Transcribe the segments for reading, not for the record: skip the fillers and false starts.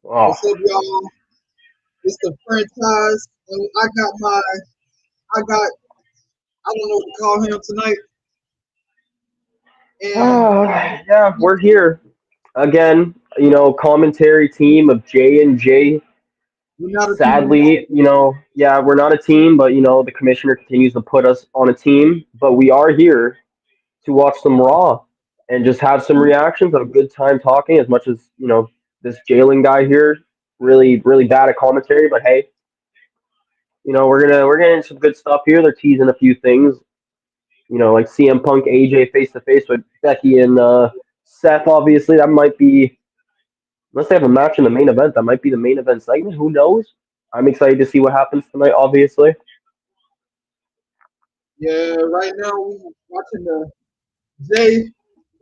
Oh, What's up, y'all? It's the franchise, and I got, I don't know what to call him tonight, and yeah, we're here again. Commentary team of J and J. we're not a team. Sadly, yeah, we're not a team, but the commissioner continues to put us on a team. But we are here to watch some Raw and just have some reactions. Have a good time talking. As much as this jailing guy here, really, really bad at commentary. But hey, we're getting some good stuff here. They're teasing a few things. Like CM Punk, AJ face to face with Becky and Seth. Obviously, that might be unless they have a match in the main event. That might be the main event segment. Who knows? I'm excited to see what happens tonight. Obviously, Yeah, right now we watching the Jay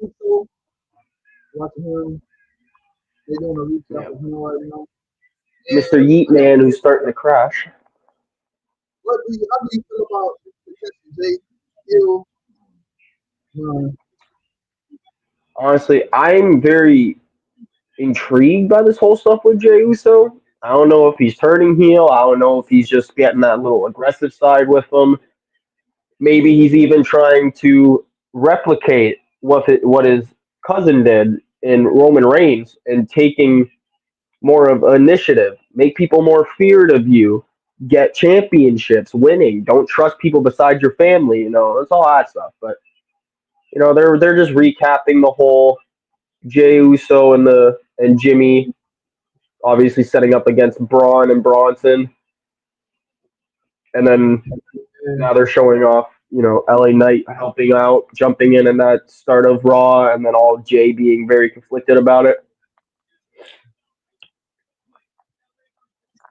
Uso, watching him. They doing a recap yeah. of him right now. Mr. And Yeet Man, who's starting to crash. how do you feel about the Jay Hill? Uh, Honestly, I'm very intrigued by this whole stuff with Jey Uso. I don't know if he's turning heel. I don't know if he's just getting that little aggressive side with him. Maybe he's even trying to replicate what his cousin did in Roman Reigns and taking more of initiative, make people more feared of you, get championships, winning. Don't trust people besides your family. It's all that stuff. But they're just recapping the whole Jey Uso and Jimmy obviously setting up against Braun and Bronson, and then and, now they're showing off, LA Knight helping out, jumping in that start of Raw, and then all Jay being very conflicted about it.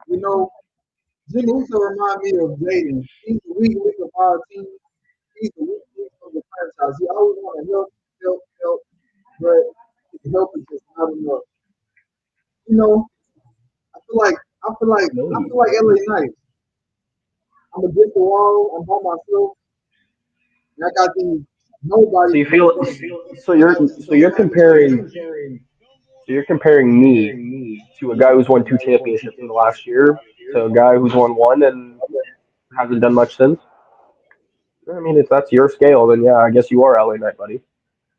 you know, Jimmy Uso remind me of Jaden. He's the weak link of our team. He's the weak link of the franchise. He always want to help, but his help is just not enough. You know, I feel like I feel like LA Knight. I'm against the wall. I'm by myself, and I got these So nobodies you in feel front of me. so you're comparing me to a guy who's won two championships in the last year to a guy who's won one and hasn't done much since. I mean, if that's your scale, then yeah, I guess you are LA Knight, buddy.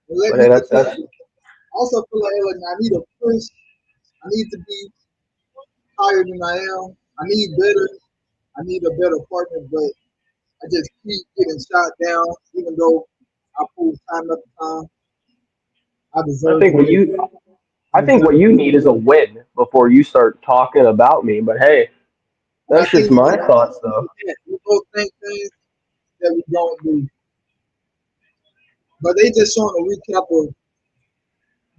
And let But me hey, get that's to. I also feel like LA Knight. I need a push. I need to be higher than I am. I need better. I need a better partner, but I just keep getting shot down, even though I prove time after time I I deserve think to what make it. you I I think deserve what to you make need is a win before you start talking about me. But hey, And I that's think just my thoughts, though. we both think things that we don't do. But they just showing a recap of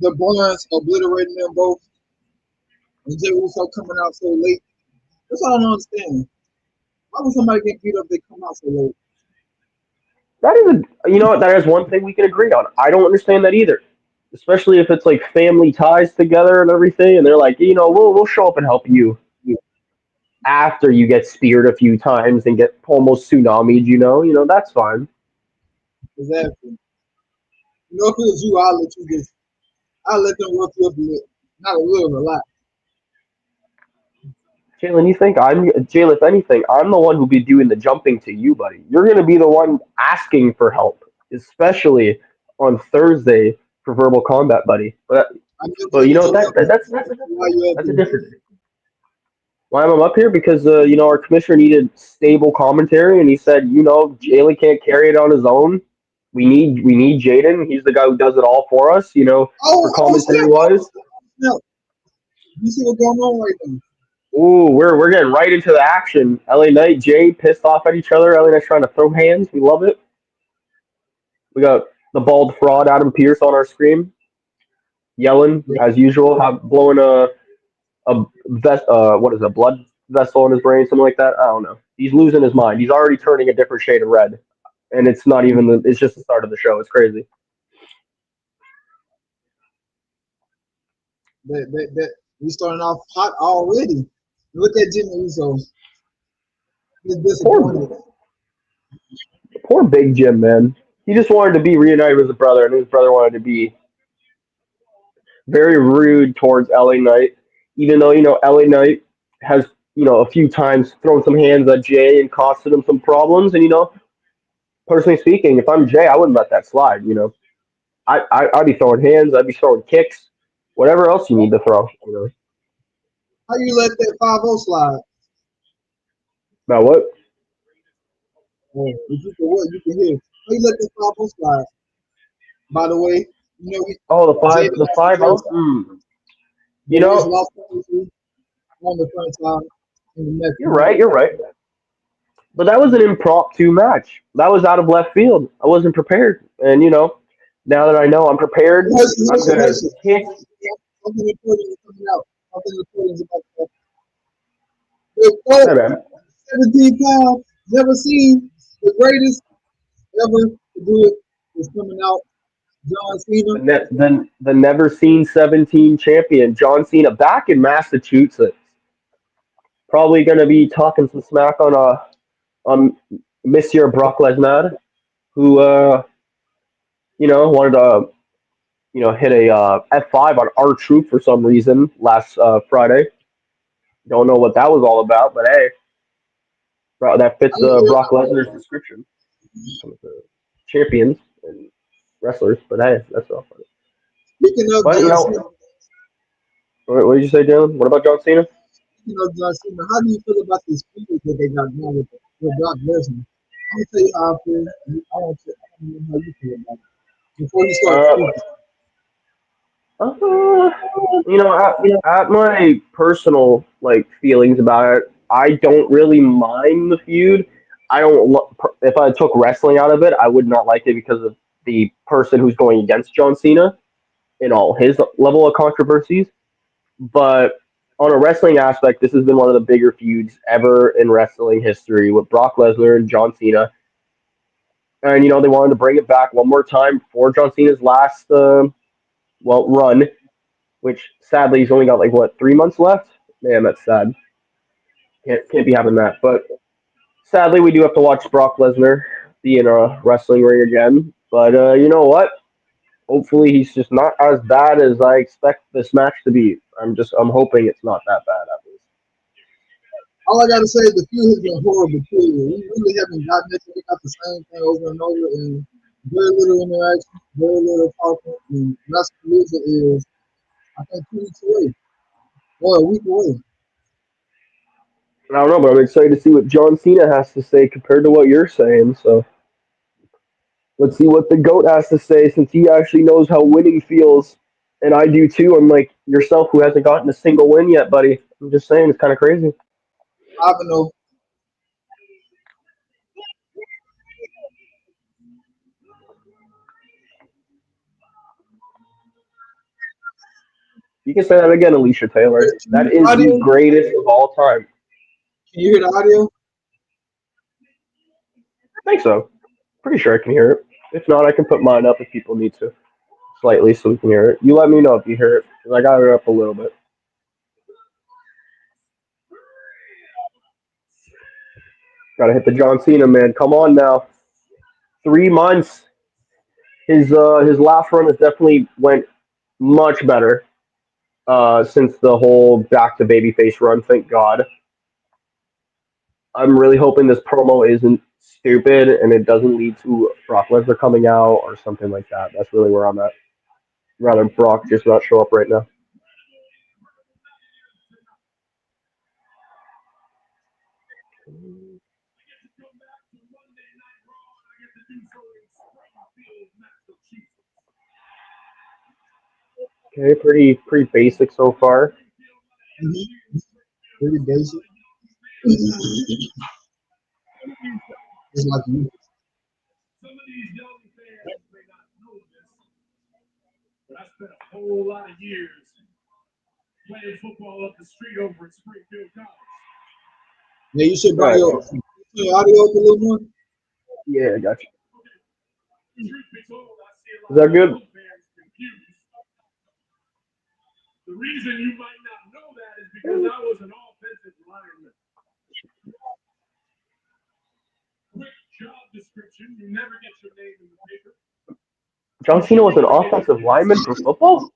the Barnes obliterating them both and Jay Uso coming out so late. That's all I don't understand. Why would somebody get beat up they come out so late? That is what, that is one thing we can agree on. I don't understand that either, especially if it's like family ties together and everything, and they're like, we'll show up and help you after you get speared a few times and get almost tsunamied. That's fine. Exactly. You know, if it was you, I'll let you just, I'll let them work you up a little. Not a little, a lot. Jalen, Jalen? If anything, I'm the one who'll be doing the jumping to you, buddy. You're gonna be the one asking for help, especially on Thursday for verbal combat, buddy. I never But you know let what? you up there. That's a Why different. you up That's a there? different. Why am I up here? Because our commissioner needed stable commentary, and he said, Jalen can't carry it on his own. We need Jaden. He's the guy who does it all for us. For Oh, commentary snap. wise. Snap. You see what's going on right now? Ooh, we're getting right into the action. LA Knight, Jay pissed off at each other. LA Knight's trying to throw hands. We love it. We got the bald fraud Adam Pierce on our screen, yelling as usual, blowing what is a blood vessel in his brain, something like that. I don't know. He's losing his mind. He's already turning a different shade of red, and it's not even. It's just the start of the show. It's crazy. We starting off hot already. Look at Jimmy Uso. He's disappointed. Poor, poor Big Jim, man. He just wanted to be reunited with his brother, and his brother wanted to be very rude towards LA Knight. even though LA Knight has a few times thrown some hands at Jay and costed him some problems. And personally speaking, if I'm Jay, I wouldn't let that slide. I'd be throwing hands, I'd be throwing kicks, whatever else you need to throw. How you let that 5-0 slide? Now what? Oh, if you can what you can hear. How you let that 5-0 slide? By the way, Oh, the Jay five, the lost the 5-0. first time. You Boys know, lost the on the front side in the next you're match. right. You're right. But that was an impromptu match. That was out of left field. I wasn't prepared, and now that I know I'm prepared, I'm gonna Listen. kick. Something important is coming out. Something important is about to happen. Hey man, 17 pounds, never seen the greatest ever to do it is coming out. John Cena. the never seen 17 champion John Cena back in Massachusetts. Probably gonna be talking some smack on Monsieur Brock Lesnar, who wanted to hit a F5 on R-Truth for some reason last Friday. Don't know what that was all about, but hey, that fits Brock Lesnar's description. Champions and wrestlers, but hey, that's all. Speaking of But John Cena, what did you say, Dylan? What about John Cena? how do you feel about this feud that they got going with Brock Lesnar? I'm gonna tell you how I feel. I want to know how you feel about it before you start Uh, speaking. uh, at my personal feelings about it, I don't really mind the feud. I don't. If I took wrestling out of it, I would not like it because of the person who's going against John Cena in all his level of controversies. But on a wrestling aspect, this has been one of the bigger feuds ever in wrestling history with Brock Lesnar and John Cena. And they wanted to bring it back one more time for John Cena's last run, which sadly he's only got 3 months left. Man, that's sad. Can't be having that. But sadly, we do have to watch Brock Lesnar be in a wrestling ring again. But you know what? Hopefully, he's just not as bad as I expect this match to be. I'm hoping it's not that bad at least. All I gotta say is the feud has been horrible. Period. We really haven't gotten it. We got the same thing over and over, and very little interaction, very little talking. And Tuscaloosa is, I think, 2 weeks away, or a week away. I don't know, but I'm excited to see what John Cena has to say compared to what you're saying. So let's see what the GOAT has to say since he actually knows how winning feels. And I do too, unlike yourself who hasn't gotten a single win yet, buddy. I'm just saying, it's kind of crazy. I don't know. You can say that again, Alicia Taylor. Can you That hear the is the audio? greatest of all time. Can you hear the audio? I think so. Pretty sure I can hear it. If not, I can put mine up if people need to. Slightly so we can hear it. You let me know if you hear it. 'Cause I got it up a little bit. Gotta hit the John Cena, man. Come on now. 3 months. His last run has definitely went much better since the whole back to babyface run. Thank God. I'm really hoping this promo isn't stupid and it doesn't lead to Brock Lesnar coming out or something like that. That's really where I'm at. Rather Brock just not show up right now. Okay, pretty basic so far. Mm-hmm. Pretty basic. Just like you. Yeah, you should All bring right. your audio up a little more. Yeah, I got you. Is that good? John Cena was an offensive lineman for football?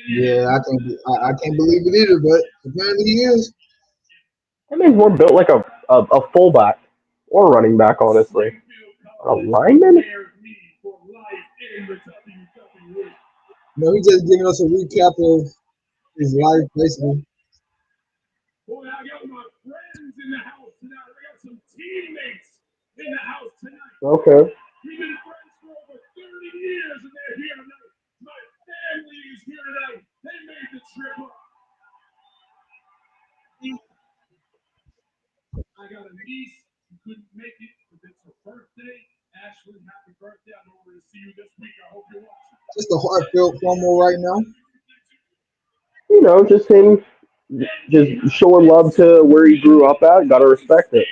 Yeah, I can't believe it either, but apparently he is. That man's more built like a fullback or running back, honestly. A lineman? No, he just giving us a recap of his life, basically. Okay. Just a heartfelt promo right now. Just him just showing love to where he grew up at. Gotta respect it.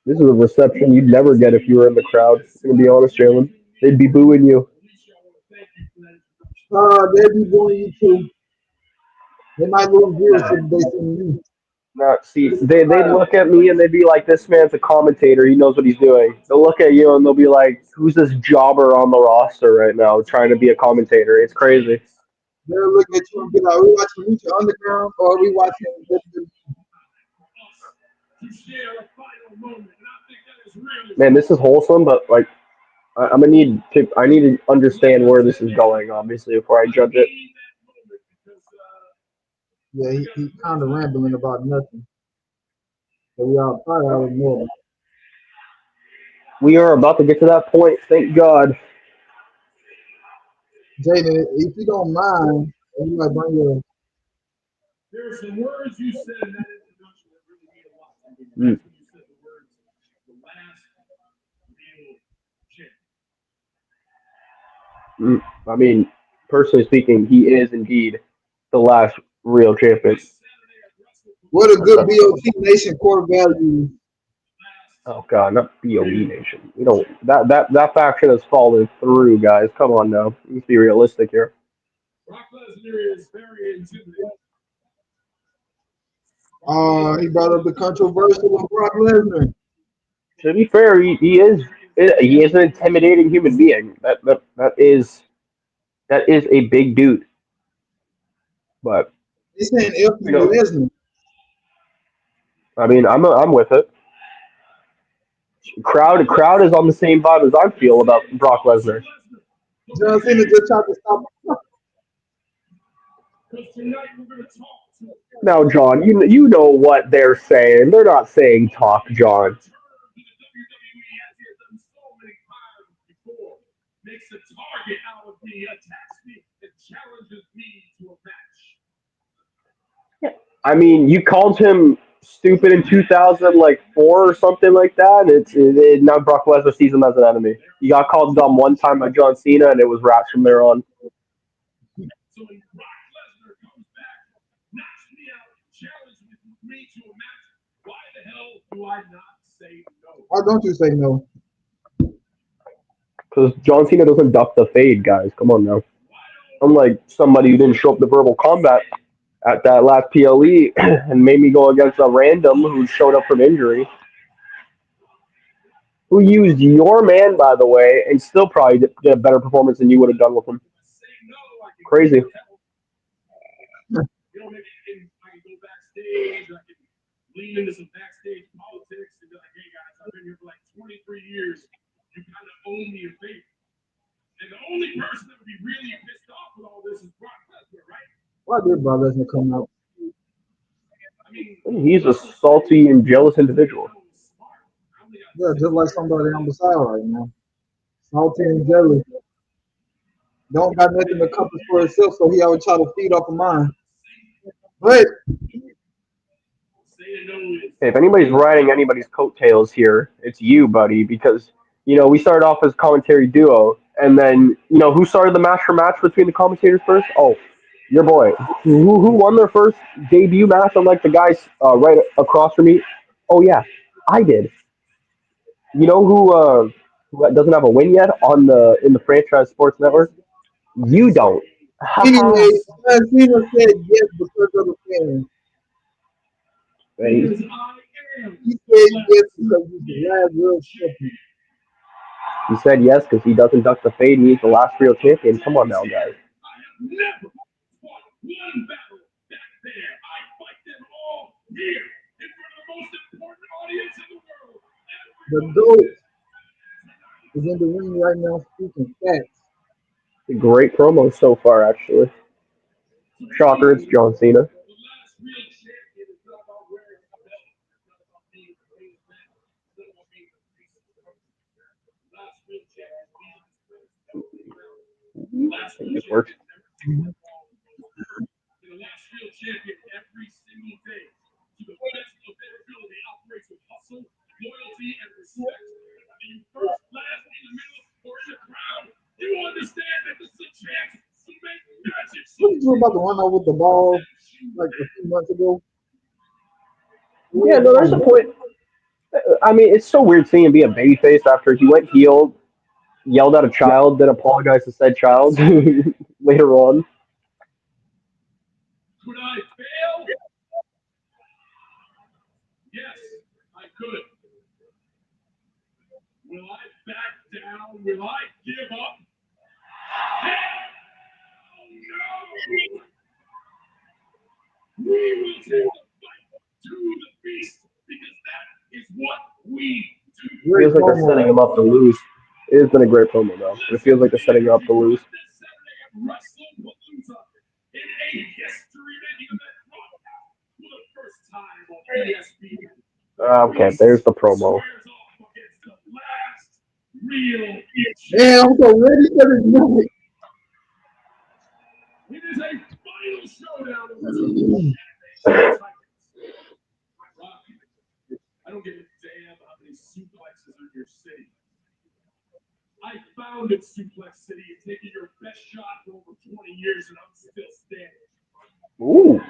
This is a reception you'd never get if you were in the crowd. I'm gonna be honest, Jalen. They'd be booing you. They'll be doing you too. They might lose viewership based on you. Not see, they'd look at me and they'd be like, "This man's a commentator. He knows what he's doing." They'll look at you and they'll be like, "Who's this jobber on the roster right now trying to be a commentator?" It's crazy. They'll look at you and be like, "Are we watching Lucha Underground or are we watching WWE?" Man, this is wholesome, but like, I'm gonna need to. I need to understand where this is going, obviously, before I judge it. Yeah, he kind of rambling about nothing. So we all probably already know. We are about to get to that point. Thank God. Jaden, if you don't mind, if you might bring your Mm, I mean, personally speaking, he is indeed the last real champion. what a That's good a, BOT Nation core value. oh God, not BOE Nation. We don't. That faction has fallen through, guys. Come on now. Let's be realistic here. He brought up the controversial of Brock Lesnar. To be fair, he is an intimidating human being. That is a big dude. But They saying F you you know, Lesnar. I mean, I'm with it. Crowd is on the same vibe as I feel about Brock Lesnar. John Cena just tried to stop. Now, John, you know what they're saying. They're not saying talk, John. I mean, you called him stupid in 2000, like four or something like that. Now Brock Lesnar sees him as an enemy. You got called dumb one time by John Cena, and it was raps from there on. Why don't you say no? Because John Cena doesn't duck the fade, guys. Come on now. Unlike somebody who didn't show up to verbal combat at that last PLE and made me go against a random who showed up from injury, who used your man, by the way, and still probably did a better performance than you would have done with him. Crazy. Why did Brock Lesnar come out? He's a salty and jealous individual. Yeah, just like somebody on the side right now. Salty and jealous. Don't got nothing to compass for himself, so he always try to feed off of mine. But Hey, if anybody's riding anybody's coattails here, it's you, buddy, because we started off as a commentary duo, and then who started the match for match between the commentators first? Oh, your boy. Who won their first debut match? Unlike the guys right across from me. Oh yeah, I did. You know who doesn't have a win yet on the in the franchise sports network? You don't. Haha. anyway, John Cena said yes because of the fans. Hey, He yes because he's the last real champion. He said yes because he doesn't duck the fade and he's the last real champion. Come on now, guys. The GOAT is in the ring right now speaking facts. Great promo so far, actually. Shocker, it's John Cena. I think this works. Mhm. Wasn't you about to run out with the ball like a few months ago? What Yeah, was no, there's wrong, a bro? point. I mean, it's so weird seeing him be a babyface after he went heel, yelled at a Yeah. child, then apologized to said child later on. Great Feels like they're setting promo. him up to lose. It has been a great promo though. It feels like they're setting him up to lose. Okay, there's the promo. Man, I'm so ready for this movie. Ooh,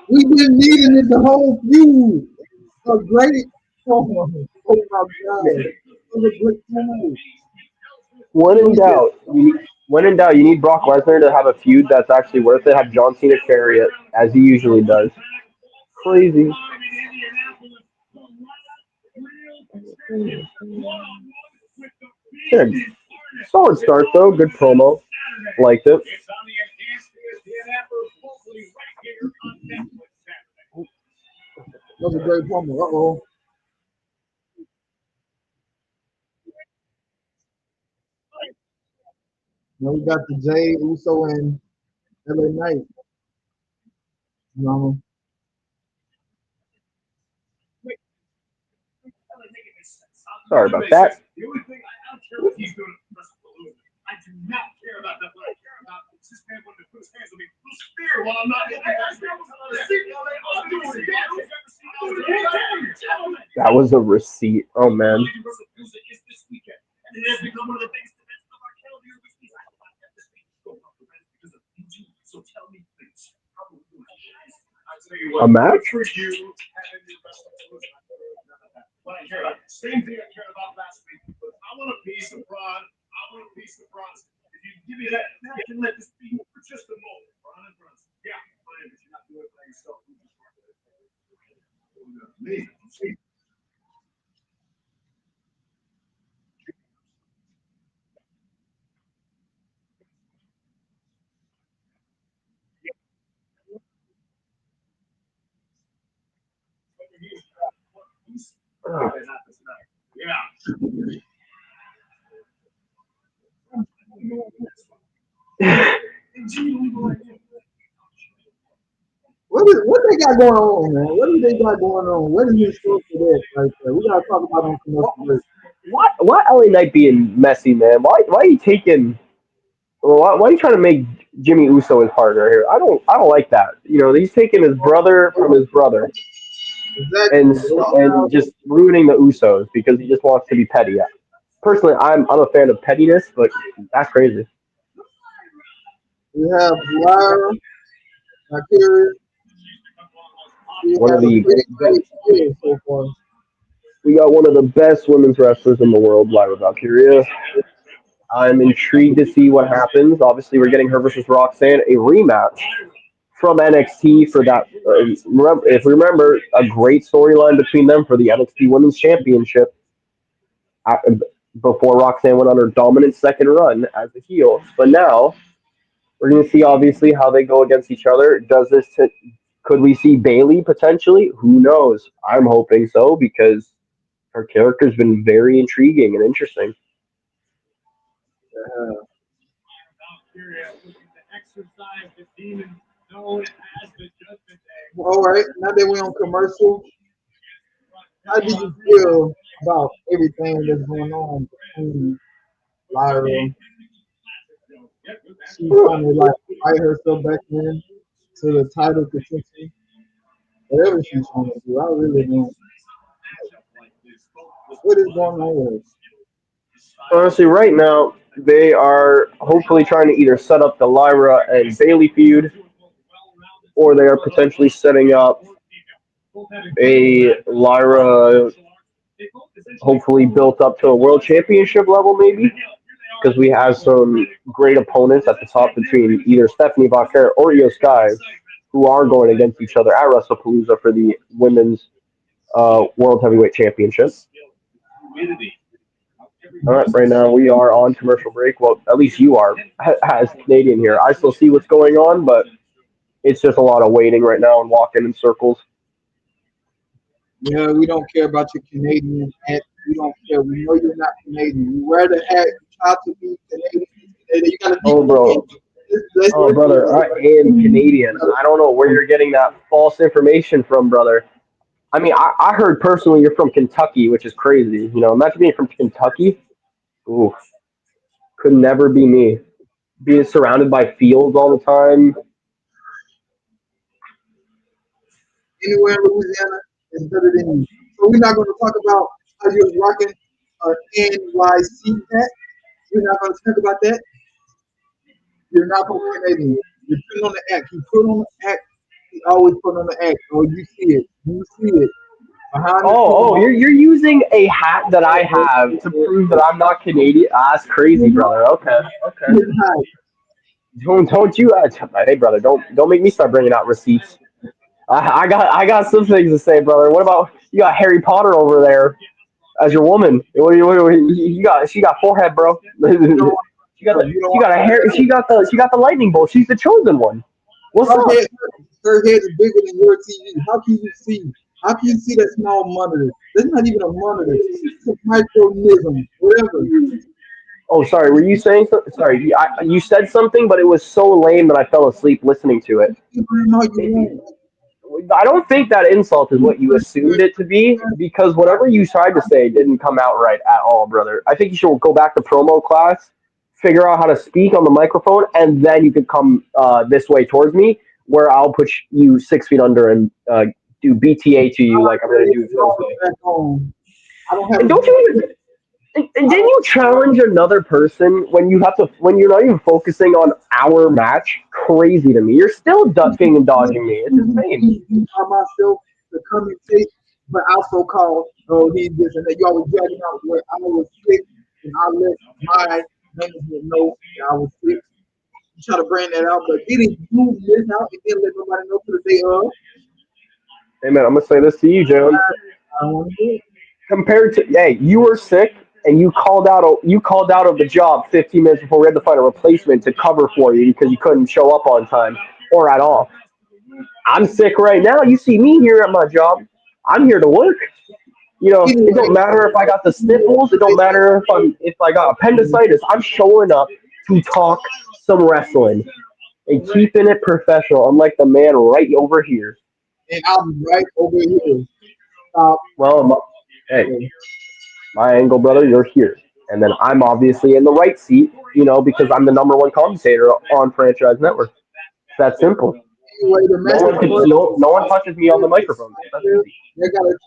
We've been needing it the whole feud. A great promo. Oh my god. It was a great promo. when You in needed doubt, you need Brock Lesnar to have a feud that's actually worth it. Have John Cena carry it as he usually does. Crazy. Yeah, solid start though. Good promo. Liked it. that was a great promo. Uh-oh. Now we got the Jay Uso and LA Knight. You Sorry about that. That was a receipt. Oh man. A match? what they got going on, man? What do they got going on? What is this source for this right there? We gotta talk about on commercial break. Why LA Knight being messy, man? Why are you taking? Why are you trying to make Jimmy Uso his partner here? I don't like that. You know, he's taking his brother from his brother Exactly. and just ruining the Usos because he just wants to be petty. Personally, I'm a fan of pettiness, but that's crazy. We have Lyra, Akira. We One have of a the pretty great field so far. We got one of the best women's wrestlers in the world, Lyra Valkyria. I'm intrigued to see what happens. Obviously, we're getting her versus Roxanne, a rematch from NXT for that. If we remember, a great storyline between them for the NXT Women's Championship uh, before Roxanne went on her dominant second run as a heel. But now we're going to see obviously how they go against each other. Could we see Bailey potentially? Who knows? I'm hoping so because her character's been very intriguing and interesting. Uh, all right, now that we're on commercial, how did you feel about everything that's going on between Lyra? She trying to like fight herself back in to the title contention. Whatever she's trying to do, I really don't. What is going on with her? Honestly, right now they are hopefully trying to either set up the Lyra and Bailey feud, or they are potentially setting up a Lyra, hopefully built up to a world championship level, maybe because we have some great opponents at the top between either Stephanie Vauquer or Io Sky, who are going against each other at WrestlePalooza for the women's World Heavyweight Championship. All right, right now we are on commercial break. Well, at least you are as Canadian here. I still see what's going on, but it's just a lot of waiting right now and walking in circles. Yeah, we don't care about your Canadian hat. We don't care. We know you're not Canadian. You wear the hat. You try to be Canadian. You gotta be Oh, Canadian. bro. Oh, brother, I am Canadian. I don't know where you're getting that false information from, brother. I mean, I heard personally you're from Kentucky, which is crazy. You know, imagine being from Kentucky. Ooh, could never be me. Being surrounded by fields all the time. Anywhere in Louisiana is better than you. So we're not going to talk about how you're rocking an NYC hat. We're not going to talk about that. You're not from Canadian. You're putting on the act. You put on the act. He always put on the act. Oh, you see it. You see it. Behind the Oh, scenes. you're using a hat that I have to prove that I'm not Canadian. Ah, that's crazy, brother. Okay, okay. Don't you? Hey, brother, don't make me start bringing out receipts. I got some things to say, brother. What about you? Got Harry Potter over there as your woman. You got? She got forehead, bro. You don't She want got a hair. She got the lightning bolt. She's the chosen one. What's her up? head, her head is bigger than your TV. How can you see? How can you see that small monitor? That's not even a monitor. It's a micronism, whatever. Oh, sorry. Were you saying something? Sorry, you said something, but it was so lame that I fell asleep listening to it. You can how you want. I don't think that insult is what you assumed it to be because whatever you tried to say didn't come out right at all, brother. I think you should go back to promo class, figure out how to speak on the microphone, and then you could come this way towards me, where I'll put you 6 feet under and do BTA to you like I'm gonna do Thursday. Back home. I don't have And a don't you even and didn't you challenge another person when you're not even focusing on our match? Crazy to me. You're still ducking and dodging me. It's insane. by myself to commentate, but also call, oh, he's this and that. You always dragging out where I was sick and I let my management know that I was sick. You try to bring that out, but didn't you miss out and didn't let nobody know to the day of? Hey man, I'm gonna say this to you, Jalen. I don't want to do it. Compared to hey, you were sick and you called out of the job 15 minutes before we had to find a replacement to cover for you because you couldn't show up on time or at all. I'm sick right now. You see me here at my job. I'm here to work. You know, it Anyway, don't matter if I got the sniffles. It don't matter if I got appendicitis. I'm showing up to talk some wrestling and keeping it professional. Unlike the man right over here. and I'm right over here. Stop. Well, hey, my angle, brother, you're here. And then I'm obviously in the right seat, because I'm the number one commentator on Franchise Network. It's that simple. Anyway, the No match one is can, first. no one touches me on the microphone. It's that easy. They got a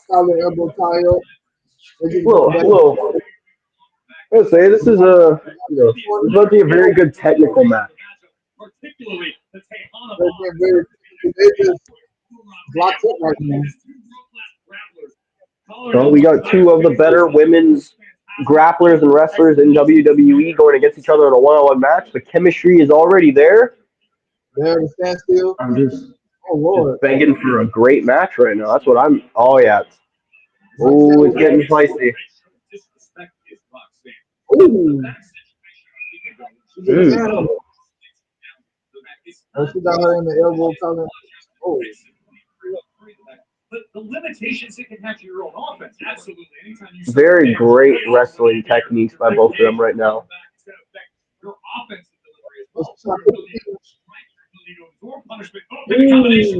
solid elbow tie up. They just going back. Well, I'll say this is this might be a very good technical match. They're very, they just blocked up right now. So we got two of the better women's grapplers and wrestlers in WWE going against each other in a one-on-one match. The chemistry is already there. There to stand still. I'm Oh just Lord. begging for a great match right now. That's what I'm. Oh yeah. Oh, Roxanne it's getting spicy. Ooh, she just Mm. jammed her. Oh, she got her in the elbow collar. Oh, Very great wrestling techniques by both of them right now. oh she's trying to put the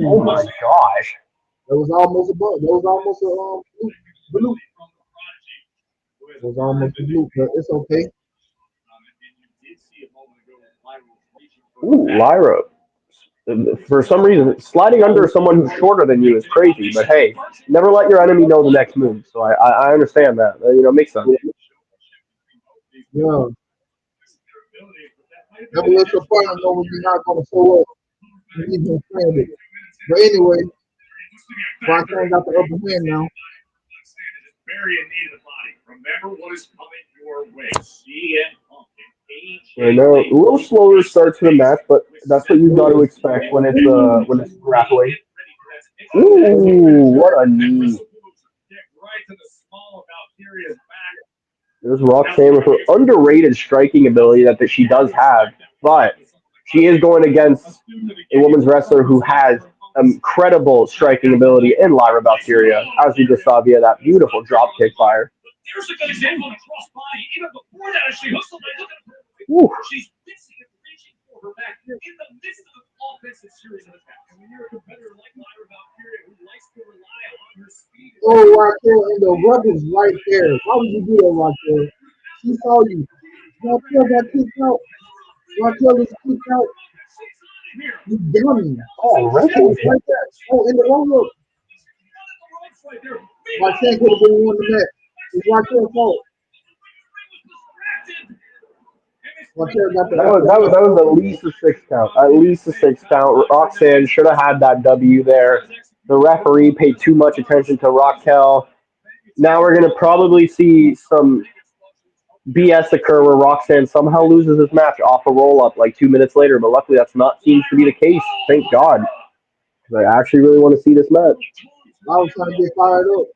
Oh Ooh, my gosh. that was almost a bump. That was almost a blue. It was almost a blue, but it's okay. Ooh, Lyra. For some reason, sliding under someone who's shorter than you is crazy. But hey, never let your enemy know the next move. So I understand that. Makes sense. Yeah, never let your partner know when you're not going to show up and leave him stranded. But anyway, Roxanne got the upper hand now. I know a little slower start to the match, but that's what you got to expect when it's grappling. Ooh, what a knee! There's Roxanne with her underrated striking ability that she does have, but she is going against a women's wrestler who has incredible striking ability in Lyra Valkyria, as we just saw via that beautiful drop kick fire. Ooh. Oh, Raquel, and the rub is right there. Why would you do that, Raquel? She saw you. Raquel got kicked out. Raquel is kicked out. You dummy. Oh, Oh, right. right there. Oh, in the wrong look. Raquel could have been won the match. It's Raquel's fault. Raquel got the upper hand. That was at least a six count. At least a six count. Roxanne should have had that W there. The referee paid too much attention to Raquel. Now we're gonna probably see some BS occur where Roxanne somehow loses this match off a roll up like 2 minutes later, but luckily that's not seems to be the case. Thank God. 'Cause I actually really want to see this match. I was trying to get fired up.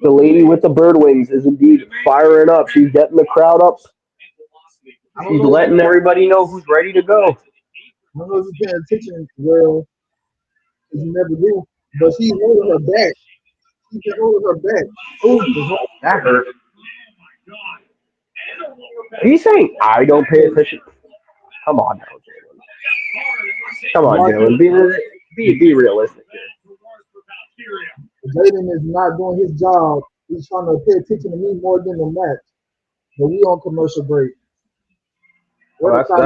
The lady with the bird wings is indeed firing up. She's getting the crowd up. I don't She's know. letting everybody know who's ready to go. I don't know if you're paying attention well, because you never do. But she's holding her back. She's been holding her back. Oh, that hurt. Are you saying I don't pay attention? Come on now, Jalen. Come on, Raquel, Jalen. Be realistic here. Jaden is not doing his job. He's trying to pay attention to me more than the match. But we on commercial break. What Well, a time you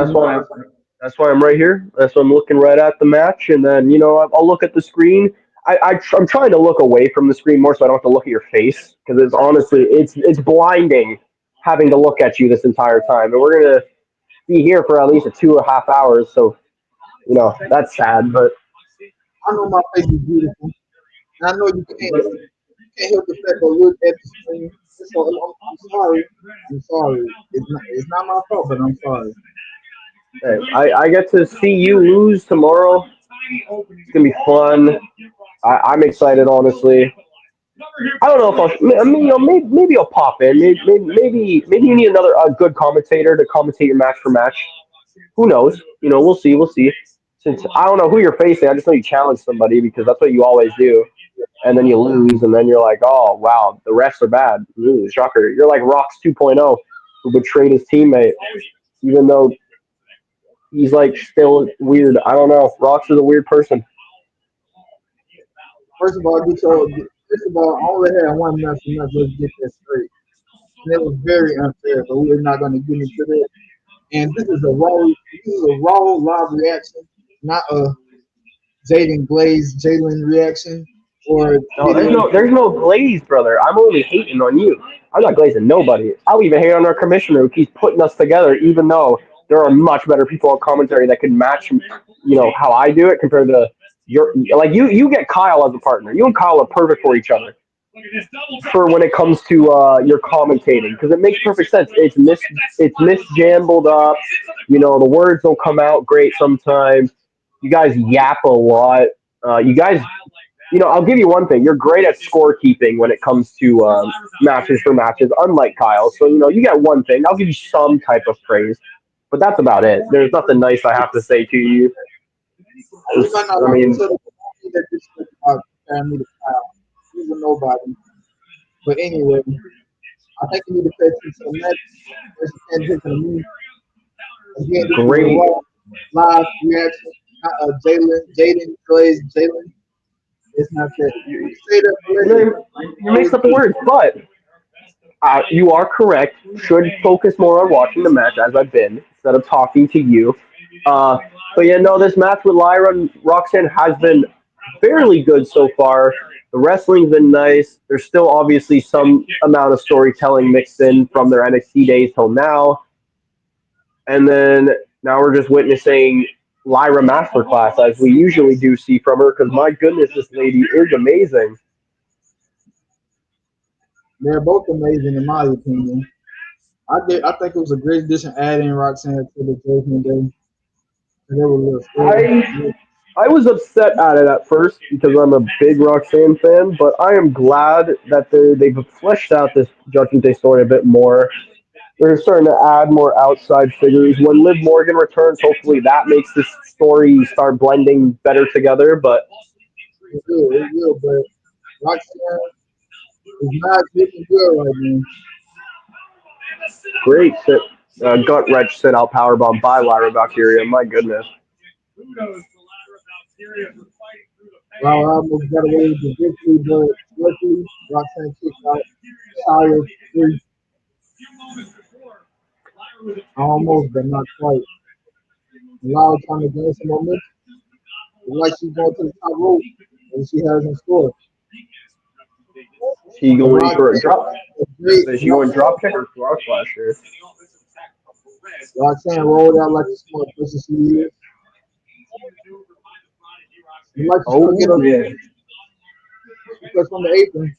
that's why I'm right here. That's why I'm looking right at the match, and then I'll look at the screen. I'm trying to look away from the screen more so I don't have to look at your face because it's honestly it's blinding having to look at you this entire time, and we're gonna be here for at least a 2.5 hours. So that's sad, but I know my face is beautiful. And I know you can't help the fact that I look at the screen. So I'm sorry. I'm sorry. It's not my fault, but I'm sorry. hey, I get to see you lose tomorrow. It's gonna be fun. I'm excited, honestly. I don't know if I mean, maybe I'll pop in. Maybe you need another good commentator to commentate your match for match. Who knows? We'll see. We'll see. Since I don't know who you're facing, I just know you challenge somebody because that's what you always do. And then you lose, and then you're like, oh wow, the refs are bad. Ooh, shocker. You're like Rox 2.0, who betrayed his teammate, even though he's like still weird. I don't know. Rox is a weird person. First of all, first of all, I only had one match and let's get that straight. And it was very unfair, but we're not gonna get into that. And this is a raw live reaction, not a Jaden Glaze Jalen reaction or No, video. there's no glaze, brother. I'm only hating on you. I'm not glazing nobody. I'll even hate on our commissioner who keeps putting us together, even though there are much better people on commentary that can match, how I do it compared to You're like you get Kyle as a partner. You and Kyle are perfect for each other for when it comes to your commentating because it makes perfect sense. It's misjambled up. You know the words don't come out great sometimes. You guys yap a lot. You guys, I'll give you one thing. You're great at scorekeeping when it comes to matches for matches, unlike Kyle. So you get one thing. I'll give you some type of praise, but that's about it. There's nothing nice I have to say to you. You might not I like each mean, other, but don't be that disrespect about comparing me to Kyle. He's a nobody. But anyway, I think you need to pay attention to the match. Versus paying attention to me. Again, this is a great. raw live reaction. Jaden plays Jalen. It's not that. You, You say that already. you Always mix up the do. words, but you are correct. Should focus more on watching the match as I've been instead of talking to you. Uh, but this match with Lyra and Roxanne has been fairly good so far. The wrestling's been nice. There's still obviously some amount of storytelling mixed in from their NXT days till now. And then now we're just witnessing Lyra Masterclass as we usually do see from her because my goodness, this lady is amazing. They're both amazing in my opinion. I think it was a great addition adding Roxanne to the Judgment Day. And they were a little scary. I I was upset at it at first because I'm a big Roxanne fan, but I am glad that they've fleshed out this Judgment Day story a bit more. They're starting to add more outside figures. When Liv Morgan returns, hopefully that makes this story start blending better together. But It will, but Roxanne is not looking good right now. great sit, gut wrench sit out powerbomb by Lyra Valkyria. My goodness. Wow, I almost got away with the victory, but luckily Roxanne kicked out shy of three. Almost, but not quite. Lyle trying to gain some momentum. It's like she's going to the top rope, and she has in store. She And going for a drop? Is she going Roxanne, drop kick or cross flasher? Roxanne rolled out like a smart person she is. And like she's going to get Oh up yeah. because from the apron.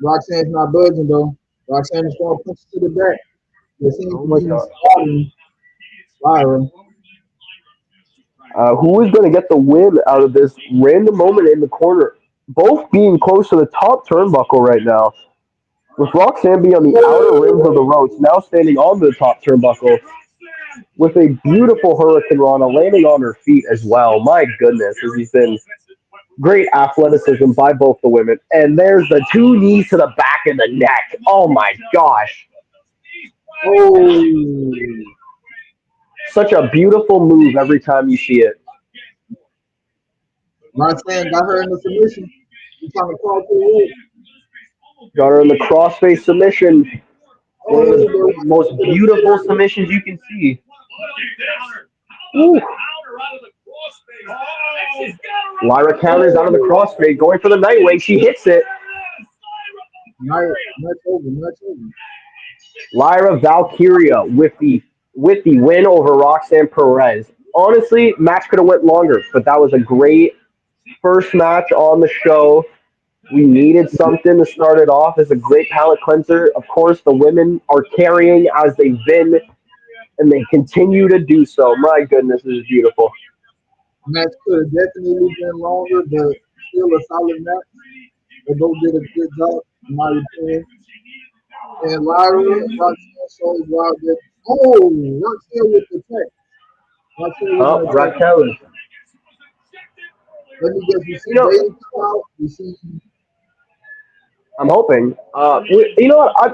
Roxanne's not budging though. Roxanne is throwing punches to the back. It seems Oh to my be god. spotting Lyra. Who is going to get the win out of this random moment in the corner? Both being close to the top turnbuckle right now. With Roxanne being on the outer rims of the ropes, now standing on the top turnbuckle with a beautiful Hurricane Rana landing on her feet as well. My goodness, this has been great athleticism by both the women. And there's the two knees to the back of the neck. Oh my gosh. Oh, Such a beautiful move every time you see it. Roxanne got her in the submission. She's trying to call to the rope. Got her in the crossface submission. One of Oh, the most beautiful submissions you can see. Ooh. Lyra counters out of the crossface, going for the Nightwing. She hits it. Match over, match over. Lyra Valkyria with the win over Roxanne Perez. Honestly, match could have went longer, but that was a great first match on the show. We needed something to start it off as a great palate cleanser. Of course, the women are carrying as they've been, and they continue to do so. My goodness, this is beautiful. Match could have definitely been longer, but still a solid match. They both did a good job, in my opinion. And Lyra, Roxanne showed Wild that, oh, Roxanne with the tech. Roxanne was in Oh, the tech. Raquel, Let me guess, we see you know, Jaden come out. We see, I'm hoping. You know what? I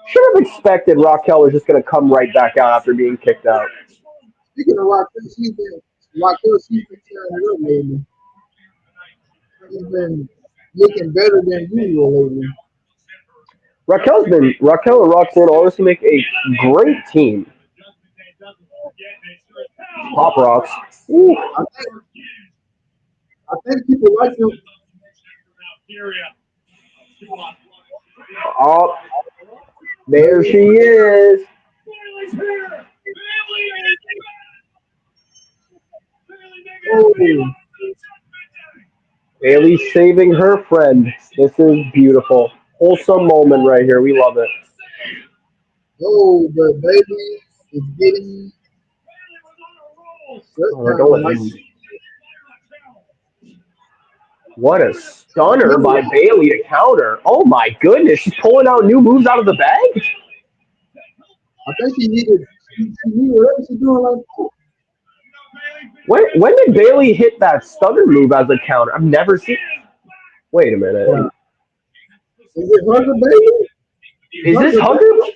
should have expected Raquel was just going to come right back out after being kicked out. speaking of she's been tearing it up lately. She's been looking better than usual lately. Raquel and Roxanne honestly make a great team. Pop rocks. Ooh. I think, I think people like them. Oh, there she is. Oh, Bailey saving her friend. This is beautiful. Wholesome moment right here. We love it. oh, but baby is getting shut Oh, don't down. let Like him. What a I stunner told you, by Bailey to counter. Oh my goodness, she's pulling out new moves out of the bag. I think she needed whatever she's doing like that. When did Bailey hit that stunner move as a counter? I've never seen. Wait a minute. Yeah. Is it Hugger, baby? Is this Hugger, Hugger? baby.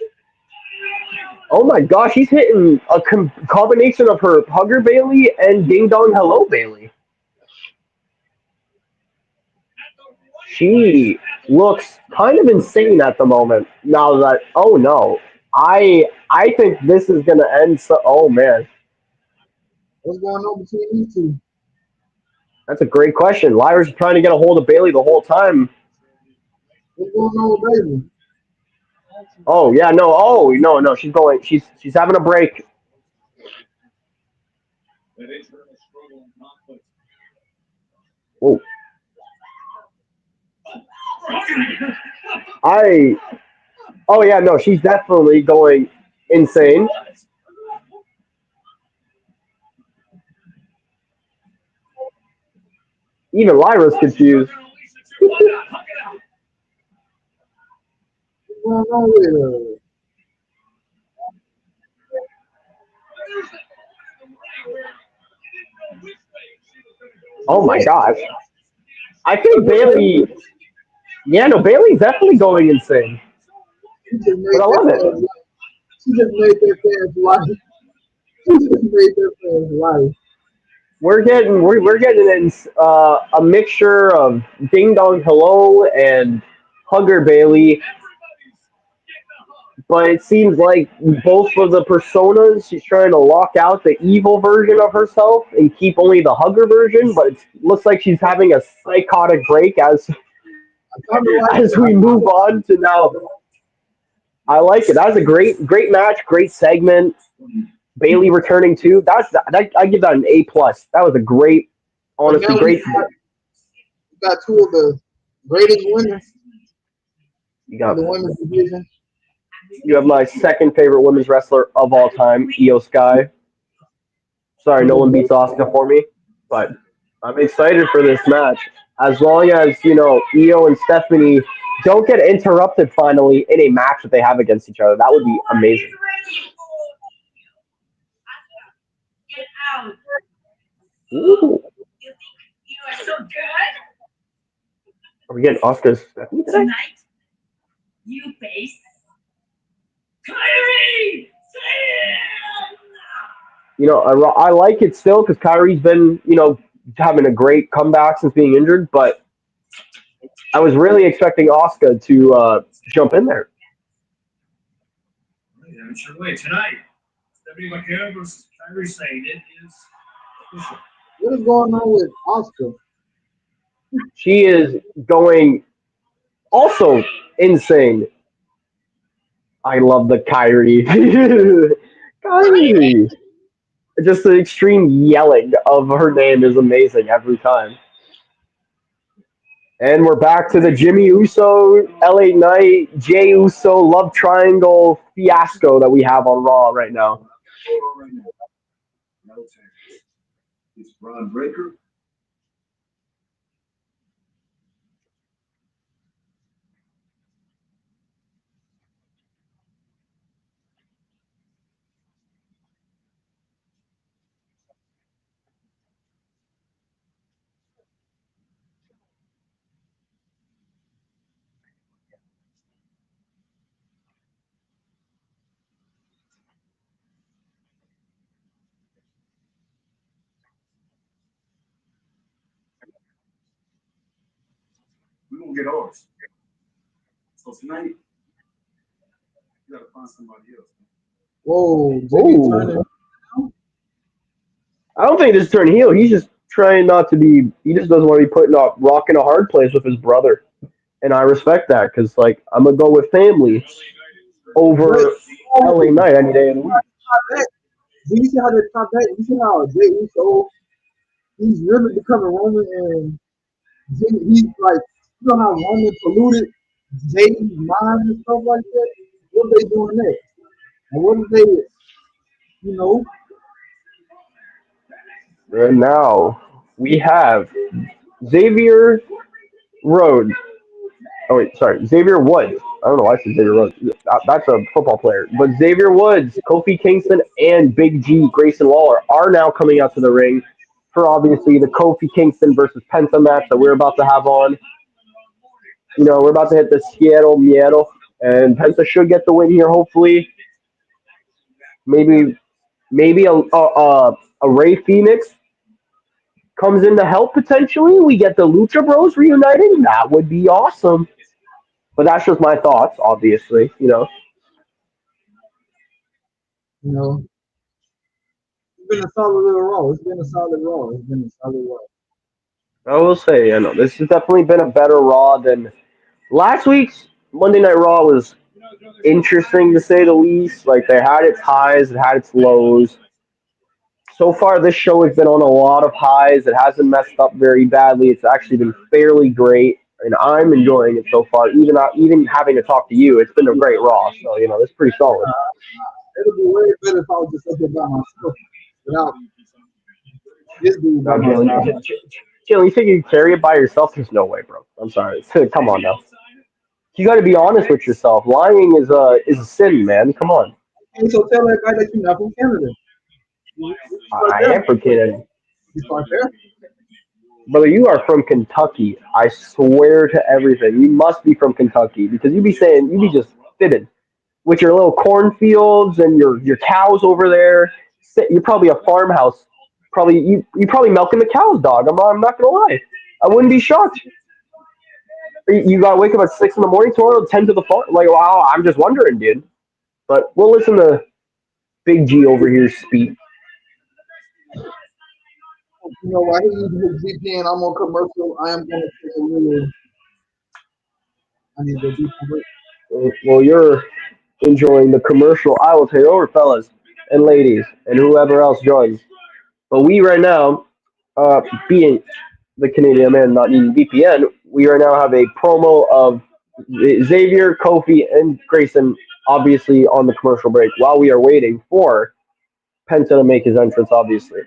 Oh my gosh, he's hitting a combination of her Hugger Bailey and Ding Dong Hello Bailey. She looks kind of insane at the moment. Now that oh no, I think this is gonna end. So oh man, What's going on between these two? that's a great question. Lyra's trying to get a hold of Bailey the whole time. What's going on with baby? Oh yeah, no, oh no, she's going. She's having a break. Oh, I oh yeah, no, she's definitely going insane. Even Lyra's confused. What's going on with Oh my what? gosh, I Like think what baby? Bailey. Yeah, no, Bailey's definitely going insane, She just but made I that love it. fans. She just made that fans life. She just made that fans life. We're getting in a mixture of Ding Dong Hello and Hugger Bailey, but it seems like both of the personas she's trying to lock out the evil version of herself and keep only the Hugger version. But it looks like she's having a psychotic break as I kind of like as it. I we kind move of like on to now. I like it. That was a great match, great segment. Bailey returning too. I give that an A+. That was a great, But honestly now great. we got two of the greatest women You in got the women's division. you have my second favorite women's wrestler of all time, Io Sky. Sorry, She's no just one beats great. Asuka for me, but I'm excited for this match. As long as Io and Stephanie don't get interrupted finally in a match that they have against each other, that would be amazing. Ooh, are we getting Asuka's Stephanie today? I like it still because Kyrie's been having a great comeback since being injured, but I was really expecting Asuka to jump in there. What is going on with Oscar? She is going also insane. I love the Kyrie. Kyrie. Just the extreme yelling of her name is amazing every time. And we're back to the Jimmy Uso, LA Knight, Jay Uso love triangle fiasco that we have on Raw right now. Whoa, Jimmy Oh, turning. I don't think this is turn heel. He's just trying not to be. He just doesn't want to be put in a rock in a hard place with his brother, and I respect that because I'm gonna go with family But over oh, LA Knight any day of the week. that, do you see how they top that? You see how Jay Uso he's really becoming Roman, and he's like, you know how Roman polluted Jaden's mind and stuff like that. What they doing next? And what if they, know, And now we have Xavier Rhodes. Oh wait, sorry, Xavier Woods. I don't know why I said Xavier Rhodes. That's a football player. But Xavier Woods, Kofi Kingston, and Big G Grayson Waller are now coming out to the ring for obviously the Kofi Kingston versus Penta match that we're about to have on. We're about to hit the Seattle Miedo, and Penta should get the win here. Hopefully, maybe a Ray Phoenix comes in to help potentially. We get the Lucha Bros reunited. That would be awesome. But that's just my thoughts, obviously. you know, it's been a solid little roll. It's been a solid roll. It's been a solid roll. I will say, this has definitely been a better Raw than last week's Monday Night Raw was interesting to say the least. Like they had its highs, it had its lows. So far, this show has been on a lot of highs. It hasn't messed up very badly. It's actually been fairly great, and I'm enjoying it so far. Even having to talk to you, it's been a great Raw. So it's pretty solid. It'll be way better if I was just up there by myself without this dude by Now, my Jalen, side. Jalen, you think you can carry it by yourself? There's no way, bro. I'm sorry. Come on now. You got to be honest with yourself. Lying is a sin, man. Come on. And so tell everybody that you're not from Canada. You start I there. am from Canada. You start there. Brother, you are from Kentucky. I swear to everything. You must be from Kentucky because you be just fibbing with your little cornfields and your cows over there. You're probably a farmhouse. Probably you probably milking the cows, dog. I'm not gonna lie. I wouldn't be shocked. You gotta wake up at 6 in the morning tomorrow, 10 to the farm. Like, wow, I'm just wondering, dude. But we'll listen to Big G over here speak. While he using his VPN, I'm on commercial. I am going to take a little. I need to go do some work. Well, you're enjoying the commercial. I will take over, fellas and ladies, and whoever else joins. But we right now, being the Canadian man not needing VPN, we right now have a promo of Xavier, Kofi, and Grayson, obviously on the commercial break, while we are waiting for Penta to make his entrance, obviously.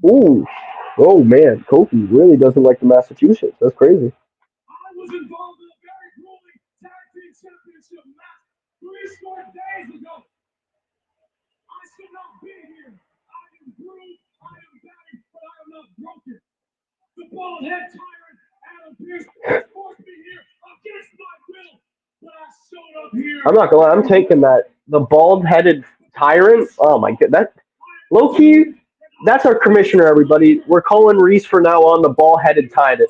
Ooh, oh man, Kofi really doesn't like the Massachusetts. That's crazy. I'm not gonna lie, I'm taking that. The bald-headed tyrant. Oh my god, that low key. That's our commissioner, everybody. We're calling Reese for now on the bald-headed tyrant.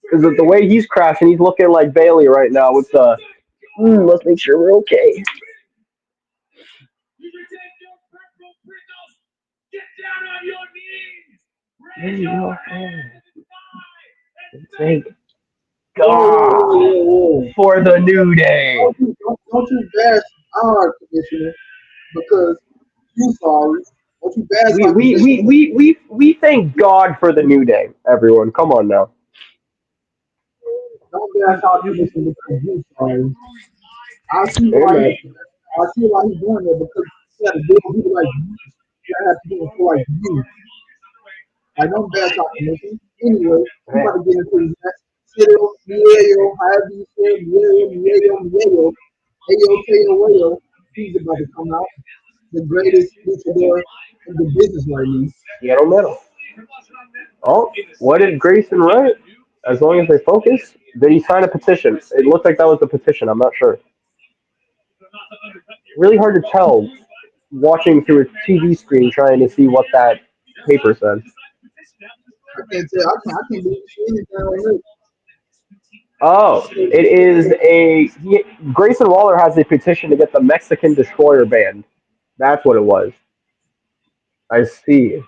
Because the way he's crashing, he's looking like Bailey right now. With the let's make sure we're okay. In your hands, thank Whoa, whoa, whoa, God whoa, whoa. for the new day. Don't you bash our commissioner because you sorry. Don't you bash We our we we commissioner. we we we thank God for the new day, everyone. Come on now. Don't bash our commissioner because you sorry. I see why Amen. he's doing that because he had to deal with people like you. That have to do with people like you. I don't bash our commission. Anyway, we about to get into this next. Cyril, Mieo, however you say it, Mieo, Ayo, Teo, Wayo. He's about to come out. The greatest luchador in the business right now. Seattle Metal. Oh, what did Grayson write? As long as they focus, did he sign a petition? It looked like that was the petition. I'm not sure. Really hard to tell watching through a TV screen trying to see what that paper said. I can't tell. I can't believe she anything on this. Oh, it is Grayson Waller has a petition to get the Mexican Destroyer banned. That's what it was. I see.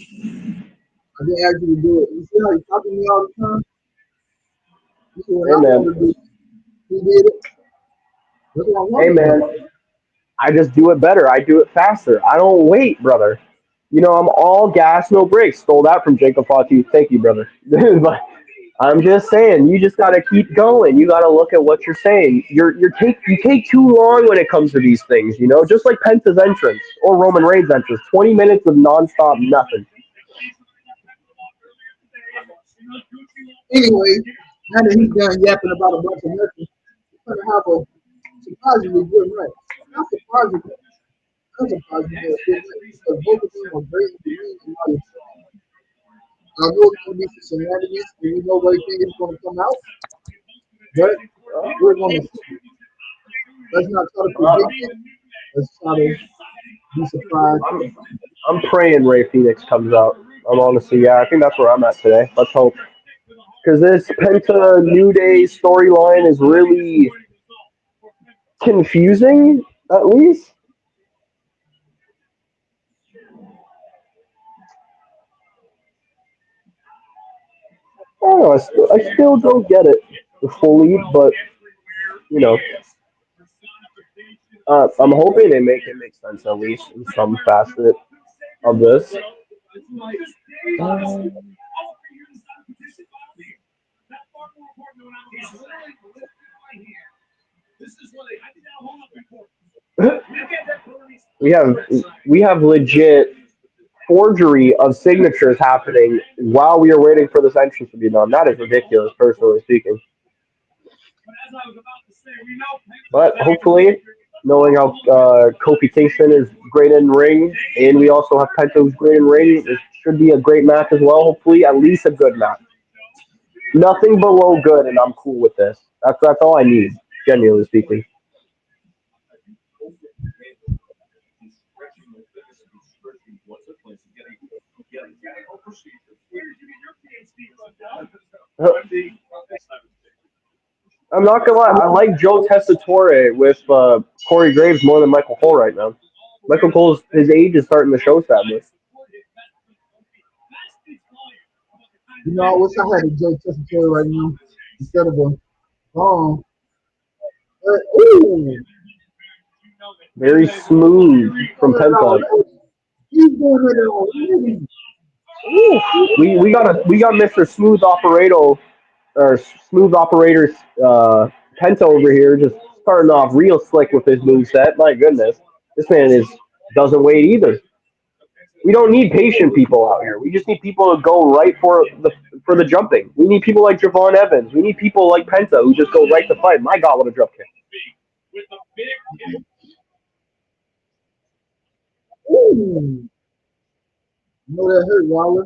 I I didn't ask you to do it. You see how you talking to me all the time? You see when Hey I man, want to do it, he did it. That's what I hey want man, to I just do it better. I do it faster. I don't wait, brother. You know, I'm all gas, no brakes. Stole that from Jacob Fatu. Thank you, brother. But I'm just saying, you just gotta keep going. You gotta look at what you're saying. You take too long when it comes to these things. You know, just like Penta's entrance or Roman Reigns' entrance. 20 minutes of nonstop nothing. Anyway, now that he's done yapping about a bunch of nothing, we're gonna have a surprisingly good night. Not surprisingly, unsurprisingly a good night because both of them are great in the ring in my opinion. I know it's gonna be some shenanigans and we know everything is gonna come out, but we're gonna see. Let's not try to Uh, predict it. Let's try to be surprised. I'm I'm praying Ray Phoenix comes out. I'm honestly, yeah, I think that's where I'm at today. Let's hope because this Penta New Day storyline is really confusing. At least I don't know. I still don't get it fully, but you know, I'm hoping they make it make sense at least in some facet of this. we have we have legit forgery of signatures happening while we are waiting for this entrance to be done. That is ridiculous, personally speaking. But hopefully, knowing how Kofi Kingston is great in ring, and we also have Penta who's great in ring, it should be a great match as well. Hopefully, at least a good match. Nothing below good, and I'm cool with this. That's all I need, genuinely speaking. I'm not gonna lie, I like Joe Tessitore with Corey Graves more than Michael Cole right now. Michael Cole's his age is starting to show sadly. You know, I wish I had a Joe Tessitore right now instead of a bomb. But ooh, Very smooth he's from doing it Penta. already. He's doing it already. Ooh, we got Mr. Smooth Operator or Smooth Operator Penta over here, just starting off real slick with his move set. My goodness, this man is doesn't wait either. We don't need patient people out here. We just need people to go right for the jumping. We need people like Javon Evans. We need people like Penta who just go right to fight. My God, what a drop kick! Ooh, you know that hurt, Waller.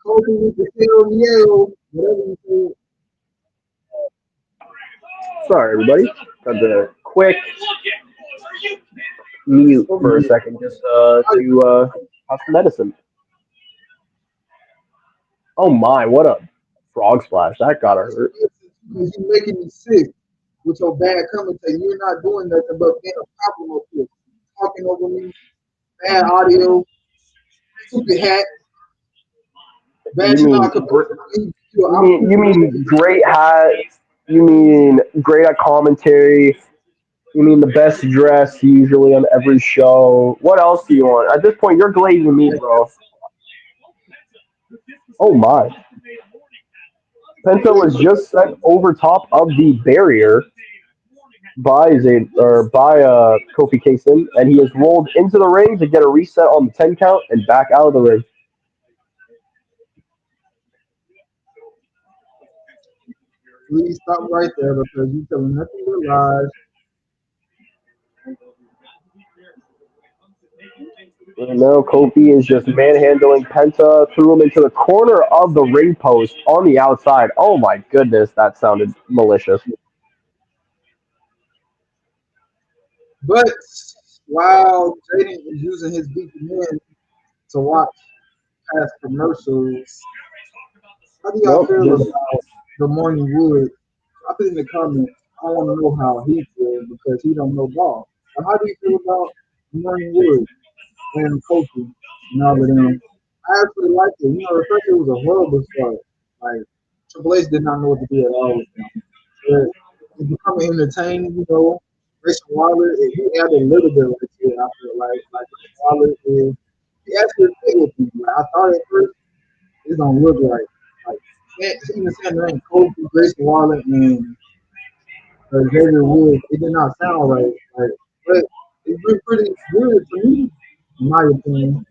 Kobe with the tail Yale, whatever you say. Sorry, everybody. Got the quick mute for a second just to have some medicine. Oh my, what a frog splash! That gotta hurt. Because you're making me sick with your bad commentary. You're not doing nothing but being a problem up here. Talking over me, bad audio, stupid hat, You bashing mean our community. You're you out mean you mean great hat? You mean great at commentary? You mean the best dress usually on every show? What else do you want? At this point, you're glazing me, bro. Oh my! Penta was just sent over top of the barrier by Kofi Kingston, and he has rolled into the ring to get a reset on the 10 count and back out of the ring. Please stop right there because you're telling nothing but lies. And now Kofi is just manhandling Penta, threw him into the corner of the ring post on the outside. Oh my goodness, that sounded malicious. But while Jaden is using his big man to watch past commercials, how do y'all Nope, feel just about the Morning Wood? I put in the comments. I want to know how he feels because he don't know ball. But how do you feel about Morning Wood? and coaches and all of them. I actually liked it. At first it was a horrible start. Like Triple H did not know what to do at all with them. But it's becoming entertaining. Grayson Waller, he added a little bit right to it. I feel like Grayson Waller is he actually fit with me. Like I thought at first it's gonna look like even saying the name Kobe, Grayson Waller, and Xavier Woods, it did not sound right. But it's been pretty good to me, in my opinion.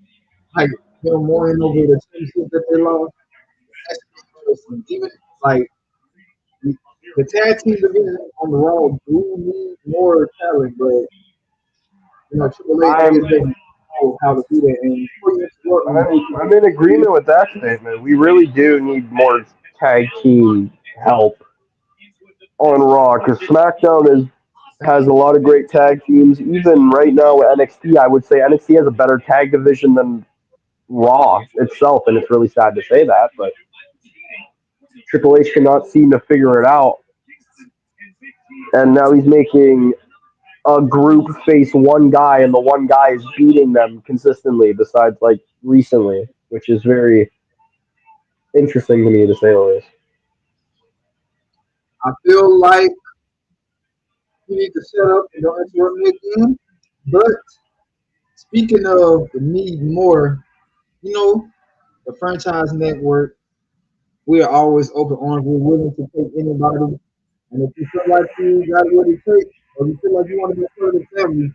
Like them mourning over the championship that they lost. That's interesting. Even like the, the tag team division on the Raw do need more talent, but Triple H I'm just doesn't know how to do that. And before you interrupt me, I'm in agreement with that statement. We really do need more tag team help on Raw because SmackDown has a lot of great tag teams. Even right now with NXT, I would say NXT has a better tag division than Raw itself, and it's really sad to say that, but Triple H cannot seem to figure it out, and now he's making a group face one guy, and the one guy is beating them consistently. Besides, like recently, which is very interesting to me to say the least. I feel like you need to shut up and don't interrupt me again. But speaking of the need more, you know, the franchise network, we are always open arms. We're willing to take anybody. And if you feel like you got what it takes, or you feel like you want to be part of the family,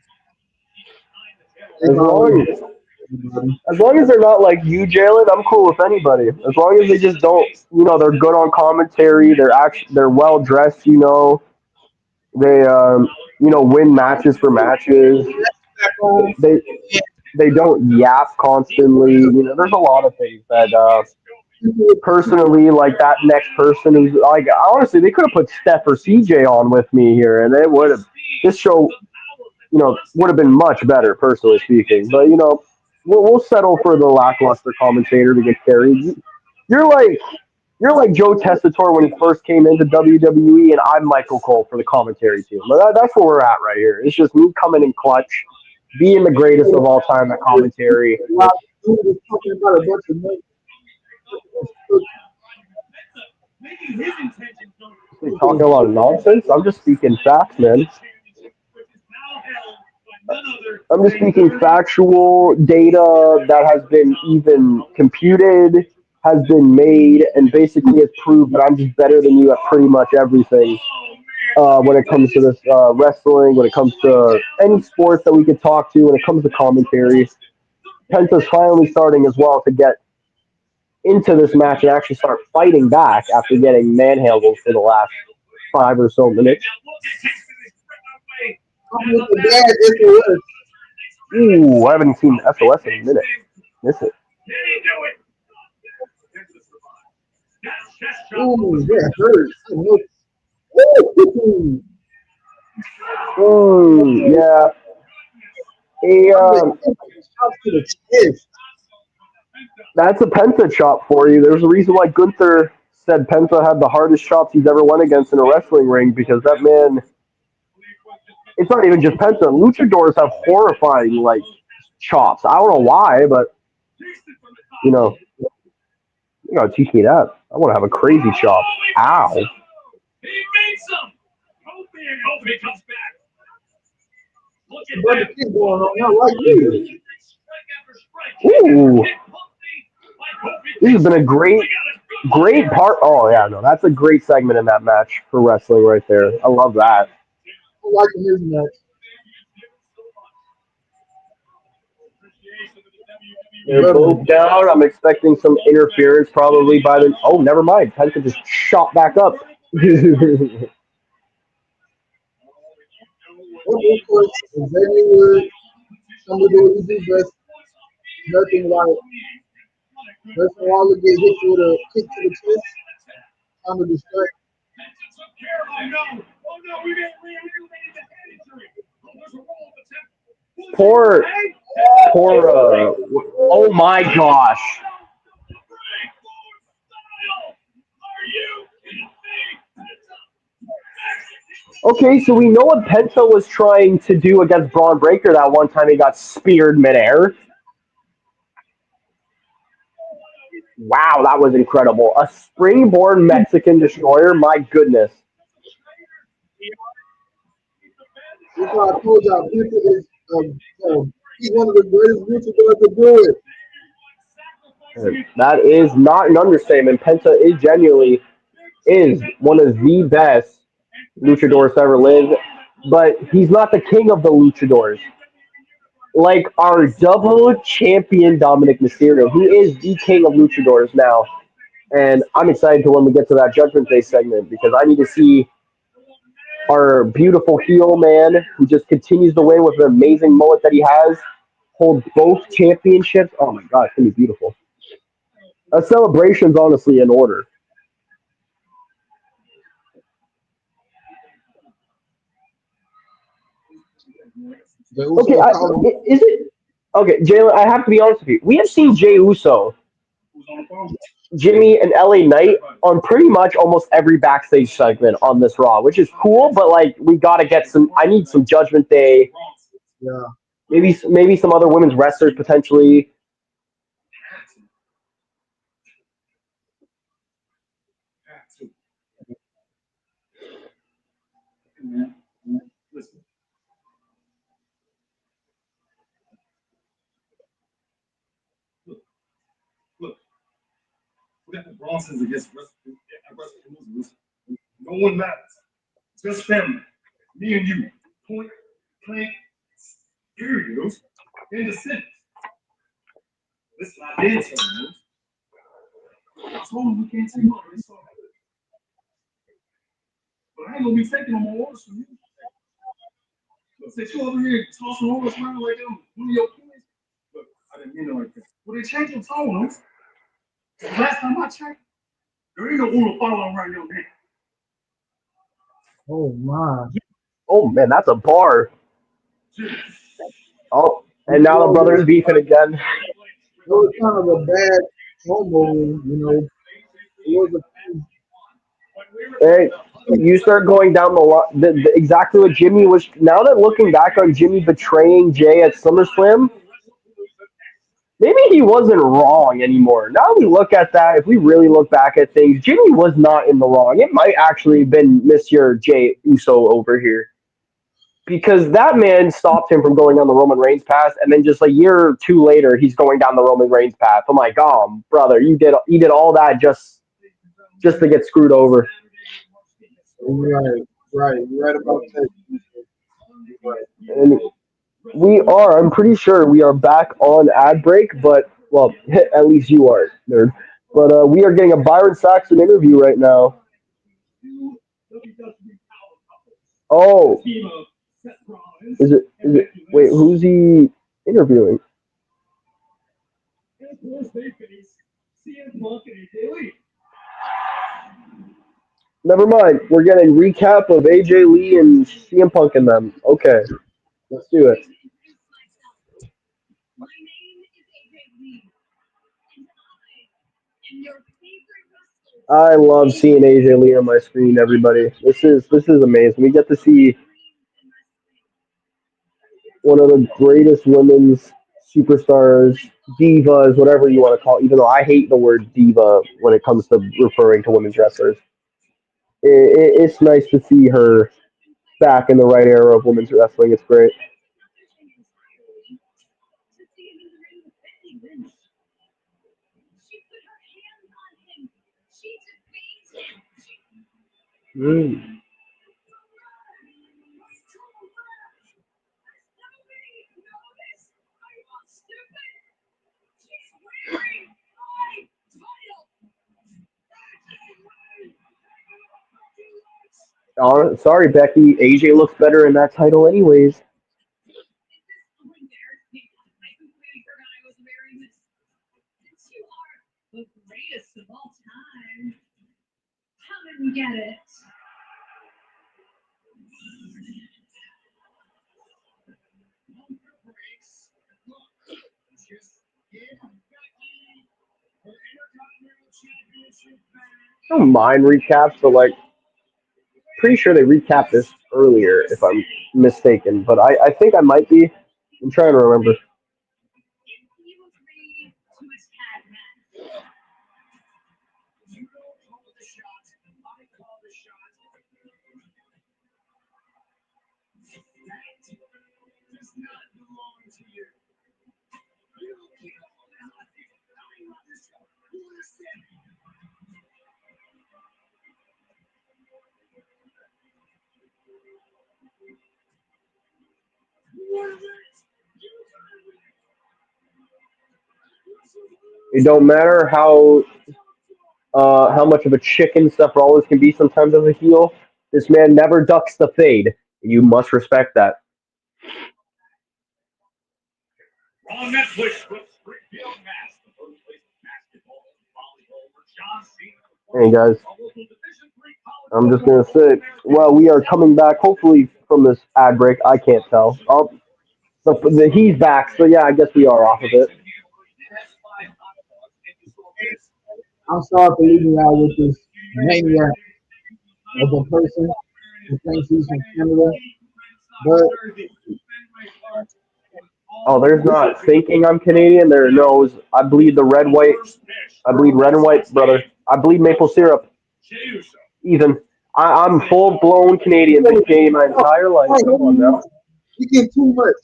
it's As always long anybody. as long as they're not like you, Jalen, I'm cool with anybody. As long as they just don't, they're good on commentary. They're well dressed. They win matches for matches. Back on. They they don't yap constantly. There's a lot of things that personally, like that next person who's like, honestly, they could have put Steph or CJ on with me here, and it would have this show, would have been much better, personally speaking. But we'll settle for the lackluster commentator to get carried. You're like you're like Joe Tessitore when he first came into WWE, and I'm Michael Cole for the commentary team. But that's where we're at right here. It's just me coming in clutch, being the greatest of all time at commentary. While dude is talking about a bunch of names, They're talking a lot of nonsense. I'm just speaking facts, man. I'm just speaking factual data that has been even computed, has been made, and basically has proved that I'm just better than you at pretty much everything. When it comes to this wrestling, when it comes to any sports that we could talk to, when it comes to commentary, Penta's finally starting as well to get into this match and actually start fighting back after getting manhandled for the last 5 or so minutes. I'm with the bad SOS. Ooh, I haven't seen SOS in a minute. Miss it. Ooh, that hurt. Ooh, Yeah. A, I'm the shots to the chest. that's a Penta chop for you. There's a reason why Gunther said Penta had the hardest chops he's ever went against in a wrestling ring because that man. It's not even just Penta. Luchadors have horrifying chops. I don't know why, but you know, you gotta teach me that. I want to have a crazy chop. Ow. But the kid going on now like you. Ooh. This has been a great part. Oh yeah, no, that's a great segment in that match for wrestling right there. I love that. I'm liking his match. They're both down. I'm expecting some interference probably by the. Oh, never mind. Penta just shot back up. Okay, of course, Xavier Woods, somebody do what he do best. Nothing like Grayson Waller get hit with a kick to the chest, trying to distract. poor, poor. Oh my gosh. Okay, so we know what Penta was trying to do against Braun Breaker that one time he got speared midair. Wow, that was incredible. A springboard Mexican destroyer. My goodness. That's why I told y'all, Penta is he's one of the greatest luchadors to do it. That is not an understatement. Penta is genuinely is one of the best luchadors to ever live, but he's not the king of the luchadors. Like our double champion Dominic Mysterio, he is the king of luchadors now, and I'm excited to when we get to that Judgment Day segment because I need to see our beautiful heel man who just continues to win with the amazing mullet that he has hold both championships. Oh my god, it's gonna be beautiful. A celebration's honestly in order. The Okay, Usos call him. is it okay, Jalen? I have to be honest with you. We have seen Jey Uso, Jimmy, and LA Knight on pretty much almost every backstage segment on this Raw, which is cool. But like, we gotta get some. I need some Judgment Day. Yeah. Maybe some other women's wrestlers potentially. Oh my. Oh man, that's a bar. Oh, and now the Well, brothers beefing again. it was kind of a bad promo, you know. It was a Hey, you start going down the line. Exactly what Jimmy was. Now that looking back on Jimmy betraying Jay at SummerSlam, maybe he wasn't wrong anymore. Now we look at that. If we really look back at things, Jimmy was not in the wrong. It might actually have been Monsieur Jay Uso over here because that man stopped him from going down the Roman Reigns path, and then just a year or two later, he's going down the Roman Reigns path. I'm like, oh, brother, you did all that just to get screwed over. right, right. You're right about that. You're right. And we are. I'm pretty sure we are back on ad break, but well, at least you are, nerd. But we are getting a Byron Saxon interview right now. Oh, is it? Wait, who's he interviewing? Never mind. We're getting recap of AJ Lee and CM Punk and them. Okay, let's do it. I love seeing AJ Lee on my screen. Everybody, this is amazing. We get to see one of the greatest women's superstars, divas, whatever you want to call it, even though I hate the word diva when it comes to referring to women's wrestlers. It's nice to see her back in the right era of women's wrestling. It's great. Mm. Sorry, Becky. AJ looks better in that title, anyways. I don't mind recaps, but like, pretty sure they recapped this earlier, if I'm mistaken. But I think I might be. I'm trying to remember. It don't matter how much of a chicken Seth Rollins can be sometimes as a heel. This man never ducks the fade. You must respect that. Hey guys, I'm just gonna say, well, we are coming back hopefully from this ad break. I can't tell. Oh, he's back, so yeah, I guess we are off of it. I'm sorry for leaving y'all with this maniac of a person who thinks he's from Canada, but Oh, there's this is not thinking I'm Canadian. There knows I bleed the red, white. I bleed red and white, brother. I bleed maple syrup. Even I'm full blown Canadian. Been Canadian my entire life. Come on now. you get too much.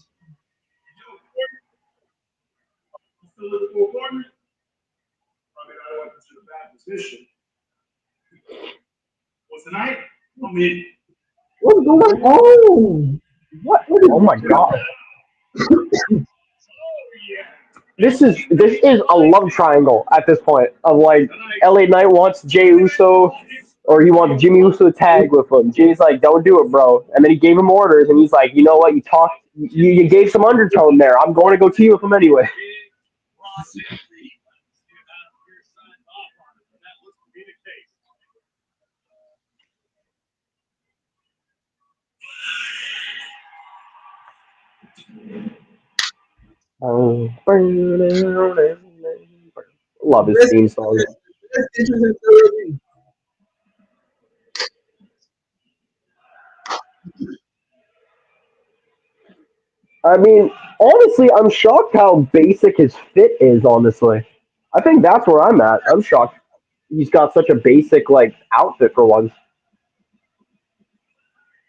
What's going on? What? What is Oh my god. This is a love triangle at this point of like LA Knight wants Jey Uso or he wants Jimmy Uso to tag with him. Jay's like, don't do it, bro. And then he gave him orders and he's like, you know what? You gave some undertone there. I'm going to go team with him anyway. Love his this? theme song. This interesting story. I mean, honestly, I'm shocked how basic his fit is. Honestly, I think that's where I'm at. I'm shocked he's got such a basic like outfit for once.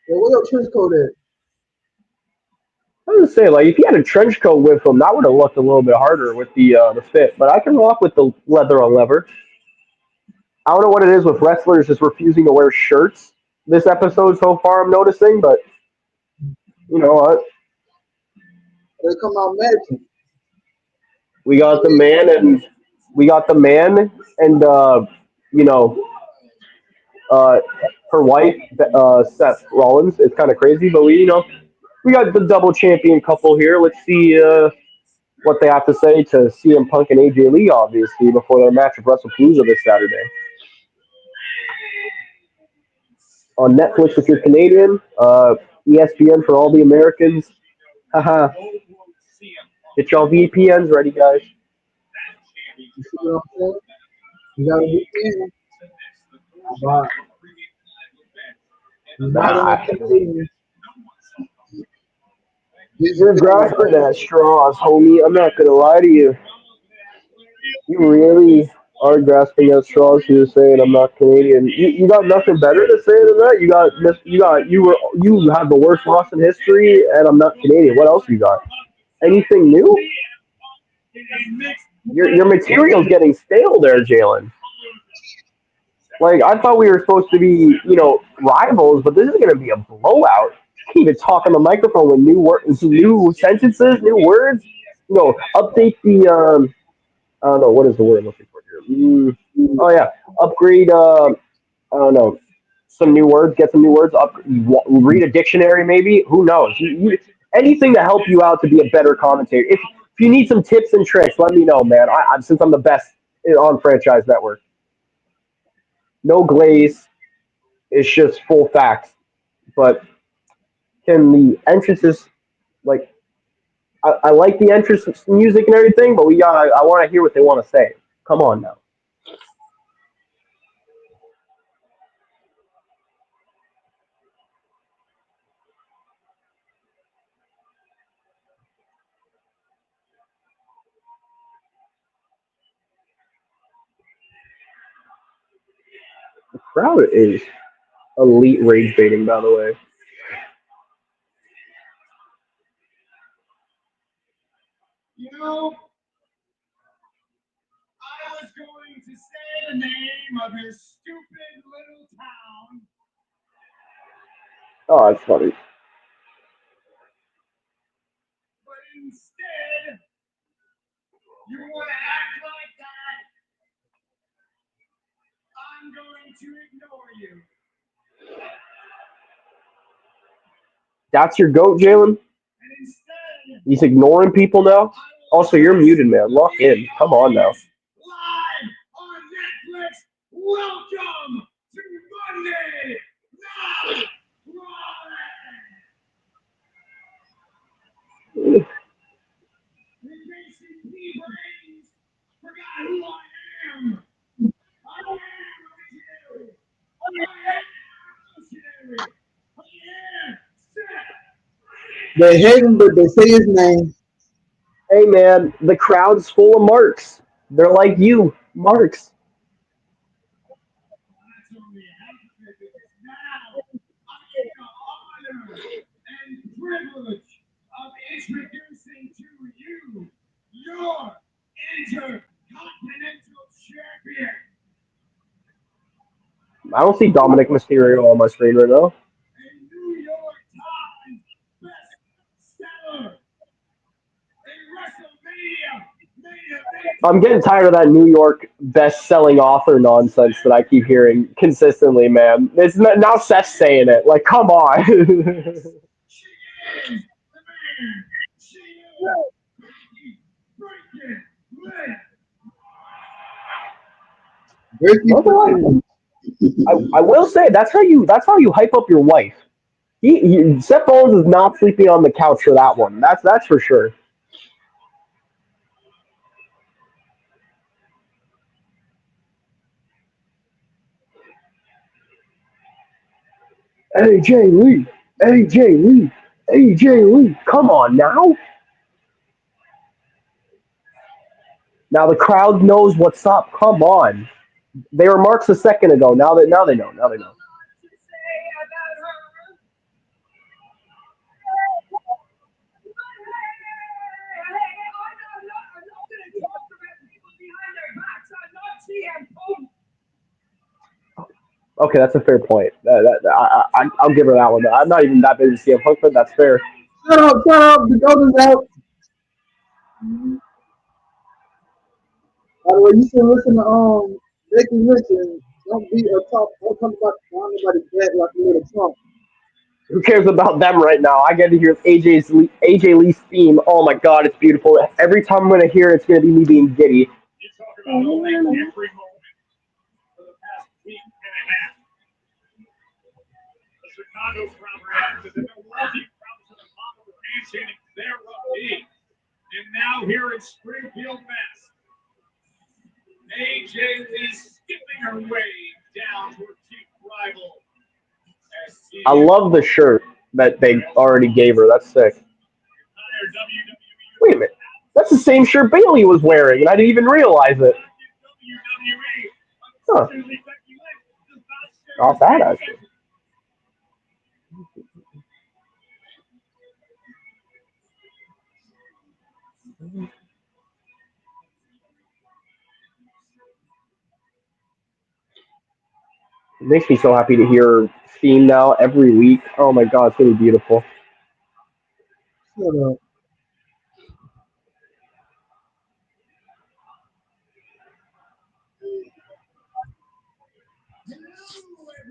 Yeah, what your trench coat at? I was gonna say like if he had a trench coat with him, that would have looked a little bit harder with the fit. But I can rock with the leather on leather. I don't know what it is with wrestlers just refusing to wear shirts this episode so far. I'm noticing, but you know what? They come out magic. We got the man and we got the man and you know uh, her wife, Seth Rollins. It's kind of crazy, but we got the double champion couple here. Let's see what they have to say to CM Punk and AJ Lee, obviously, before their match of WrestlePalooza this Saturday on Netflix if you're Canadian. ESPN for all the Americans. Haha. Get y'all VPNs ready, guys. You see what I'm saying? You gotta be in. But he's not in Nah, that Canadian. This you're is grasping at straws, homie. I'm not gonna lie to you. You really are grasping at straws here, saying I'm not Canadian. You got nothing better to say than that. You have the worst loss in history, and I'm not Canadian. What else you got? Anything new? Your material's getting stale there, Jalen. Like I thought we were supposed to be, rivals, but this is gonna be a blowout. You can't even talk on the microphone with new sentences, new words. Update the I don't know what is the word I'm looking for here. Oh yeah, upgrade. I don't know, some new words. Get some new words. Read a dictionary, maybe. Who knows? Anything to help you out to be a better commentator. If you need some tips and tricks, let me know, man. Since I'm the best on Franchise Network. No glaze. It's just full facts. But can the entrances like? I like the entrance music and everything, but I want to hear what they want to say. Come on now. Crowd is elite rage baiting, by the way. You know, I was going to say the name of your stupid little town, Oh, that's funny. but instead, you want to act like that. I'm going to ignore you. That's your goat, Jalen? And instead, He's ignoring people now? Also, you're muted, man. Lock in. Come on now. live on Netflix. Welcome to Monday Night RAW. In case you brains forgot who I am. I am originary. I am revolutionary. I am Seth. They hate him, but they say his name. Hey, man, the crowd's full of marks. They're like you, marks. That's only half of it because now I get the honor and privilege of introducing to you your Intercontinental Champion, I don't see Dominic Mysterio on my screen right now. a New York Times bestseller, a WrestleMania main event. I'm getting tired of that New York best-selling author nonsense that I keep hearing consistently, man. It's not, now Seth's saying it. Like, come on. She is the man. She is Becky freaking Lynch. I will say that's how you hype up your wife. Seth Rollins is not sleeping on the couch for that one. That's for sure. AJ Lee, AJ Lee, AJ Lee. Come on now. Now the crowd knows what's up. Come on. They were marks a second ago. Now they know. Now they know. To say about her. I'm not going to talk about people behind their backs. I'm not CM Punk. Okay, that's a fair point. I'll give her that one. I'm not even that big of a CM Punk, but that's fair. Shut up, shut up. The goat is out. By the way, you should listen to Becky Lynch and don't be a talk. Don't talk about nobody's bad like a little Trump. Who cares about them right now? I get to hear AJ Lee's theme. Oh my god, it's beautiful. Every time I'm gonna hear it, it's gonna be me being giddy. You talk about owning every moment for the past week and a half. The Chicago crowd reacted. The Milwaukee crowd to the top of their hands chanting their rugby. And now here in Springfield, Mass, AJ is skipping her way down to her chief rival. I love the shirt that they already gave her. That's sick. Wait a minute. That's the same shirt Bailey was wearing, and I didn't even realize it. Huh. Not bad, actually. It makes me so happy to hear her theme now every week. Oh my god, it's really beautiful. Shut up.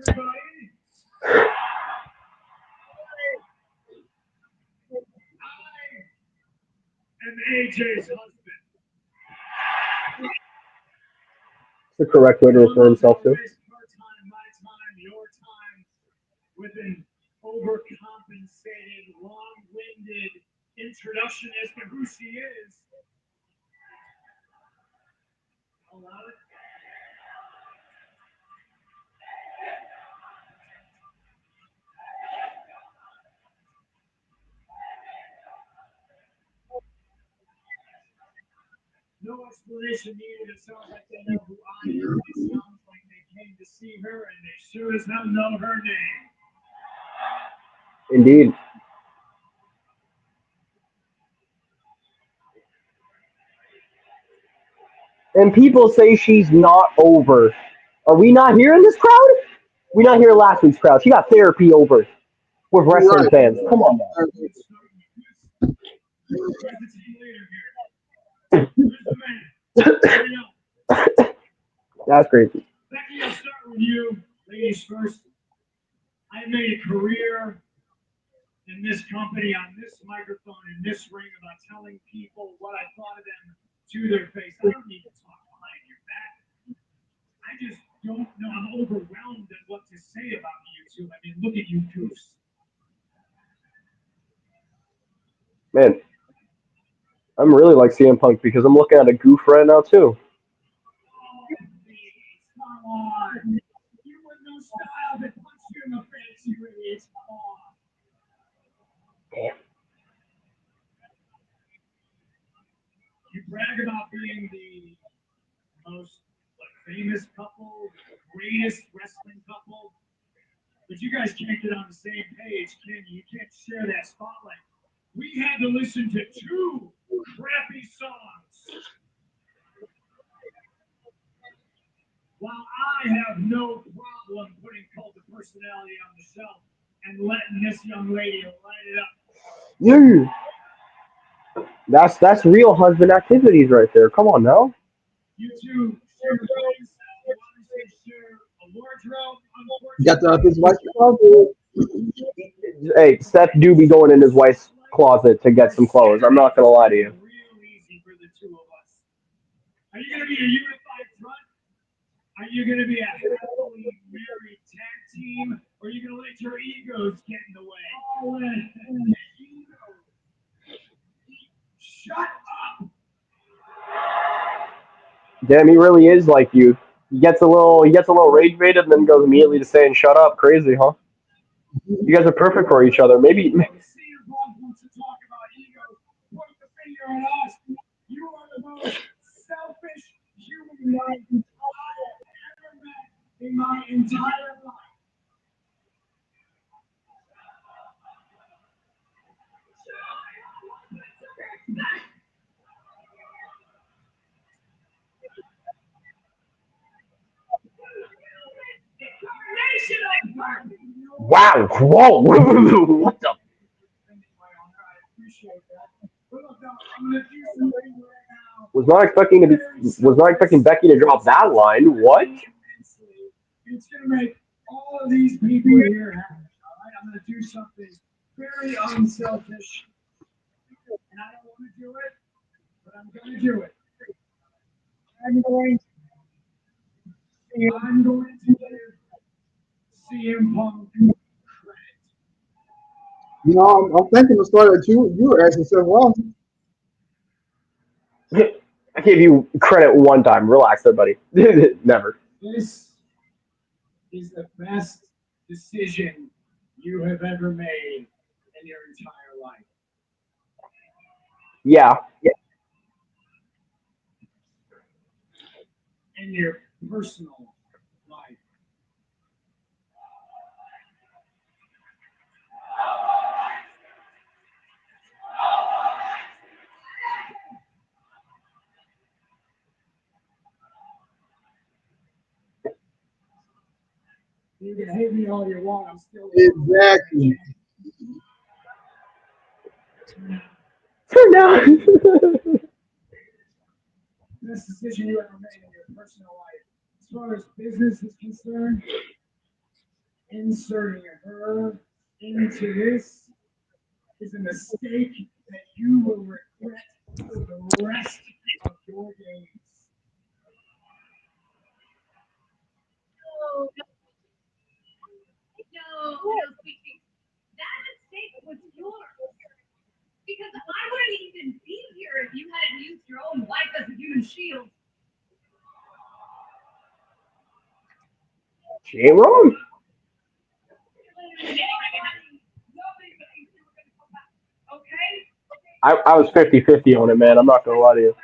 Everybody, I am AJ's husband. It's the correct way to refer himself to. Waste her time, my time, your time with an overcompensated, long-winded introduction as to who she is. Allow it. No explanation needed. It sounds like they know who I am. It sounds like they came to see her, and they sure as hell know her name. Indeed. And people say she's not over. Are we not here in this crowd? We not here last week's crowd. She got therapy over with You're wrestling right. fans. Come on now. Who's the team leader here? Who's the man? Hurry up. That's crazy. Becky, I'll start with you. Ladies first. I made a career in this company, on this microphone, in this ring, about telling people what I thought of them to their face. I don't need to talk behind your back. I just don't know. I'm overwhelmed at what to say about you two. I mean, look at you goofs. Man, I'm really like CM Punk because I'm looking at a goof right now too. Oh, please, come on. You with no style that punched you in the face, you idiots. Come on. You brag about being the most famous couple, the greatest wrestling couple, but you guys can't get on the same page, can you? You can't share that spotlight. We had to listen to 2 crappy songs. While I have no problem putting Cult of Personality on the shelf and letting this young lady light it up. Yeah. That's real husband activities right there. Come on now. You two share clothes, you obviously share a wardrobe. You got the his Unfortunately, wife's closet. Hey, Seth do be going in his wife's closet to get some clothes. I'm not gonna lie to you. real easy for the two of us. Are you going to be a unified front? Are you going to be a happily married tag team? Or are you going to let your egos get in the way? Oh, shut up! Damn, he really is like you. He gets a little rage baited and then goes immediately to saying shut up. Crazy, huh? You guys are perfect for each other. Maybe CM Punk wants to talk about egos. Point the finger at us. You are the most selfish human being I've ever met in my entire life. wow. Whoa. What the was not expecting Becky to drop that line. What? It's going to make all of these people here happy. All right, I'm going to do something very unselfish, and I don't want to do it, but I'm going to do it. I'm going to give CM Punk credit. You know, I'm thinking the story that you were asking yourself, well, I gave you credit one time. Relax there, buddy. Never. This is the best decision you have ever made in your entire life. Yeah. In your personal life. You can hate me all you want. I'm still exactly. For now. best decision you ever made in your personal life. As far as business is concerned, inserting her into this is a mistake that you will regret for the rest of your days. She ain't wrong. I was 50-50 on it, man. I'm not gonna lie to you.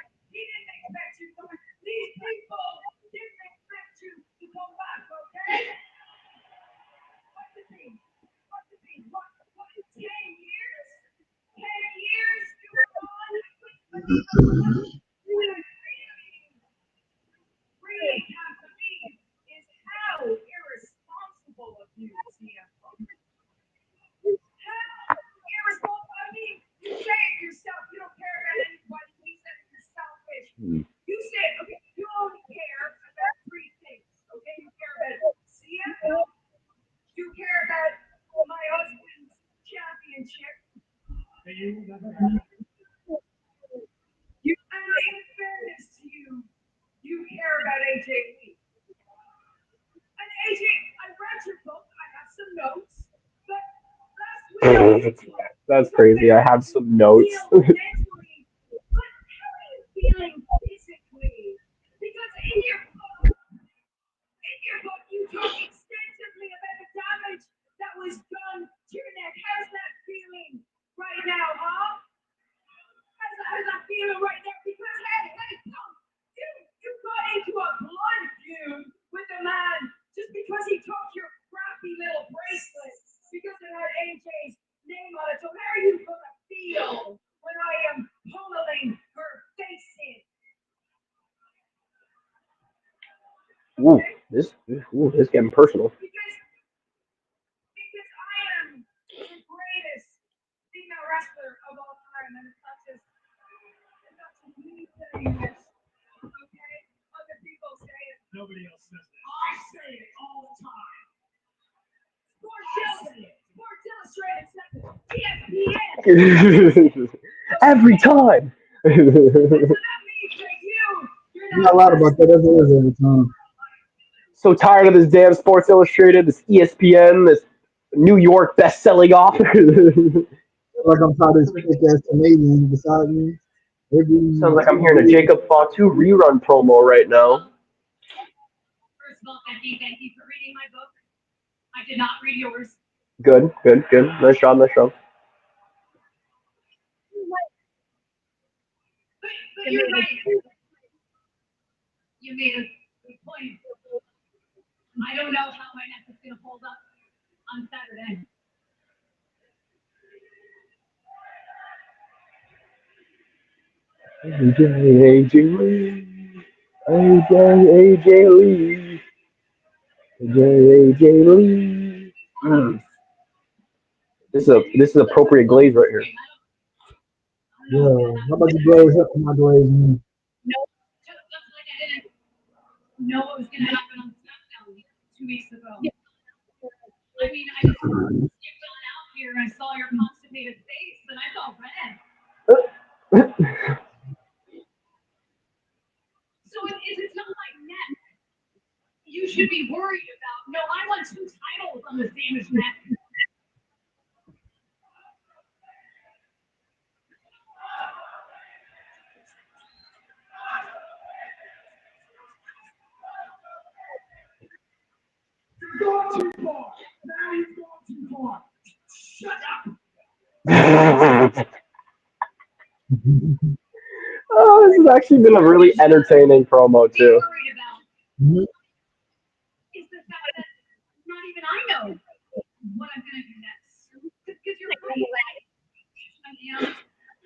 you, CM Punk. Irresponsible. I mean, you say it yourself. You don't care about anybody. You said you're selfish. You said, okay, you only care about three things. Okay, you care about CM Punk. You care about my husband's championship. And you never have. You, and in fairness to you, you care about AJ Lee. And AJ, I read your book. I have some notes. But last week, That's crazy. I have some notes. mentally, but how are you feeling physically? Because in your book, you talk extensively about the damage that was done to your neck. How's that feeling right now, huh? How's that feeling right now? Because hey, Punk, you got into a blood feud with the man just because he took your crappy little bracelet because it had AJ's name on it. So how are you gonna feel when I am pummeling her face in? Ooh, this getting personal. Because I am the greatest female wrestler of all time, and it's not just me saying this. Okay, other people say it. Nobody else says it. I say it all the time. Sports Illustrated says it. ESPN. Every time. So that means that you're Not a lot about that. That's what it is every time. So tired of this damn Sports Illustrated, this ESPN, this New York best-selling author. Like I'm tired of this fake ass Canadian beside me. Sounds Every like I'm 2 hearing a years. Jacob Fatu rerun promo right now. First of all, thank you for reading my book. I did not read yours. Good. Nice job. But you're right. You made a good point. I don't know how my neck is going to hold up on Saturday. AJ Lee. AJ Lee. AJ Lee. This is appropriate glaze right here. Yeah. How about you glaze up to my glaze me? No, just like I didn't know what was going to happen on SmackDown 2 weeks ago. I mean, I just skipped on out here and I saw your constipated face and I felt red. So if it's not my neck, you should be worried about. No, I won 2 titles on this damaged neck. You've gone too far. Now you've gone too far. Shut up. Oh, this has actually been a really entertaining promo too. Worried about Mhm. is the fact that not even I know what I'm gonna do next. Because you're right.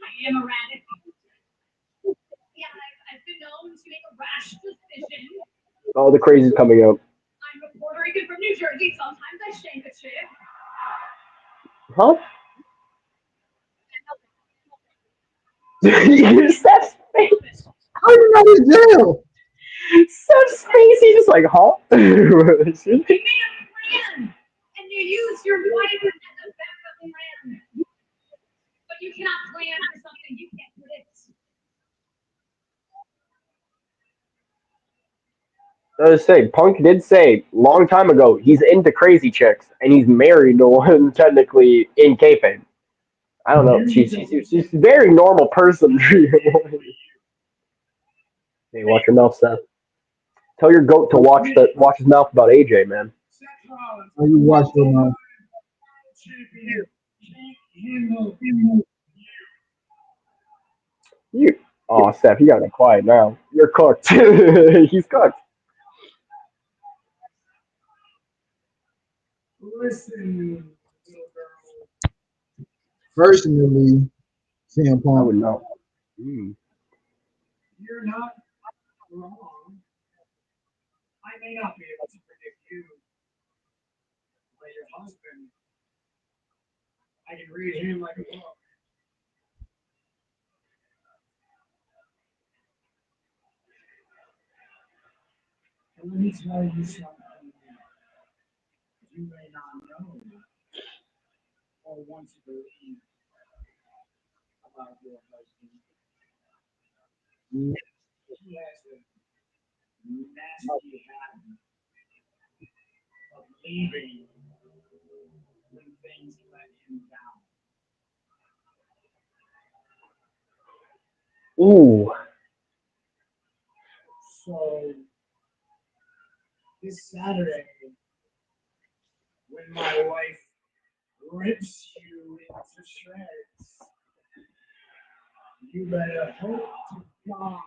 I am erratic. Yeah, I've been known to make a rash decision. Oh, the crazy's coming out. I'm a Puerto Rican from New Jersey. Sometimes I shank a chick. Huh? Seth's face. How you not in jail? Seth's face. He's just like, huh? You made a plan, and you used your wife as a backup plan. But you cannot plan for something you can't predict. I was saying, Punk did say long time ago he's into crazy chicks and he's married to one technically in kayfabe. I don't know. She's a very normal person. Hey, watch your mouth, Seth. Tell your goat to watch his mouth about AJ, man. How you watch your mouth? You, oh, Seth, you gotta be quiet now. You're cooked. He's cooked. Listen, little girl. Personally, CM I Punk. would know. Mm. You're not wrong. I may not be able to predict you, but your husband, I can read him like a book. And let me tell you something you may not know or want to believe about your husband. He has a nasty habit of leaving when things let him down. Ooh. So this Saturday, when my wife rips you into shreds, you better hope to God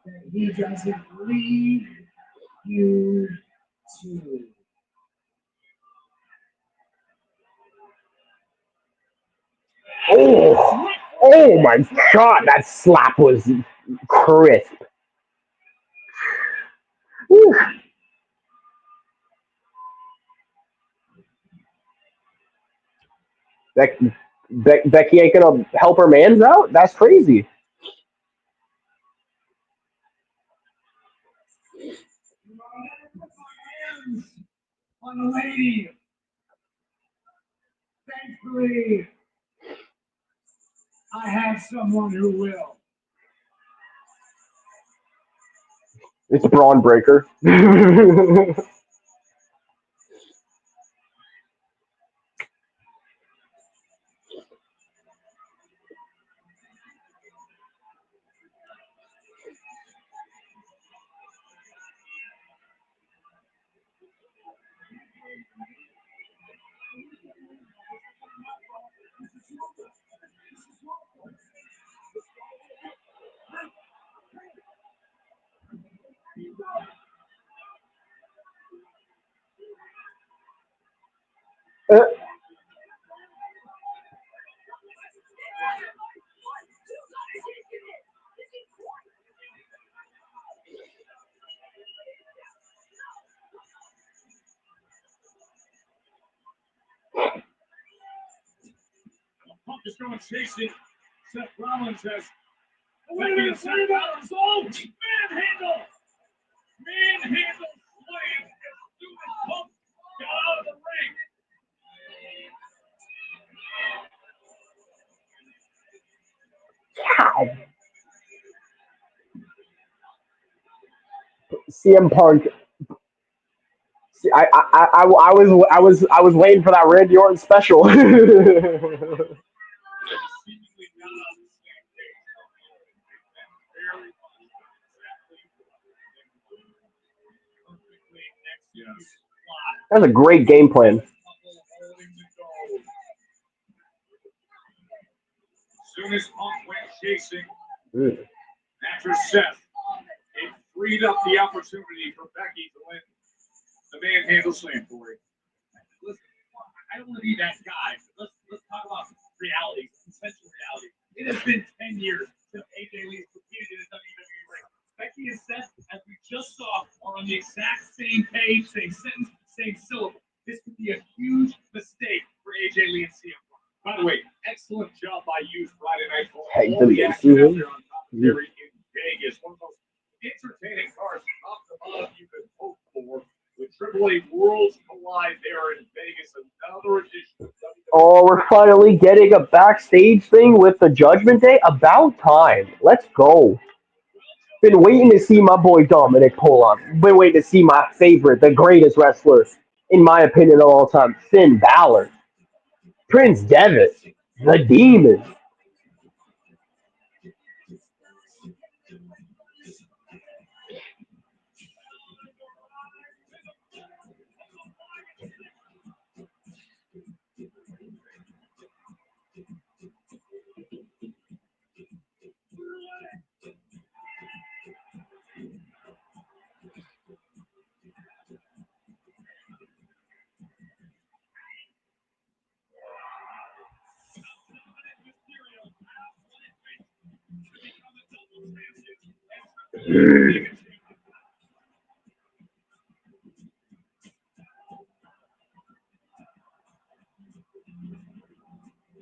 that he doesn't leave you too. Oh, oh my God, that slap was crisp. Whew. Becky ain't gonna help her mans out? That's crazy. On a lady, thankfully, I have someone who will. It's Braun Breaker. Uh, Punk is going chasing. Seth Rollins has. Wait a minute, Seth Rollins. Oh, manhandle! Manhandle slam as soon as Punk got out of the ring. Cow. CM Punk. I was waiting for that Randy Orton special. That's a great game plan. As soon as Punk went chasing after Seth, it freed up the opportunity for Becky to win the manhandle slam for it. Listen, I don't want to be that guy. But let's talk about reality, consensual reality. It has been 10 years since AJ Lee has competed in a WWE ring. Becky and Seth, as we just saw, are on the exact same page, same sentence, same syllable. This could be a huge mistake for AJ Lee and CM Punk. By the way, excellent job by you Friday night for all the action out there on top of Jerry in Vegas. One of those entertaining cards top to bottom you could hope for. With Triple H Worlds Collide there in Vegas, another edition of WWE. Oh, we're finally getting a backstage thing with the Judgment Day. About time. Let's go. Been waiting to see my boy Dominic pull on. Been waiting to see my favorite, the greatest wrestler, in my opinion, of all time, Finn Balor. Prince Devitt, the Demon.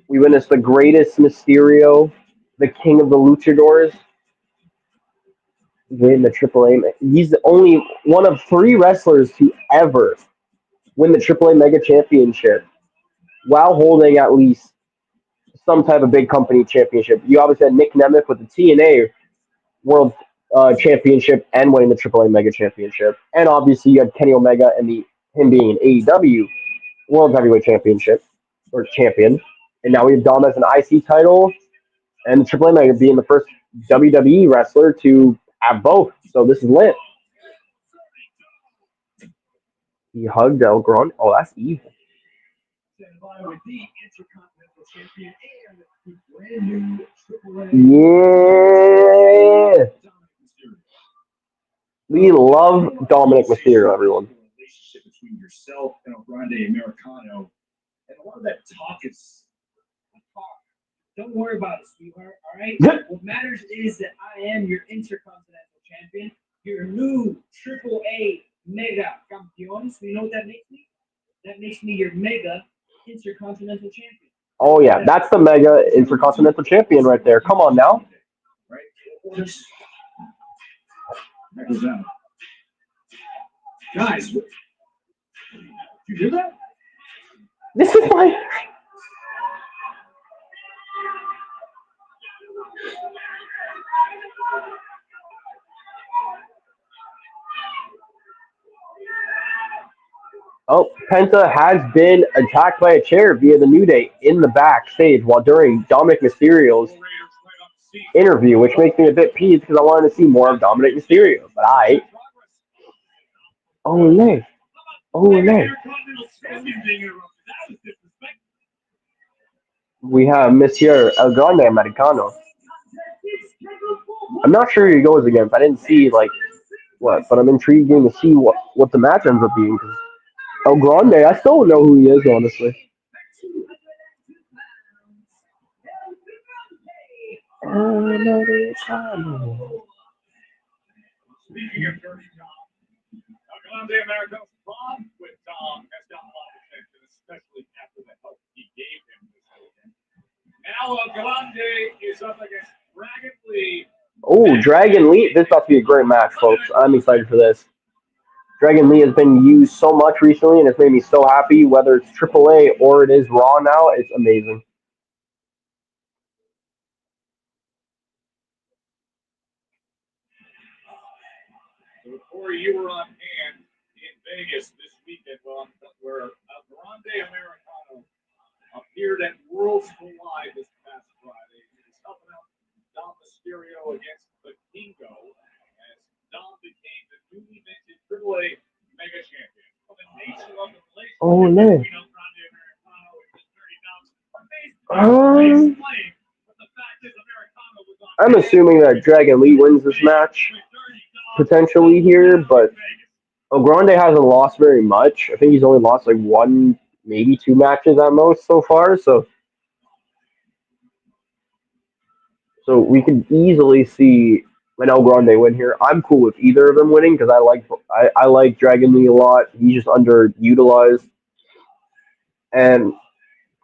We witnessed the greatest Mysterio, the king of the luchadors, win the AAA. He's the only one of three wrestlers to ever win the AAA Mega Championship while holding at least some type of big company championship. You obviously had Nick Nemeth with the TNA World Championship and winning the AAA Mega Championship, and obviously you had Kenny Omega and him being an AEW World Heavyweight Championship or champion, and now we have Dom as an IC title and the AAA Mega being the first WWE wrestler to have both. So this is lit. He hugged El Grande. Oh, that's evil. Yeah. We love Dominic Mysterio, everyone. Relationship between yourself and El Grande Americano, and a lot of that talk is talk. Don't worry about it, sweetheart. All right. What matters is that I am your Intercontinental Champion, your new AAA Mega Campeón. So you know what that makes me? That makes me your Mega Intercontinental Champion. Oh yeah, that's the Mega Intercontinental Champion right there. Come on now. Right. That goes out. Guys, you do that? This is my. Oh, Penta has been attacked by a chair via the New Day in the backstage while during Dominic Mysterio's interview, which makes me a bit peeved because I wanted to see more of Dominic Mysterio. But oh no. We have Monsieur El Grande Americano. I'm not sure who he goes against. I didn't see what, but I'm intrigued to see what the match ends up being. El Grande, I still don't know who he is, honestly. Speaking of dirty Tom, El Grande Americano's bond with Tom has gotten a lot of attention, especially after the help he gave him this weekend. Now El Grande is up against Dragon Lee. Oh, Dragon Lee. This is about to be a great match, folks. I'm excited for this. Dragon Lee has been used so much recently, and it's made me so happy. Whether it's AAA or it is Raw now, it's amazing. So, Corey, you were on hand in Vegas this weekend where El Grande Americano appeared at Worlds Collide this past Friday. He was helping out Dom Mysterio against the Kingo as Dom became the newly minted AAA Mega Champion. Oh, no. I'm assuming that Dragon Lee wins this match, potentially here, but El Grande hasn't lost very much. I think he's only lost like one, maybe two matches at most so far, so we could easily see an El Grande win here. I'm cool with either of them winning because I like Dragon Lee a lot. He's just underutilized, and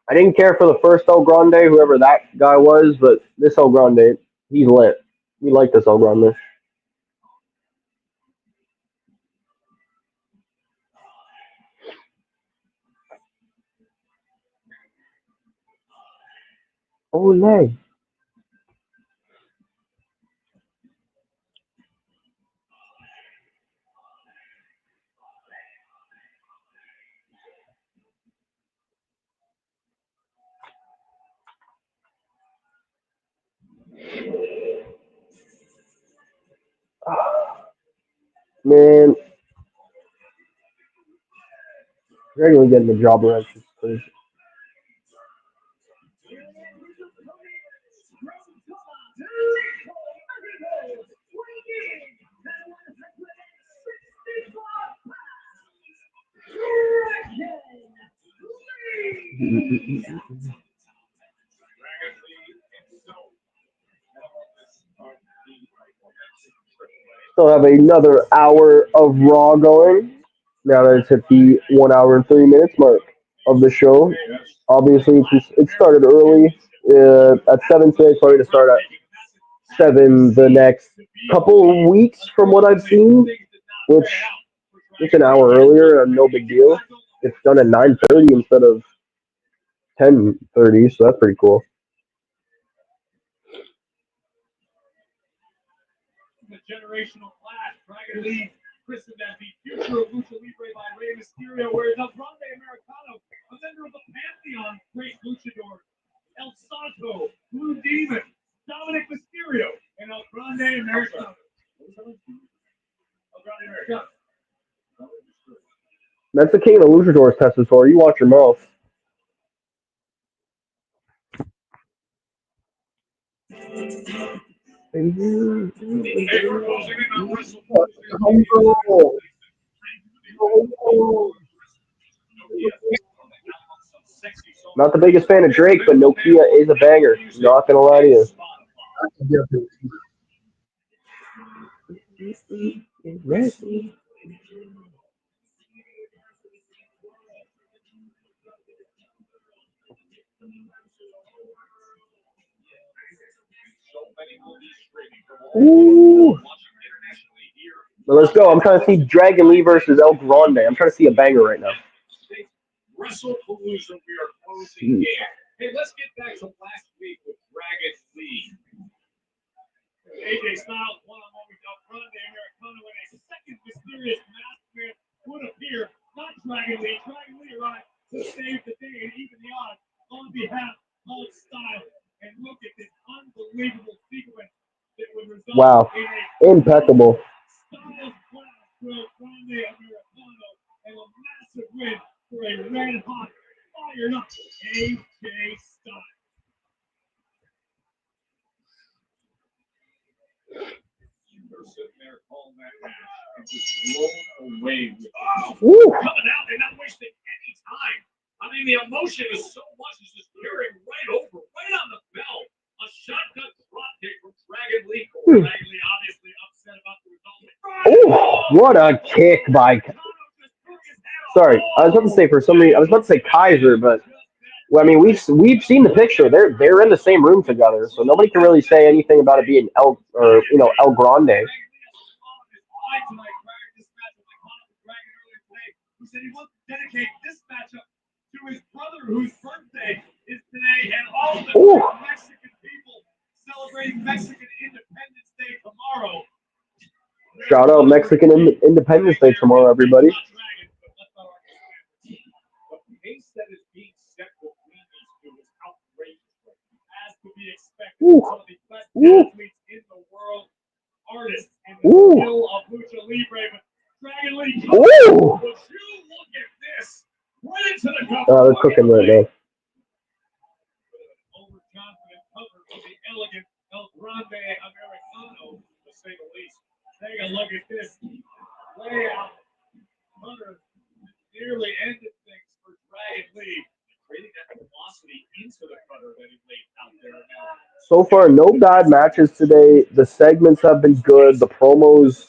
I didn't care for the first El Grande, whoever that guy was, but this El Grande, he's lit. We like this El Grande. Oh no. Man, Dragon Lee getting the job right. Still have another hour of Raw going. Now that it's at the 1 hour and 3 minutes mark. of the show. Obviously, it started early. At 7 today, probably to start at 7 the next couple of weeks from what I've seen, which it's an hour earlier and no big deal. It's done at 9:30 instead of 10:30, so that's pretty cool. The generational clash, Dragon Lee, christened as the future of Lucha Libre by Rey Mysterio, whereas El Grande Americano, a member of the pantheon great luchadors, El Santo, Blue Demon, Dominic Mysterio, and El Grande Americano. El Grande Americano. That's the king of the luchadors, Testator. You watch your mouth. Hey, we're closing in on Wrestle Not the biggest fan of Drake, but Nokia is a banger. Not gonna lie to you. I can get this. Ooh. Well, let's go. I'm trying to see Dragon Lee versus El Grande. I'm trying to see a banger right now. WrestlePalooza, we are closing in. Hey, let's get back to last week with Dragon Lee. AJ Styles one-on-one with El Grande Americano in a second mysterious masked man would appear. Not Dragon Lee. Dragon Lee arrived to save the day and even the odds on behalf of Styles. And look at this unbelievable sequence that would result Wow. in Impeccable. Styles clash to El Grande Americano and a massive win for a red hot, fired up AJ Styles. They're sitting there calling that match and just blown away with coming out and not wasting any time. I mean, the emotion is so much, it's just carrying right over, right on the bell. A shotgun drop kick from Dragon Lee. Dragon Lee obviously upset about the result. Ooh, what a kick by. Sorry, I was about to say for some reason I was about to say Kaiser, but well, I mean we've seen the picture. They're in the same room together, so nobody can really say anything about it being El Grande. He said he wants to dedicate this matchup to his brother, whose birthday is today, and all the Mexican people celebrating Mexican Independence Day tomorrow. Shout out Mexican Independence Day tomorrow, everybody. The pace that is being set between these two is outrageous, as to be expected. Some of the best athletes in the world, artists, and the skill of Lucha Libre, but Dragon Lee, would you look at this? Right into the cover. They're cooking right now. Overconfident cover from the elegant El Grande Americano, to say the least. Take a look at this layout. Hunter nearly ended things for Dragon Lee. Creating that velocity into the cutter that he laid out there now. So far, no bad matches today. The segments have been good. The promos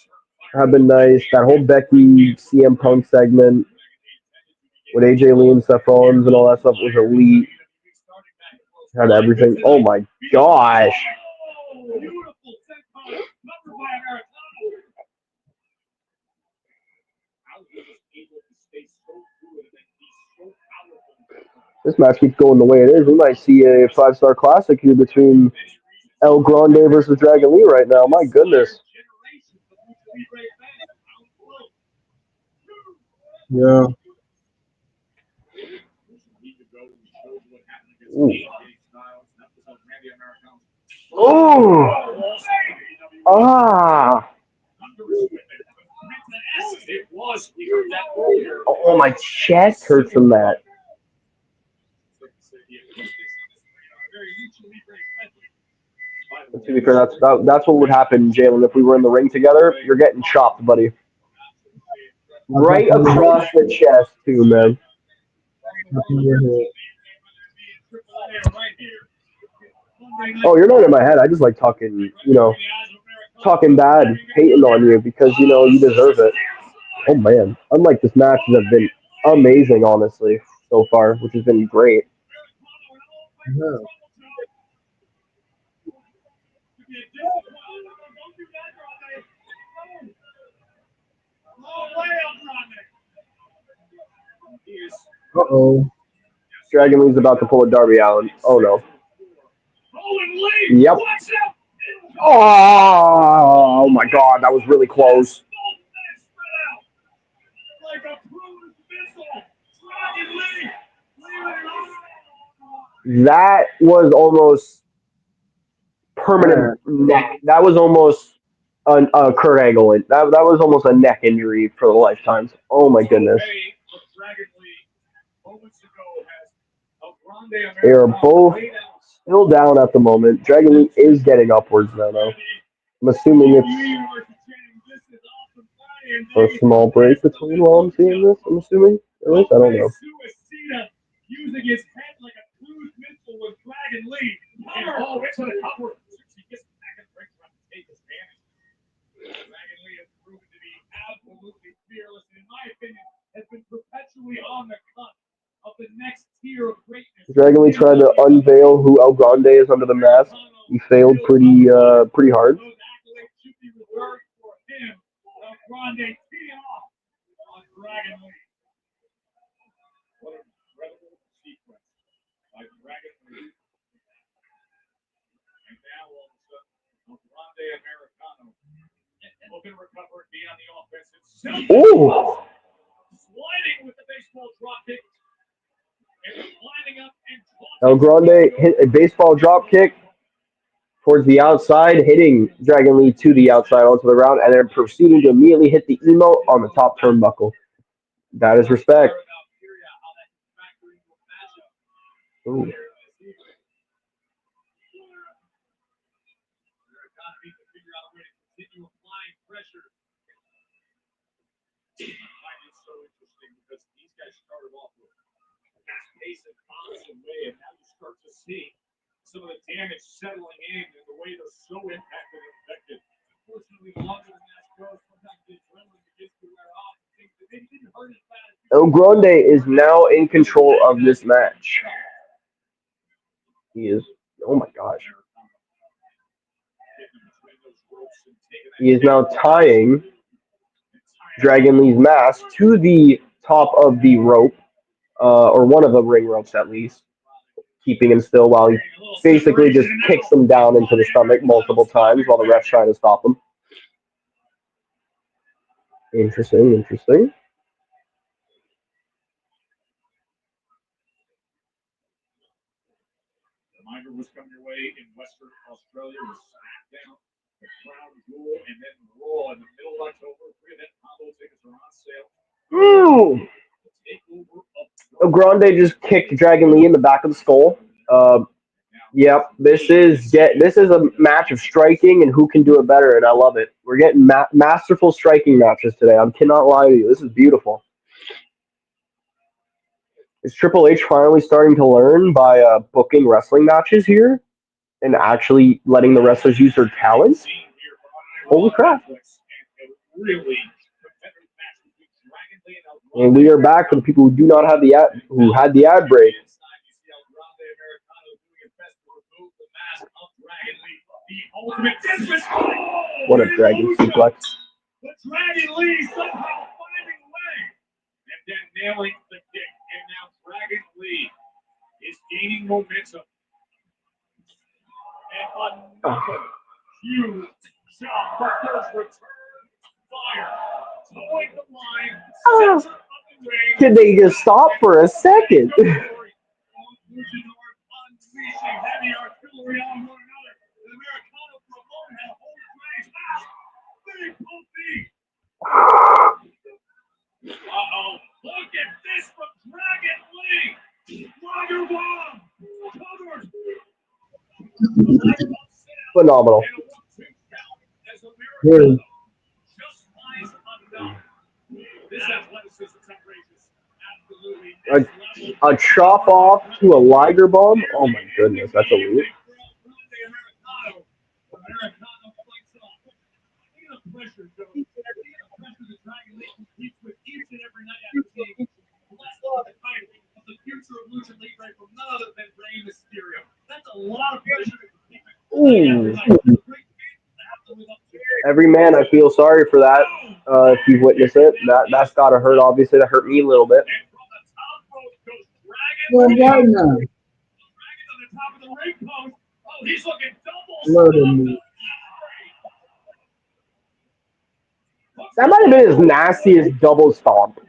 have been nice. That whole Becky CM Punk segment with AJ Lee and Seth Rollins and all that stuff was elite. Had everything. Oh my gosh. This match keeps going the way it is. We might see a 5-star classic here between El Grande versus Dragon Lee right now. My goodness. Yeah. Ooh. Oh. Ah. Oh, my chest hurts from that. To be fair, that's what would happen, Jalen, if we were in the ring together. You're getting chopped, buddy. Right across the chest, too, man. Oh, you're not in my head. I just like talking, talking bad, hating on you because, you deserve it. Oh, man. Unlike this matches have been amazing, honestly. so far, which has been great. Yeah. Uh-oh. Dragon Lee's about to pull a Darby Allin. Oh no. Yep. Oh my God, that was really close. That was almost permanent neck. That was almost a Kurt Angle. That was almost a neck injury for the lifetimes. Oh my goodness. They are both still down at the moment. Dragon Lee is getting upwards now, though. I'm assuming it's a small break between while I'm seeing this. I'm assuming. At least I don't know. Using his head like a cruise missile with Dragon Lee. Into the cover. He gets back and breaks up to take his advantage. Dragon Lee has proven to be absolutely fearless, and in my opinion, has been perpetually on the cusp of the next tier of greatness. Dragon Lee tried to unveil who El Grande is under the mask. He failed pretty hard. Those accolades should be reserved for him. El Grande teeing off on Dragon Lee. What an incredible sequence by Dragon Lee. And now all of a sudden, El Grande Americano looking to recover and be on the offensive. Ooh. Sliding with the baseball drop kick. And lining up and El Grande hit a baseball drop kick towards the outside, hitting Dragon Lee to the outside onto the ground, and then proceeding to immediately hit the emote on the top turnbuckle. That is respect. Ooh. And now you start to see some of the damage settling in and the way they're so impacted and affected. Unfortunately, the longer the match goes, sometimes the adrenaline begins to wear off. Things that they didn't hurt as bad as El Grande is now in control of this match. He is. Oh my gosh. He is now tying Dragon Lee's mask to the top of the rope, or one of the ring ropes at least, keeping him still while he basically just kicks him down into the stomach multiple times while the ref's trying to stop him. Interesting. Reminder was coming your way in Western Australia with SmackDown, the Crown Jewel, and then Raw in the middle of October. Then combo tickets are on sale. Ooh! El Grande just kicked Dragon Lee in the back of the skull. Yep, this is a match of striking and who can do it better, and I love it. We're getting masterful striking matches today. I cannot lie to you. This is beautiful. Is Triple H finally starting to learn by booking wrestling matches here and actually letting the wrestlers use their talents? Holy crap. And we are back for the people who do not have who had the ad break. What a dragon suplex. But Dragon Lee somehow finding a way and then nailing the kick. And now Dragon Lee is gaining momentum. And another huge shot for first return fire. Towing the line. Center of the ring. Did they just stop for a second? Unleashing heavy artillery on one another. The Americano for a moment had a hold of Dragon's mouth. Big pumpy. Uh-oh. Look at this from Dragon Lee. Lager bomb. Covered. Phenomenal. Good. Just lies enough. This athleticism is outrageous. Absolutely. A chop off to a Liger bomb? Oh my goodness, that's a lead. Ooh. Every man, I feel sorry for that. If you've witnessed it, that's gotta hurt. Obviously, that hurt me a little bit. Well, right now, love the move. That might have been his nastiest double stomp.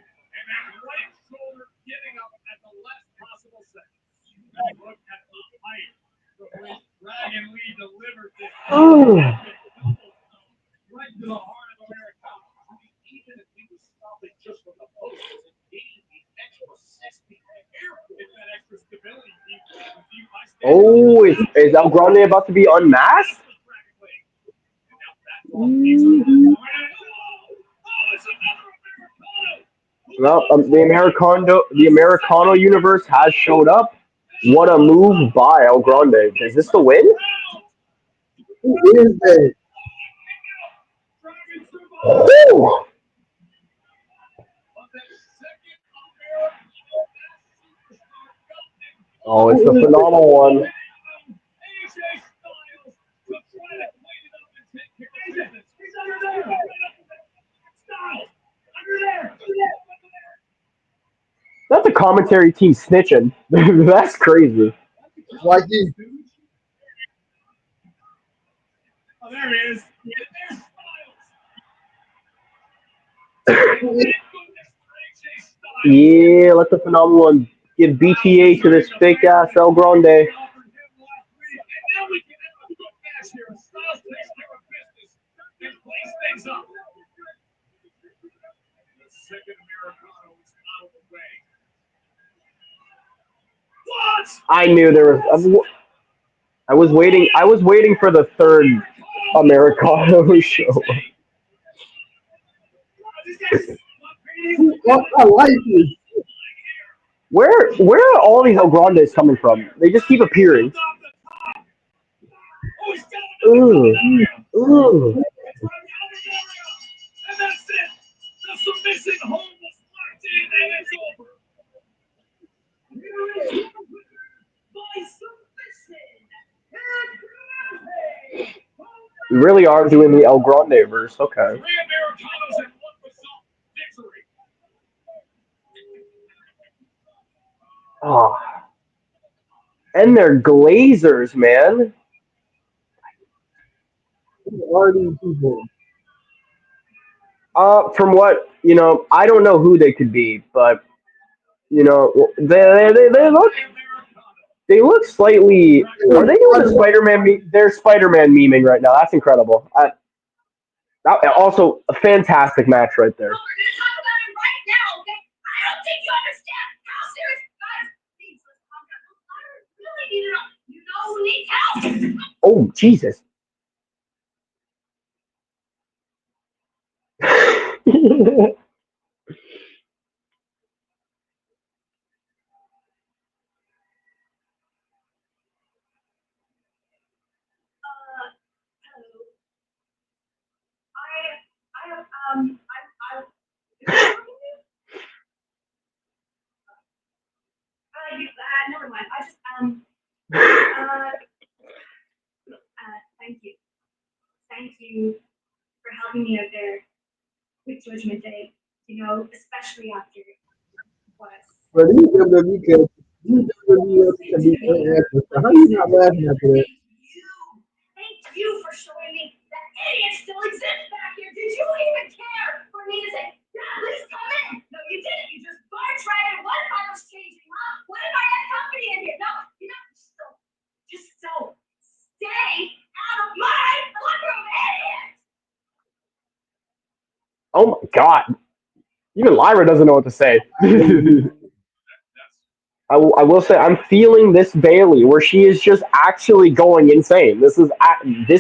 Oh. Oh, is El Grande about to be unmasked? Well, the Americano universe has showed up. What a move by El Grande. Is this the win? Who is that? Oh, oh it's the phenomenal one. That's a commentary team snitching. That's crazy. Like he, Oh, there he is. Yeah, let the phenomenal one give BTA to this fake ass El Grande. I knew there was. I was waiting. I was waiting for the third Americano show. I like it. Where are all these El Grandes coming from? They just keep appearing. Ooh, ooh. We really are doing the El Grande verse. Okay. Oh. And they're Glazers, man. Who are these people? From what I don't know who they could be, but they look slightly. Are they doing the Spider-Man? They're Spider-Man memeing right now. That's incredible. Also a fantastic match right there. Oh Jesus! But these WWE can be unanswered. So how you not laughing after that? Oh my God! Even Lyra doesn't know what to say. I will say I'm feeling this Bailey where she is just actually going insane. This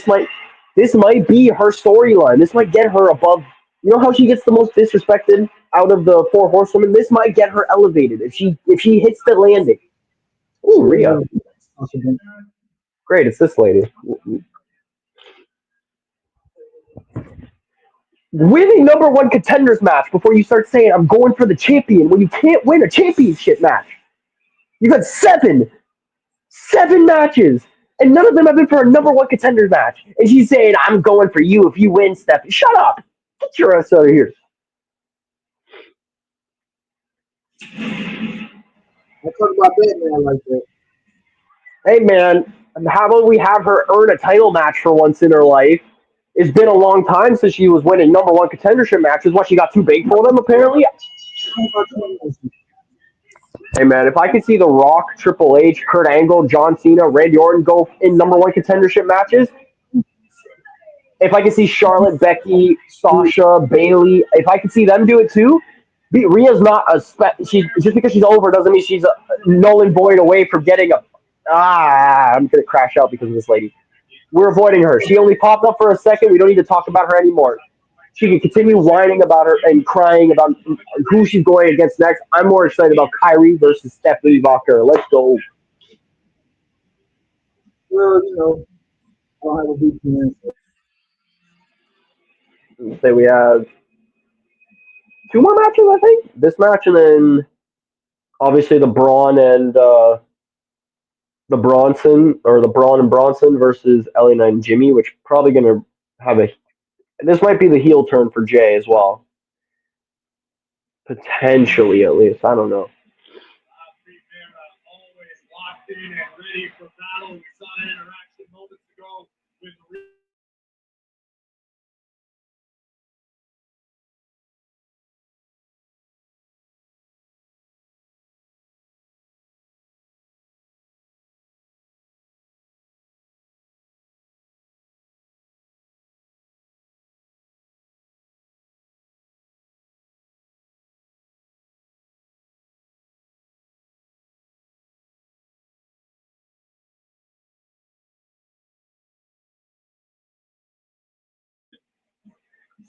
might be her storyline. This might get her above. You know how she gets the most disrespected out of the four horsewomen. This might get her elevated if she hits the landing. Ooh, Rhea. Great, it's this lady. Winning number one contenders match before you start saying I'm going for the champion when you can't win a championship match. You got seven matches. And none of them have been for a #1 contender match. And she's saying, I'm going for you if you win, Steph. Shut up. Get your ass out of here. I talk about Batman like that. Hey, man, how about we have her earn a title match for once in her life? It's been a long time since she was winning #1 contendership matches. What, she got too big for them, apparently? Hey, man, if I could see The Rock, Triple H, Kurt Angle, John Cena, Randy Orton go in #1 contendership matches, if I could see Charlotte, Becky, Sasha, Bailey, if I could see them do it too, Rhea's not a she just because she's over doesn't mean she's a null and void away from getting a. I'm gonna crash out because of this lady. We're avoiding her. She only popped up for a second. We don't need to talk about her anymore. She can continue whining about her and crying about who she's going against next. I'm more excited about Kyrie versus Stephanie Walker. Let's go. Well, I don't have a big plan. Say we have 2 more matches, I think. This match and then obviously the Braun and the Bronson or the Braun and Bronson versus Ellie and Jimmy, which probably going to have a. This might be the heel turn for Jay as well, potentially at least. I don't know. Always locked in and ready for battle. We saw that interaction moments ago with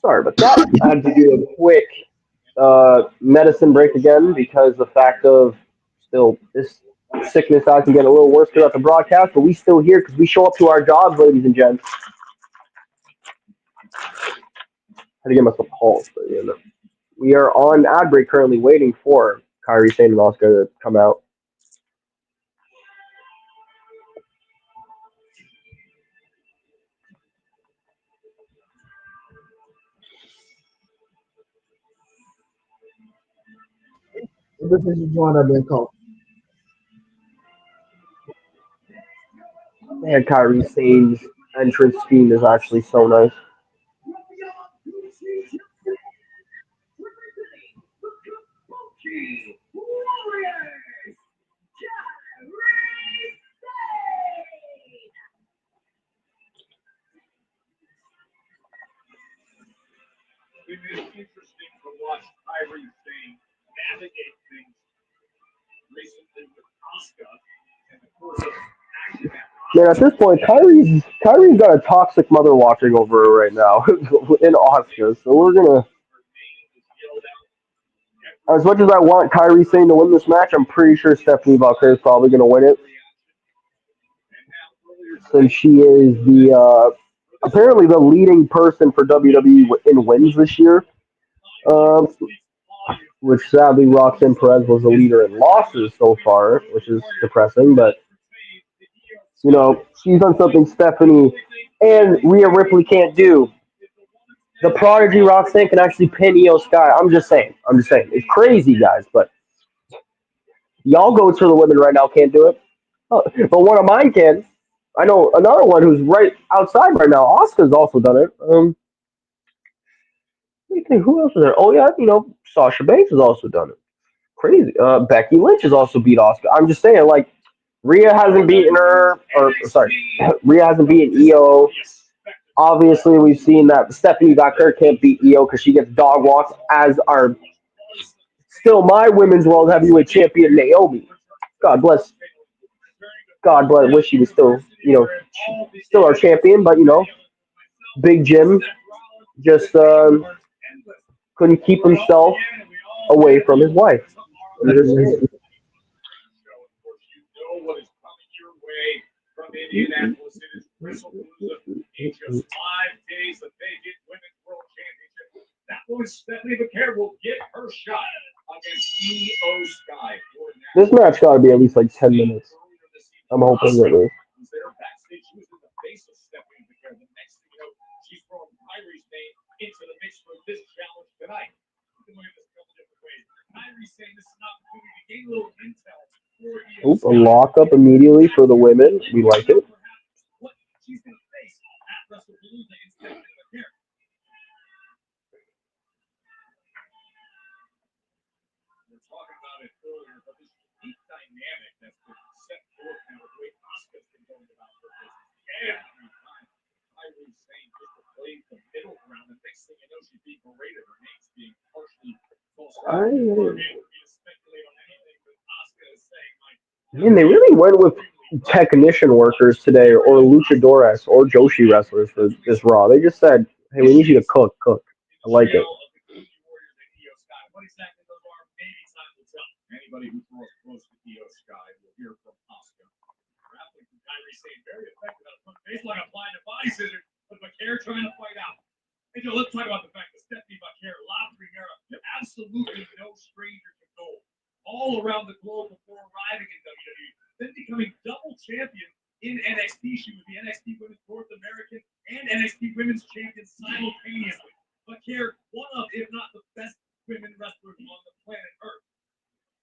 Sorry about that. I had to do a quick medicine break again because the fact of still this sickness has been getting a little worse throughout the broadcast, but we still here because we show up to our jobs, ladies and gents. Had to get myself pulse, but we are on ad break currently, waiting for Kyrie Sane and Oscar to come out. Ever since you joined, I've been called. Man, Kyrie Sane's entrance scheme is actually so nice. It is interesting to watch Kyrie Sane navigate things recently with Asuka and the course of action that Man, at this point, Kyrie's got a toxic mother watching over her right now in Oscar. So we're gonna, as much as I want Kyrie Sane to win this match, I'm pretty sure Stephanie Bucker is probably gonna win it since she is the apparently the leading person for WWE in wins this year. Um, which sadly Roxanne Perez was the leader in losses so far, which is depressing. But she's done something Stephanie and Rhea Ripley can't do. The prodigy Roxanne can actually pin Io Sky. I'm just saying. It's crazy, guys, but y'all go to the women right now can't do it. Oh, but one of mine can. I know another one who's right outside right now. Oscar's also done it. Let me think, who else is there? Oh yeah, Sasha Banks has also done it. Crazy. Becky Lynch has also beat Oscar. I'm just saying, like, Rhea hasn't beaten her, or sorry, Rhea hasn't beaten Io. Obviously, we've seen that Stephanie Baker can't beat Io because she gets dog walks, as are still my women's world heavyweight champion Naomi. God bless. God bless. Wish she was still, still our champion, but Big Jim just couldn't keep himself away from his wife. what is coming your way from Indianapolis. It is WrestleMania in just 5 days, the vacant Women's World Championship. That woman, Stephanie McCare, will get her shot against Io Sky. This match got to be at least like 10 minutes. I'm hoping it is. Oop, a lockup immediately for the women. We like it. Man, they really went with technician workers today, or luchadores, or Joshi wrestlers for this Raw. They just said, "Hey, we need you to cook, cook." I like it. Let's talk about the fact that Stephanie Vaquer, La Primera, absolutely no stranger to gold all around the globe before arriving in WWE, then becoming double champion in NXT. She was the NXT Women's North American and NXT Women's Champion simultaneously. Vaquer, one of, if not the best women wrestlers on the planet Earth.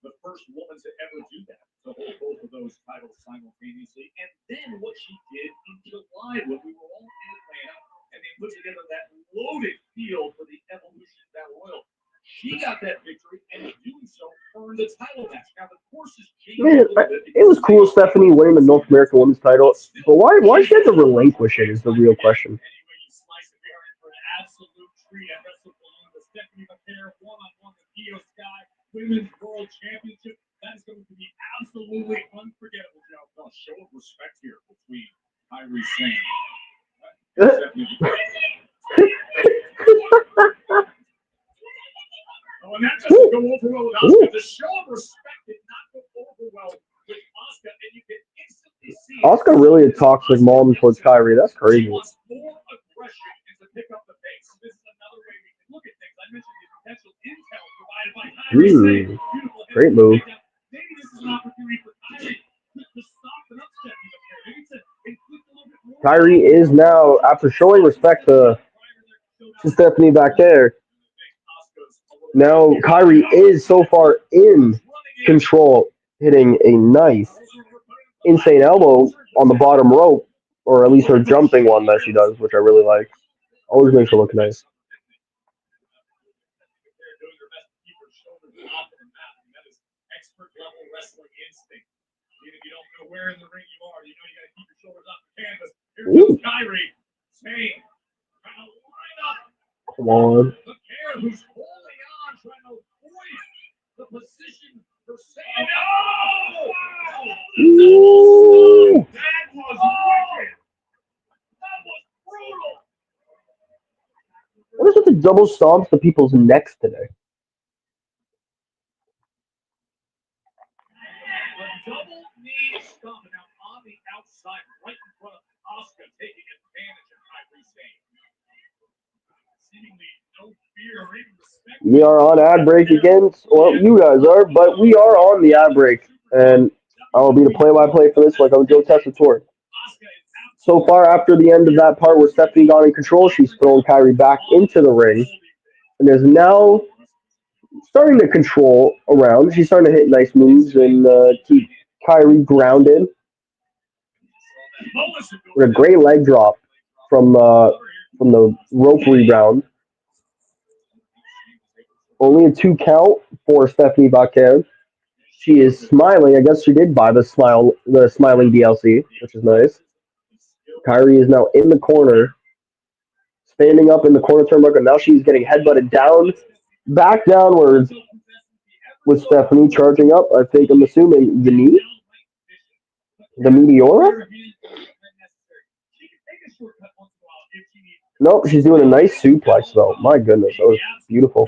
The first woman to ever do that, to hold both of those titles simultaneously. And then what she did in July when we were all in Atlanta and they put together that loaded field for the Evolution Battle Royal. She got that victory and in doing so earned the title match. Now the course has changed. Man, it was cool Stephanie winning the North American Women's title, but why she had to relinquish it is the real question. Anyway, you slice it there for an absolute treat at WrestleMania. The Stephanie Vaquer one-on-one with Io Sky Women's World Championship. That is going to be absolutely unforgettable. Now, a show of respect here between Kairi Sane. Oh, and that doesn't go over well with Asuka. The show of respect did not go over well with Asuka, and you can instantly see Asuka really a toxic mom towards Kairi. That's crazy. she wants more aggression and to pick up the pace. This is another way we can look at things. I mentioned the potential intel provided by Kairi Sane. Beautiful. Great move. Maybe this is an opportunity for Kairi to stop and upset me up there. Maybe to inflict a little bit more. Kairi is now, after showing respect to Stephanie back there, now Kairi is so far in control, hitting a nice insane elbow on the bottom rope, or at least her jumping one that she does, which I really like. Always makes her look nice. Where in the ring you are, you know you got to keep your shoulders off the canvas. Here comes Kairi Sane trying to line up. Come on. Vaquer, who's holding on, trying to avoid the position for Sane. Ooh. That was wicked. That was brutal. What is with the double stomps to people's necks today? Double knee stomp now on the outside, right in front of Asuka, taking advantage of Kairi Sane. Seemingly no fear or even respect. We are on ad break again. Well, you guys are, but we are on the ad break, and I will be the play-by-play for this, like I'm Joe Tessitore. So far, after the end of that part where Stephanie got in control, she's thrown Kairi back into the ring, and is now starting to control around. She's starting to hit nice moves and keep Kairi grounded. With a great leg drop from the rope rebound. Only a 2 count for Stephanie Vaquer. She is smiling. I guess she did buy the smiling DLC, which is nice. Kairi is now in the corner, standing up in the corner turnbuckle. Now she's getting headbutted down, back downwards, with Stephanie charging up. I'm assuming the knee, the Meteora. Nope, she's doing a nice suplex though. My goodness, that was beautiful.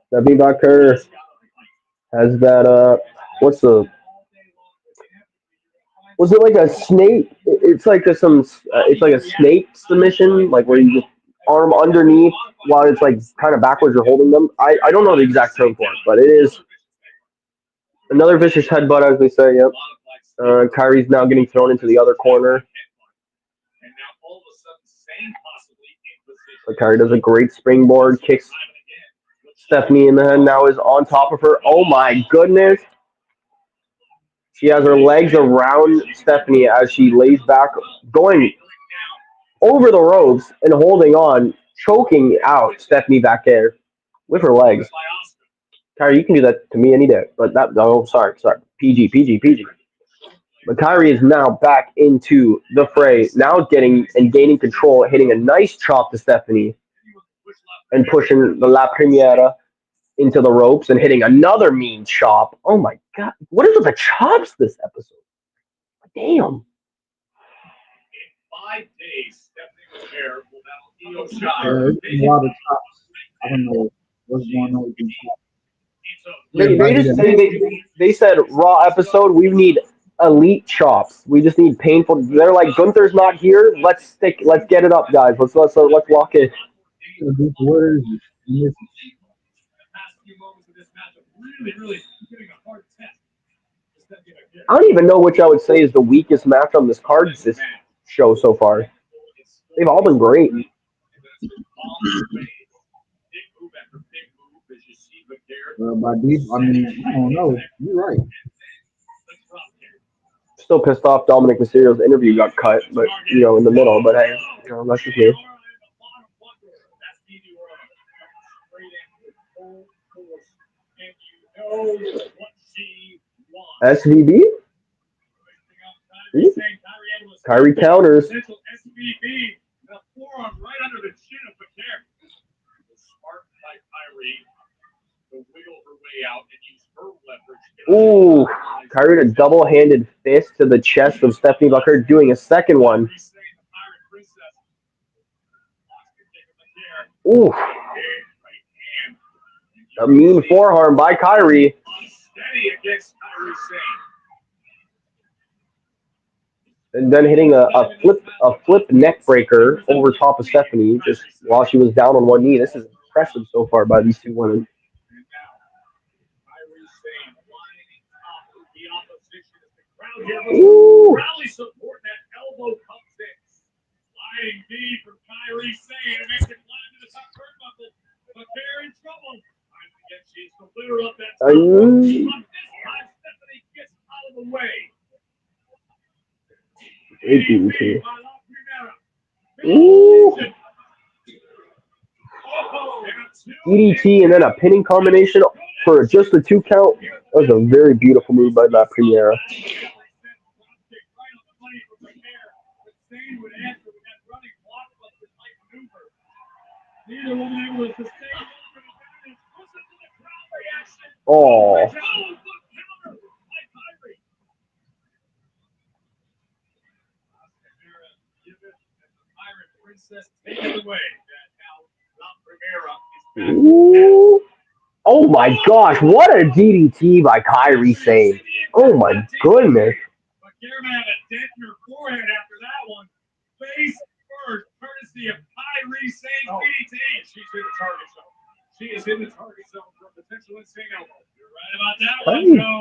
Stephanie Vaquer has that. Was it like a snake? It's like it's like a snake submission, like where you just arm underneath while it's like kind of backwards. You're holding them. I don't know the exact term for it, but it is another vicious headbutt, as they say. Yep. Kairi's now getting thrown into the other corner. So Kyrie does a great springboard, kicks Stephanie in the head, now is on top of her. Oh my goodness. She has her legs around Stephanie as she lays back, going over the ropes and holding on, choking out Stephanie back there with her legs. Kyrie, you can do that to me any day. But that, oh, sorry. PG. But Kyrie is now back into the fray, now getting and gaining control, hitting a nice chop to Stephanie and pushing the La Primera into the ropes and hitting another mean chop. Oh my God. What is with the chops this episode? Damn. There's a lot of chops. I don't know what's going on with these chops. They said Raw episode, we need elite chops. We just need painful. They're like, Gunther's not here. Let's get it up, guys. Let's lock it. I don't even know which I would say is the weakest match on this card this show so far. They've all been great. By deep, I mean, I don't know. You're right. Still pissed off Dominic Mysterio's interview got cut, but in the middle. But hey, that's just me. SVB? Kyrie counters. Ooh, Kyrie a double-handed fist to the chest of Stephanie Bucker, doing a second one. Ooh, a mean forearm by Kyrie. And then hitting a flip neck breaker over top of Stephanie just while she was down on one knee. This is impressive so far by these two women. Ooh. Ooh. DDT and then a pinning combination for just a 2 count. That was a very beautiful move by La Primera. Oh. Ooh. Oh my gosh, what a DDT by Kyrie Sane. Oh my goodness. She is in the target zone for a potential insane elbow. You're right about that one, Joe.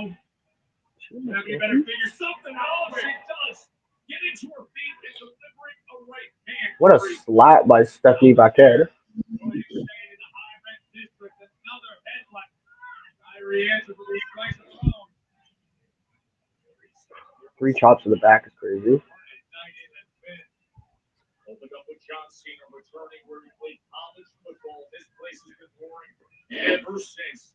You better figure something out. She does. Get into her feet and delivering a right hand. What a slap by Stephanie Bucker. 3 chops to the back is crazy. Opened up with John Cena returning where he played college football. This place has been boring ever since.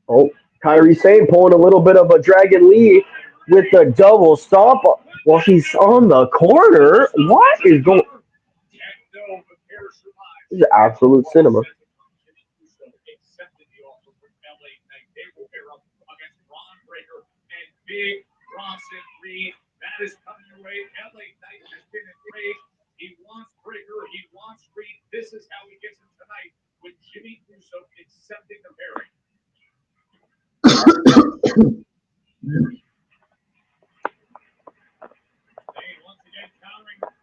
Oh, Kyrie Sane pulling a little bit of a Dragon Lee with the double stomp while she's on the corner. What is going? This is absolute cinema. Big Bronson Reed, that is coming your way. LA Knight has been enraged. He wants Breaker. He wants Reed. This is how he gets him tonight with Jimmy Uso accepting the pairing.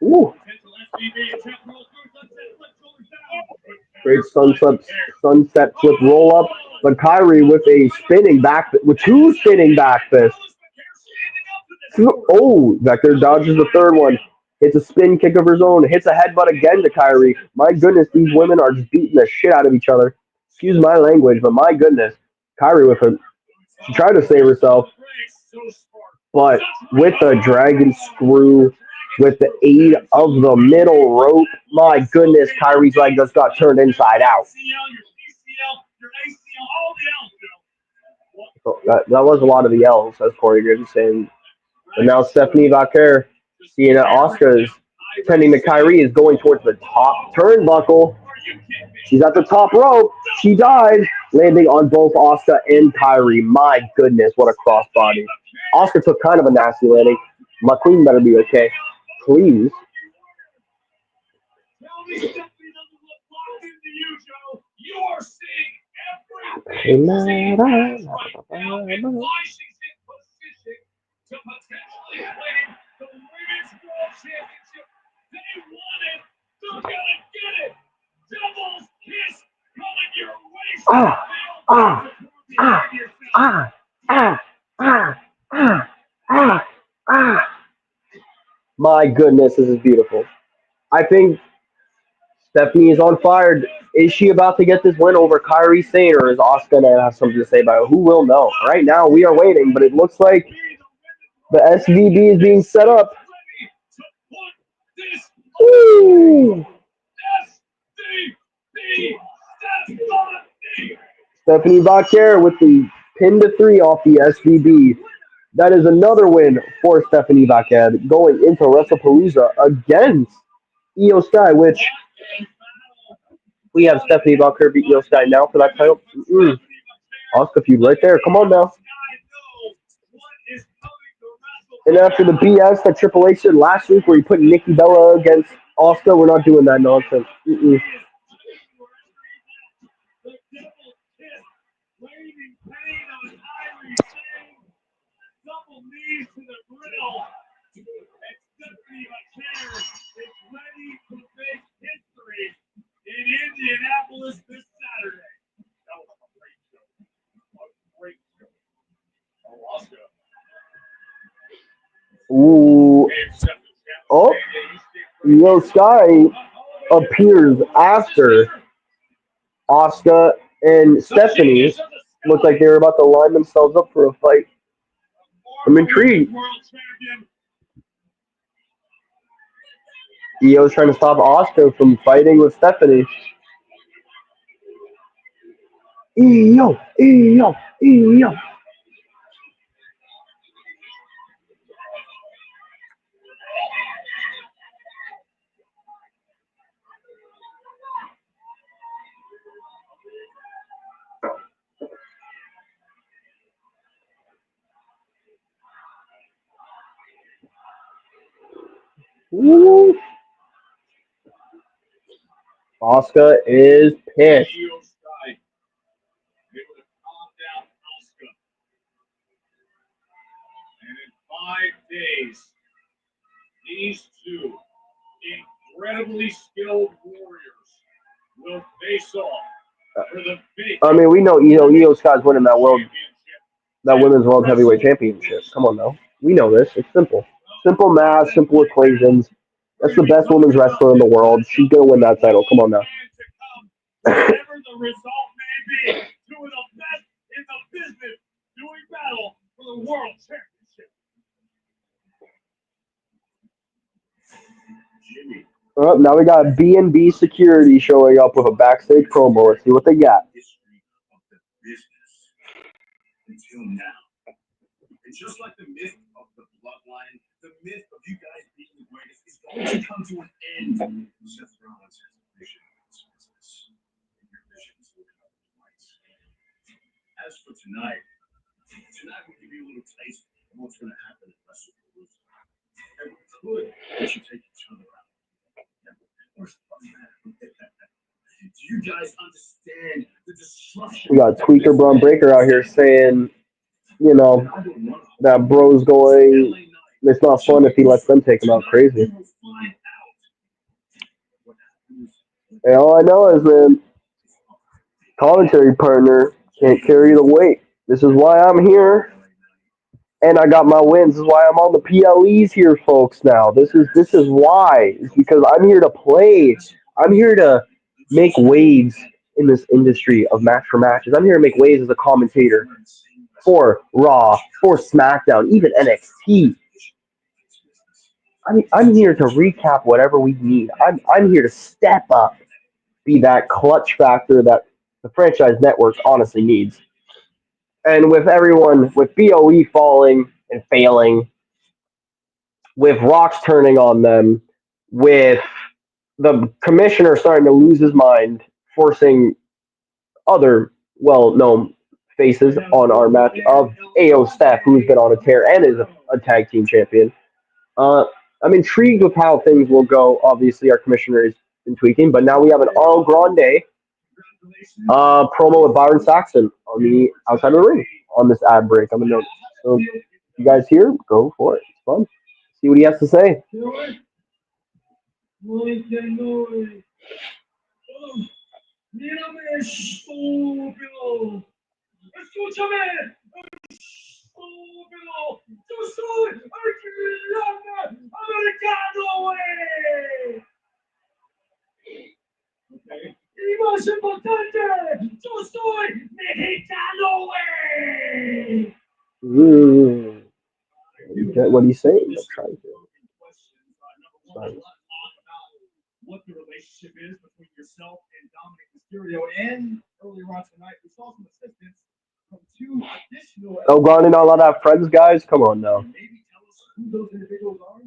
Ooh. Great sunset flip roll up, but Kyrie with a spinning back, with 2 spinning back fists. Oh, Vector dodges the third one. Hits a spin kick of her own. Hits a headbutt again to Kyrie. My goodness, these women are just beating the shit out of each other. Excuse my language, but my goodness. Kyrie with a. She tried to save herself, but with a dragon screw, with the aid of the middle rope, my goodness, Kyrie's leg just got turned inside out. So that was a lot of the L's, as Corey Gibbs saying. But now Stephanie Vaquer, seeing that Oscar is tending to Kyrie, is going towards the top turnbuckle. She's at the top rope. She died, landing on both Oscar and Kyrie. My goodness, what a crossbody. Oscar took kind of a nasty landing. McQueen better be okay. Please. Ah, ah, ah, ah, ah, ah, ah, ah, ah. My goodness, this is beautiful. I think Stephanie is on fire. Is she about to get this win over Kyrie Sane, or is Asuka going to have something to say about it? Who will know? Right now, we are waiting, but it looks like the SVB is being set up. Ooh. Stephanie Vaquer with the pin to 3 off the SVB. That is another win for Stephanie Vaquer going into WrestlePalooza against Io Sky, which we have Stephanie Vaquer beat Io Sky now for that title. Oscar feud right there. Come on now. And after the BS that Triple H did last week where he put Nikki Bella against Oscar, we're not doing that nonsense. Ooh. Oh. Io Sky appears after Asuka and Stephanie. Looked like they were about to line themselves up for a fight. I'm intrigued. Io's trying to stop Asuka from fighting with Stephanie. Io, Io, Io. Ooh. Asuka is pissed. And in 5 days, these two incredibly skilled warriors will face off for the big. I mean, we know Io Sky's winning that women's world heavyweight championship. Come on now. We know this. It's simple. Simple math, simple equations. That's the best women's wrestler in the world. She's gonna win that title. Come on now. Whatever the result may be, two of the best in the business doing battle for the world championship. Jimmy. Now we got B&B Security showing up with a backstage promo. Let's see what they got. History of the business until now. And just like the myth of the bloodline, the myth of you guys being the greatest is going to come to an end. Seth Rollins has a vision of this business. And your visions will come to light. As for tonight will give you a little taste of what's going to happen at WrestlePalooza. And we should take each other out. Do you guys understand the destruction? We got Tweaker Braun Breaker out here saying, you know, that bro's going. It's not fun if he lets them take him out crazy. And all I know is, man, commentary partner can't carry the weight. This is why I'm here. and I got my wins. This is why I'm on the PLEs here, folks. Now this is why. It's because I'm here to play. I'm here to make waves in this industry of match for matches. I'm here to make waves as a commentator for Raw, for SmackDown, even NXT. I'm here to recap whatever we need. I'm here to step up, be that clutch factor that the franchise network honestly needs. And with everyone, with BOE falling and failing, with rocks turning on them, with the commissioner starting to lose his mind, forcing other well-known faces on our match of AO Steph, who's been on a tear and is a tag team champion. Uh, I'm intrigued with how things will go. Obviously, our commissioner has been tweaking, but now we have an all grande promo with Byron Saxton on the outside of the ring on this ad break. I'm gonna so you guys here, go for it. It's fun. See what he has to say. Mírame, estúpido. Escúchame, estúpido. Yo soy el clan americano, güey. Okay. Y más importante, yo soy mexicano, güey. What he's saying? I'm trying to. Sorry. What the relationship is between yourself and Dominic Mysterio, and earlier on tonight, we saw some assistance from two additional. Oh, Grande not allowed to have friends, guys? Come on now. Maybe tell us who those individuals are.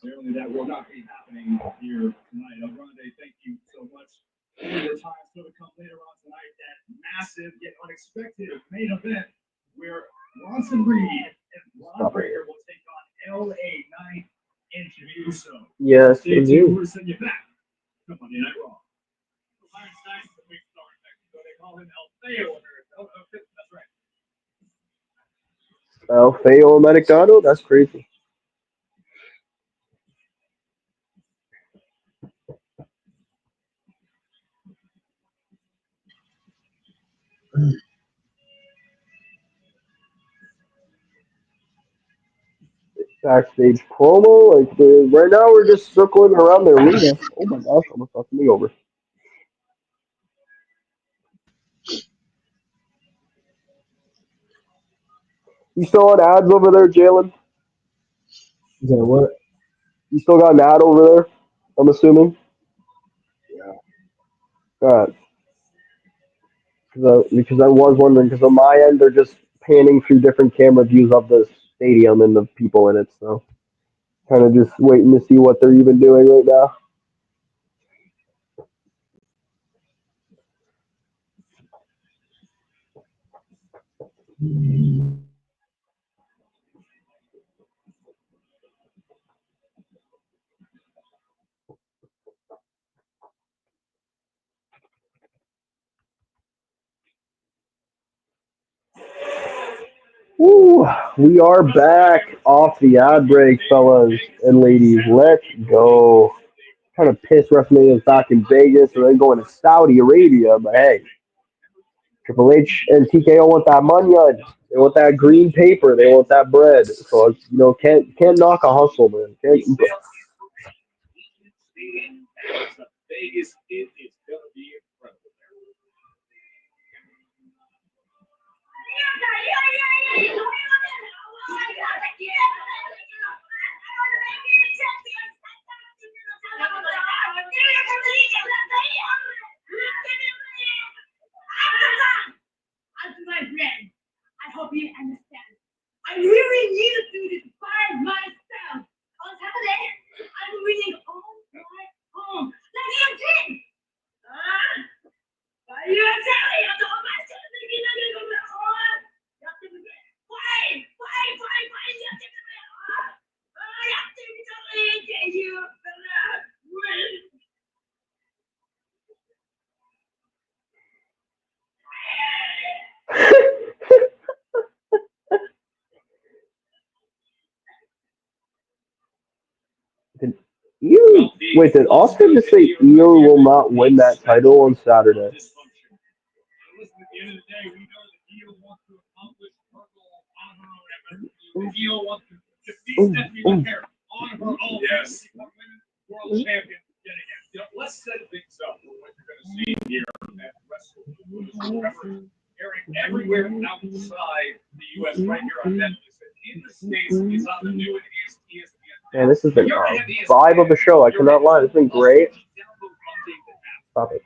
Clearly, that will not be happening here tonight. Grande, thank you so much for your time. So to come later on tonight, that massive yet unexpected main event where Bronson Reed and Ron Breaker will take on LA Knight and Jimmy Uso. Yes, Stay tuned. We're sending you back to Monday Night Raw. Einstein's the big star in Mexico. They call him El Feo. That's right. El Feo Americano? That's crazy. Backstage promo. Like right now, we're just circling around the arena. Oh my gosh, almost knocked me over. You still on ads over there, Jalen? Is that what? You still got an ad over there? I'm assuming. Yeah. God, because I was wondering, because on my end they're just panning through different camera views of the stadium and the people in it. So kind of just waiting to see what they're even doing right now. Woo, we are back off the ad break, fellas and ladies. Let's go. Kind of pissed WrestleMania is back in Vegas and then going to Saudi Arabia, but hey, Triple H and TKO want that money. They want that green paper. They want that bread. So can't knock a hustle, man. Can't. Vegas, it is gonna be incredible. My friend, I hope you understand. I really need to do this by myself. On Saturday, I'm reading all my home. Like you're king. Are you telling me all my children are going to go on? You. Wait, did Austin just say Io will not win that title on Saturday? Listen, at the end of the day, we know that Io wants to accomplish her goal on her own effort. Io wants to defeat Stephanie McMahon on her own. Yes. Become women's world champion yet again. Let's set things up for what you're going to see here at WrestleMania. Airing everywhere outside the U.S. right here on Netflix. In the States, it's on the new and ESPN. Man, this has been vibe of the show. I cannot lie. This has been great. Stop it.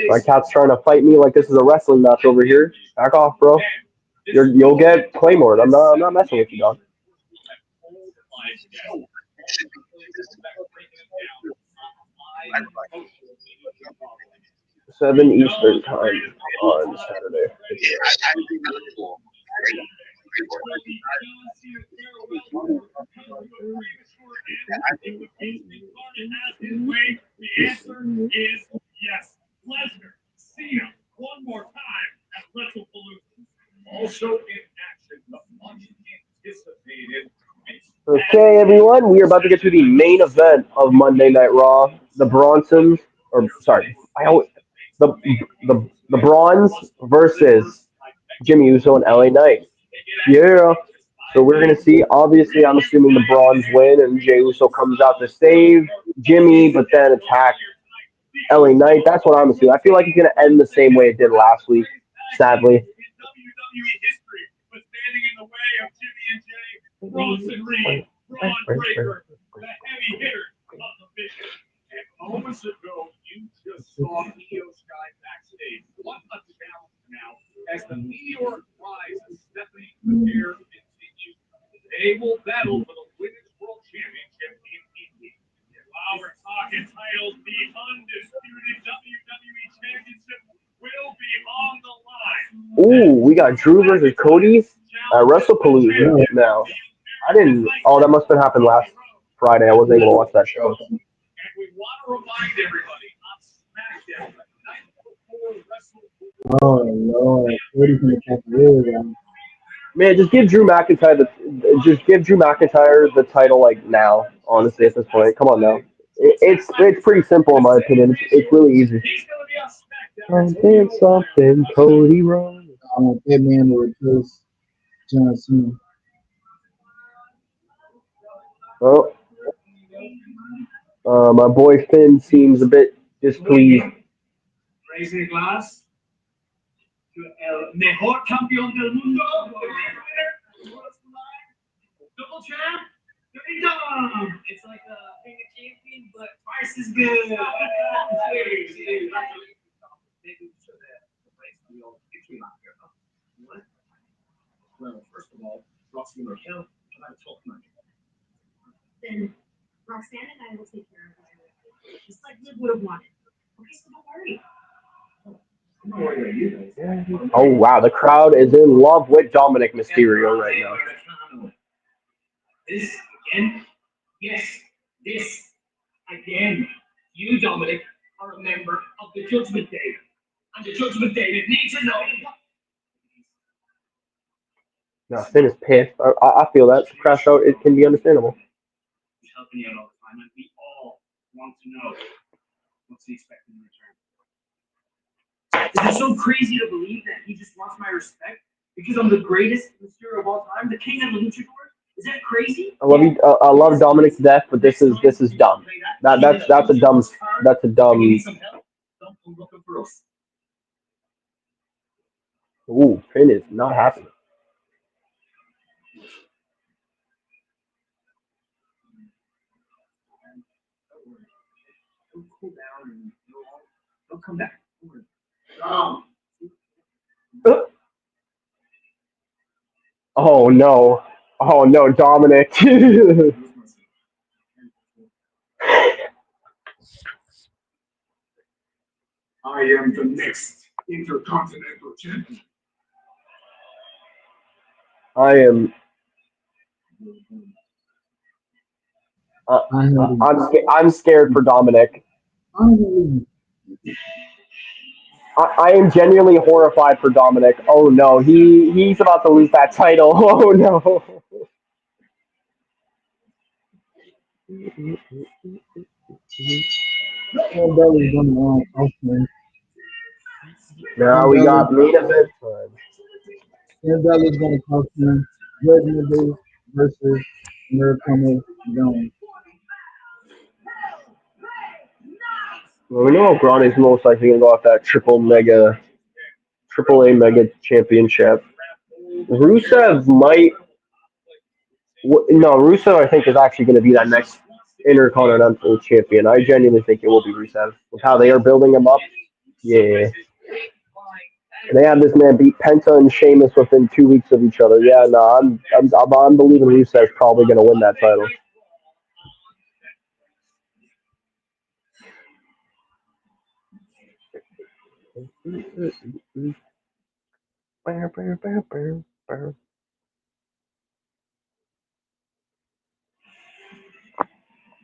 My cat's trying to fight me like this is a wrestling match over here. Back off, bro. You'll get Claymored. I'm not messing with you, dog. 7 Eastern time on Saturday. The answer is yes. Lesnar, Cena, one more time at WrestleMania. Also in action, the much anticipated. Okay, everyone, we are about to get to the main event of Monday Night Raw. The Bronsons, or sorry, the Bronze versus Jimmy Uso and LA Knight. Yeah. So we're gonna see. Obviously, I'm assuming the Bronze win, and Jey Uso comes out to save Jimmy, but then attack LA Knight. That's what I'm assuming. I feel like it's gonna end the same way it did last week. Sadly. WWE history was standing in the way of Jimmy and Jay, Bronson Reed, Braun Breaker, the heavy hitters of the vision. And moments ago, you just saw Io Sky backstage. What a challenge now as the meteor rises, Stephanie McMahon continues. They will battle for the Women's World Championship in Indy. While we're talking titles, the undisputed WWE Championship will be on the line. Ooh, we got Drew versus Cody at WrestlePalooza now. I didn't. Oh, that must have happened last Friday. I wasn't able to watch that show. And we want to remind everybody on SmackDown, the night before WrestleMania. Oh Lord, Cody's gonna catch real. Man, just give Drew McIntyre the title like now. Honestly, at this point, come on now. It's pretty simple in my opinion. It's really easy. He's going to be on SmackDown. Something, something, Cody Rhodes. I want that man to replace John Cena. Oh, my boy Finn seems a bit displeased. Raise the glass to el mejor campeón del mundo. Double champ. It's like a being a champion, but twice as good. Well, first of all, Roxy Raquel, and I talk money. Then Roxanne and I will take care of it. Just like Liv would have wanted. Okay, so don't worry. I'm not worried about you guys. Oh wow, the crowd is in love with Dominic Mysterio right now. This again? Yes, this again. You, Dominic, are a member of the Judgment Day. And the Judgment Day needs to know. No, Finn is pissed. I feel that crash out. It can be understandable. He's helping you out all the time, and we all want to know what's he expecting in return. Is it so crazy to believe that he just wants my respect because I'm the greatest Mysterio of all time, the king of the luchadors? Is that crazy? I love you. I love Dominic to death, but this is dumb. That's a dumb. That's a dumb. Ooh, Finn is not happy. He'll cool down and he'll come back. Oh no! Oh no, Dominic! I am the next Intercontinental Champion. I am. I'm scared for Dominic. I am genuinely horrified for Dominic. Oh no, he's about to lose that title. Oh no. And Belly's going to cost him. Now And we Belly, got main event time. and Belly's going to cost him. Judgment Day versus Americano Jones. Well, we know Grande's most likely going to go off that triple A mega championship. Rusev might. No, Rusev I think is actually going to be that next Intercontinental champion. I genuinely think it will be Rusev with how they are building him up. Yeah, they have this man beat Penta and Sheamus within 2 weeks of each other. Yeah, no, I'm believing Rusev's probably going to win that title.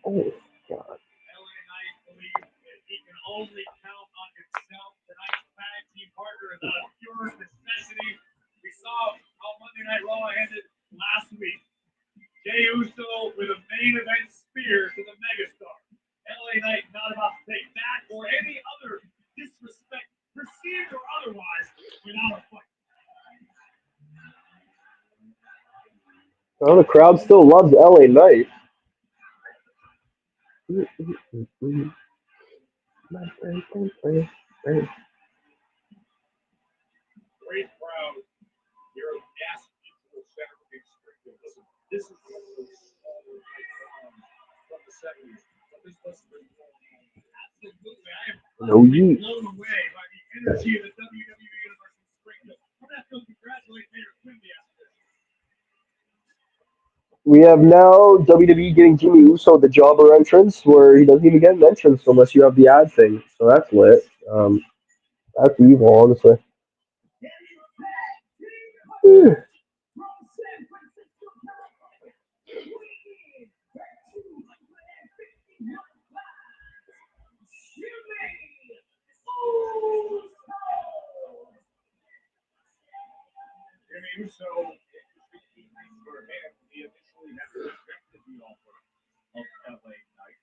Oh, God. LA Knight believes that he can only count on himself. Tonight's tag team partner is out of pure necessity. We saw how Monday Night Raw ended last week. Jey Uso with a main event spear to the megastar. LA Knight not about to take that or any other disrespect, perceived or otherwise, without a fight. Well, the crowd still loves LA Knight. Great crowd here at Gas Mutual Center in Springfield. Listen, this is one of those smaller from the 70s, but this must have been going on. Absolutely, I am No, you. blown away by the energy of the WWE Universe in Springfield. I'm going to have to congratulate Mayor Quimby after this. We have now WWE getting Jimmy Uso the jobber entrance, where he doesn't even get an entrance unless you have the ad thing. So that's lit. That's evil, honestly. Jimmy Uso, interesting things for him. He initially had rejected the offer of LA Knight,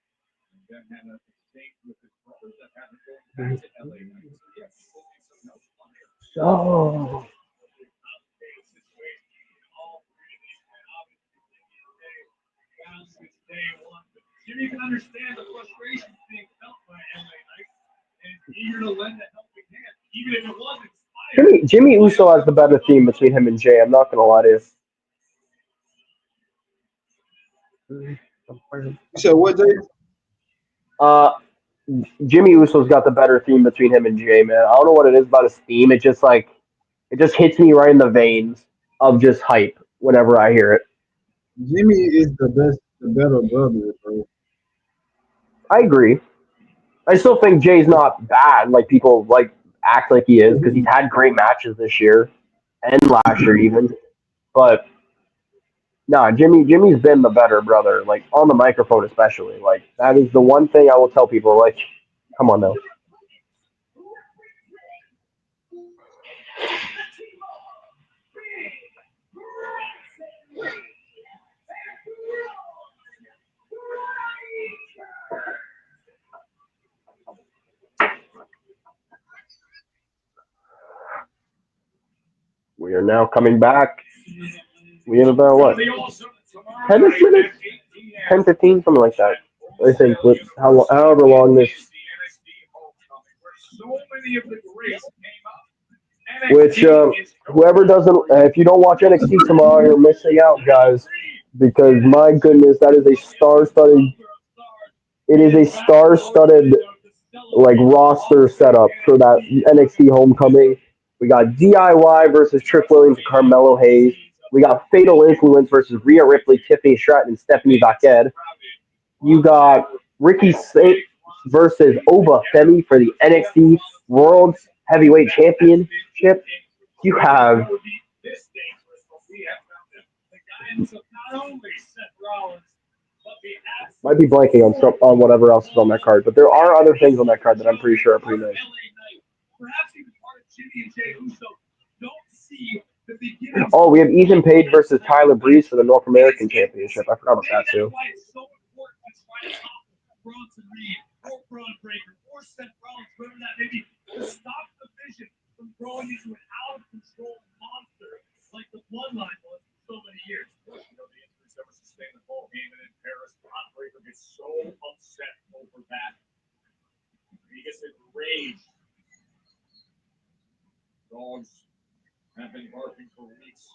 and then had an exchange with his brother that had him going back to LA Knight. So yes, we'll see some else on here. Oh. Complicated situation in all three of these men. Obviously, Jimmy is found since day one. But Jimmy can understand the frustrations being felt by LA Knight and is eager to lend a helping hand, even if it wasn't. Jimmy Uso has the better theme between him and Jay. I'm not gonna lie to you. You said what, Jay? Jimmy Uso's got the better theme between him and Jay, man. I don't know what it is about his theme. It just hits me right in the veins of just hype whenever I hear it. Jimmy is the better brother, bro. I agree. I still think Jay's not bad. Like people act like he is because he's had great matches this year and last year even. But no, Jimmy's been the better brother. Like on the microphone especially. Like that is the one thing I will tell people. Like, come on now. We are now coming back. We have about what? 10 minutes? 10, 15, something like that. I think with however long this. Which whoever doesn't, if you don't watch NXT tomorrow, you're missing out, guys. Because my goodness, that is a star-studded. It is a star-studded roster setup for that NXT Homecoming. We got DIY versus Trick Williams and Carmelo Hayes. We got Fatal Influence versus Rhea Ripley, Tiffany Stratton, and Stephanie Vaquette. You got Ricky Saint versus Oba Femi for the NXT World Heavyweight Championship. You have might be blanking on whatever else is on that card, but there are other things on that card that I'm pretty sure are pretty nice. Oh, we have Ethan Page versus Tyler Breeze for the North American Championship. I forgot about that too. growing into an out-of-control monster like the Bloodline was for so many years. The injuries ever sustained the ball game and in Paris, Bron Breakker gets so upset over that. He gets enraged. Dogs have been barking for weeks.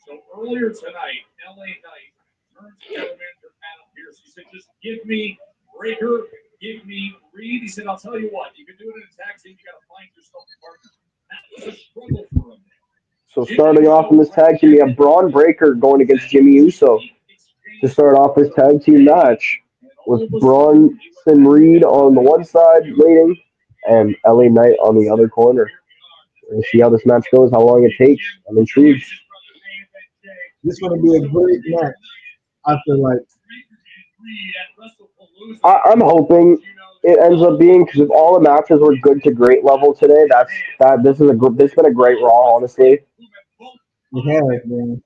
So earlier tonight, LA Knight turned to general manager Adam Pearce. He said, just give me Breakker, give me Reed. He said, I'll tell you what, you can do it in a tag team, you got to find yourself a partner. That was a struggle for him. So starting off in this tag team, we have Braun Breaker going against Jimmy Uso to start off this tag team match with Bronson Reed on the one side waiting and LA Knight on the other corner. We'll see how this match goes, how long it takes. I'm intrigued. This is going to be a great match. I feel like. I'm hoping it ends up being, because if all the matches were good to great level today, this has been a great Raw, honestly. It has, man.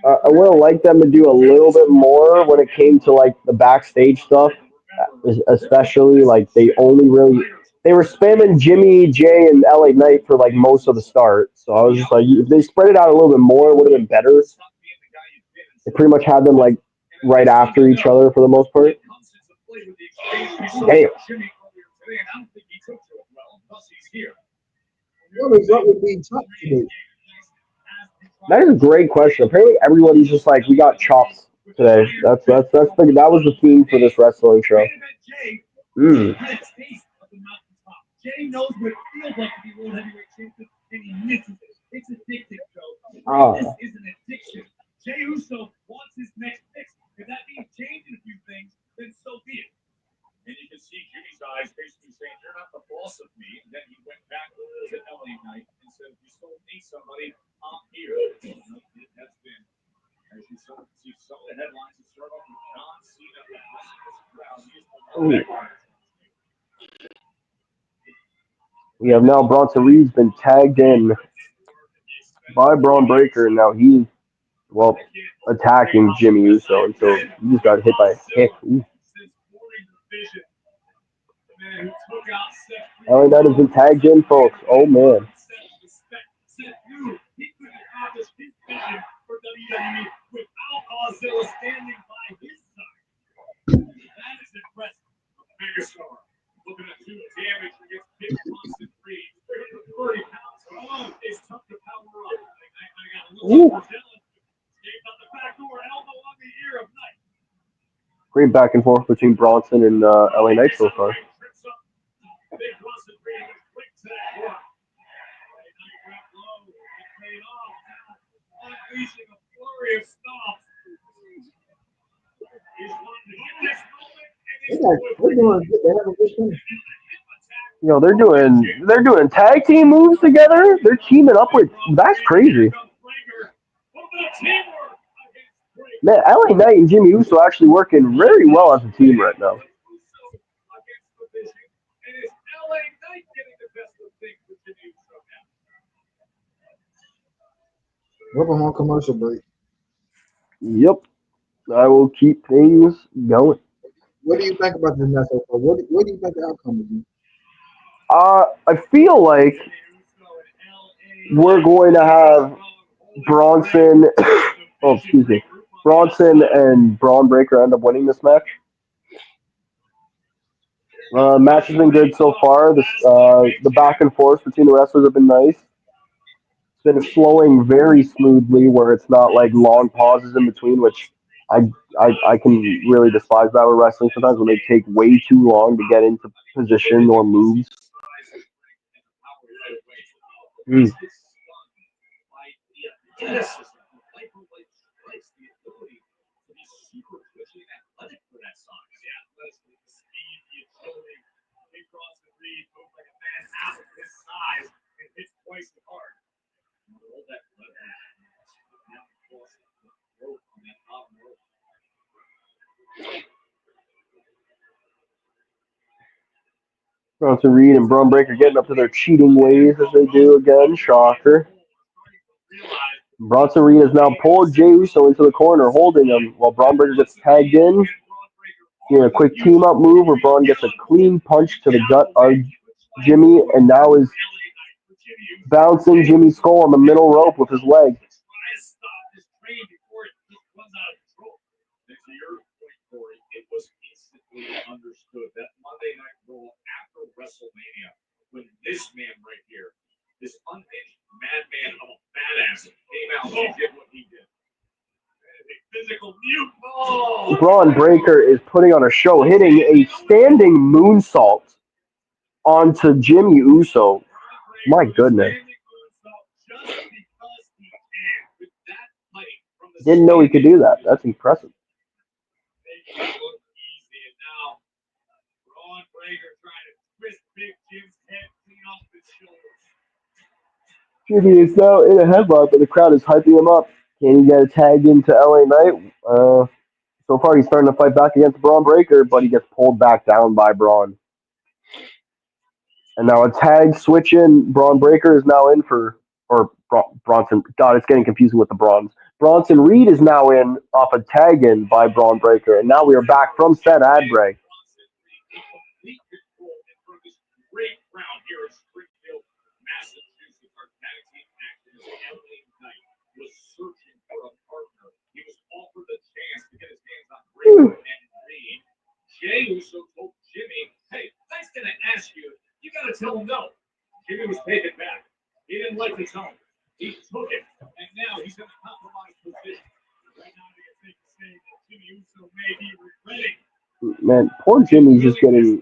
I would have liked them to do a little bit more when it came to like the backstage stuff, especially like they were spamming Jimmy, Jay, and LA Knight for like most of the start. So I was just like, if they spread it out a little bit more, it would have been better. They pretty much had them like right after each other for the most part. Damn. What is up with being tough today? That is a great question. Apparently, everybody's just like, we got chops today. That was the theme for this wrestling show. Jay knows what it feels like to be world heavyweight champion, and he misses it. It's addictive, Joe. This is an addiction. Jey Uso wants his next fix. If that means changing a few things, then so be it. And you can see Jimmy's eyes basically saying, "You're not the boss of me." And then he went back to LA Knight and said, "If you still need somebody, I'm here." It has been, as you see, some of the headlines that start off with John Cena. We have now Bronson Reed's been tagged in by Braun Breaker, and now he's attacking Jimmy Uso until he just got hit by a kick. LA Knight has been tagged in, folks. Oh man. Looking at two damage against big Bronson Reed. 30 pounds. It's tough to power up. I got a little overzealous. Escaped out the back door, elbow on the ear of Knight. Great back and forth between Bronson and LA Knight so far. Big Bronson Reed quick to that work. Knight went low. It paid off. Unleashing a flurry of stops. He's wanting to get this moment. They're doing good. They have a good team. They're doing tag team moves together. They're teaming up with. That's crazy. Man, LA Knight and Jimmy Uso actually working very well as a team right now. We're on commercial break. Yep, I will keep things going. What do you think about this match so far? What do you think the outcome will be? I feel like we're going to have Bronson. Bronson and Braun Breaker end up winning this match. Match has been good so far. The back and forth between the wrestlers have been nice. It's been flowing very smoothly, where it's not like long pauses in between, which I can really despise that with wrestling sometimes when they take way too long to get into position or moves. Bronson Reed and Braun Breaker getting up to their cheating ways as they do again. Shocker. Bronson Reed has now pulled Jey Uso into the corner, holding him, while Braun Breaker gets tagged in. Doing a quick team up move where Braun gets a clean punch to the gut of Jimmy and now is bouncing Jimmy's skull on the middle rope with his leg. It was instantly understood that Monday Night RAW after WrestleMania, when this man right here, this unhinged madman of a badass, came out and did what he did. Physical mute. Oh! Braun Breaker is putting on a show, hitting a standing moonsault onto Jimmy Uso. My goodness. Didn't know he could do that. That's impressive. Jimmy is now in a headlock, but the crowd is hyping him up. Can he get a tag into LA Knight? So far, he's starting to fight back against Braun Breaker, but he gets pulled back down by Braun. And now a tag switch in. Braun Breaker is now in for, or Bronson. God, it's getting confusing with the Bronze. Bronson Reed is now in off a tag in by Braun Breaker. And now we are back from said ad break. Great crowd here in Springfield, Massachusetts. Our tag team actor, LA Knight, was searching for a partner. He was offered the chance to get his hands on Breaker and Reed. Jey Uso told Jimmy, "Hey, I'm going to ask you. You got to tell him no." Jimmy was taken back. He didn't like the tone. He took it, and now he's in a compromised position. Right now, it's safe to say that Jimmy Uso may be regretting. Man, poor Jimmy's just getting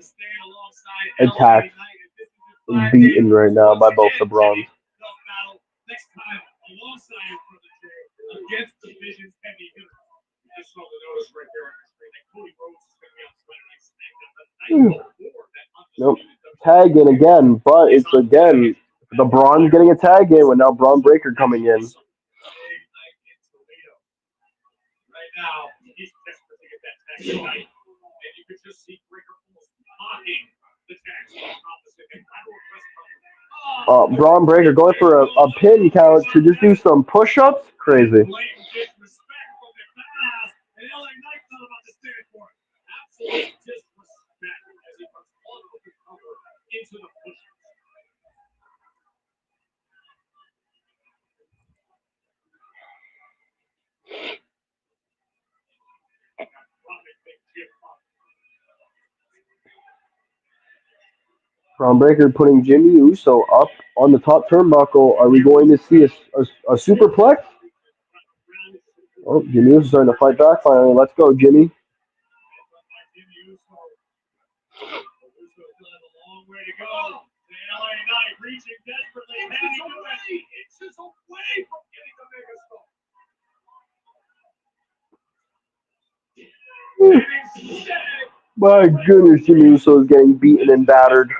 attacked and beaten right now by both the Bronze. Next time, alongside for the Jey against the Vision's heavy hitter. You just saw the notice right there on the screen that Cody Rhodes is going to be on Spider-Man SmackDown the night before that. Nope. Tag in again, but it's again the Braun getting a tag in with now Braun Breaker coming in. Right now, he's desperate to get that tag tonight. And you could just see Breaker almost mocking the tag opposite. And Braun Breaker going for a pin count to just do some push-ups. Crazy. Braun Breaker putting Jimmy Uso up on the top turnbuckle. Are we going to see a superplex? Oh, Jimmy Uso starting to fight back finally. Let's go, Jimmy. My goodness, Jimmy Uso is getting beaten and battered.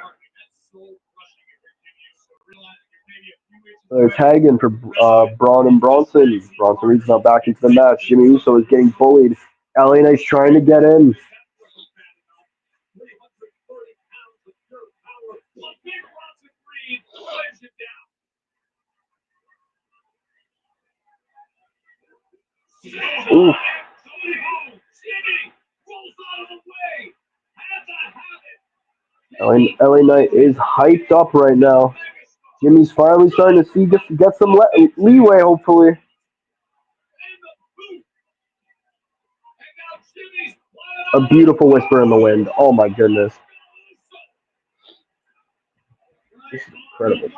They're tagging for Braun and Bronson. Bronson Reed's now back into the match. Jimmy Uso is getting bullied. LA Knight's trying to get in. Ooh. LA Knight is hyped up right now. Jimmy's finally starting to get some leeway, hopefully. A beautiful whisper in the wind. Oh my goodness. This is incredible.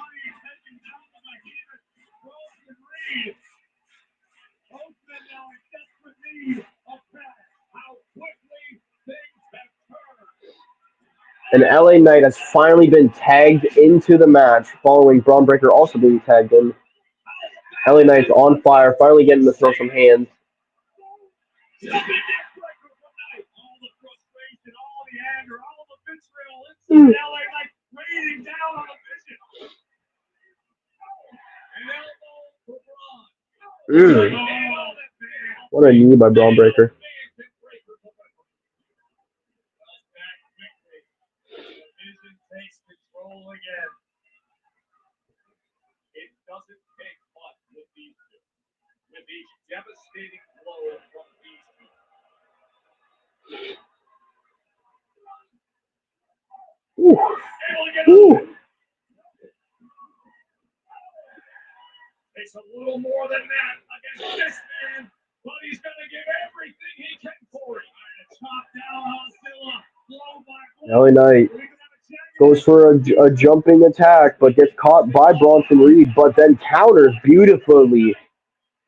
And LA Knight has finally been tagged into the match following Braun Breaker also being tagged in. LA Knight's on fire, finally getting to throw some hands. What a knee by Braun Breaker. It doesn't take much with these two. With each devastating blow from these two. Ooh. Able to get Ooh. up. Takes a little more than that against this man, but he's going to give everything he can for it. Chop down Hosilla, blow by blow. LA Knight goes for a jumping attack, but gets caught by Bronson Reed, but then counters beautifully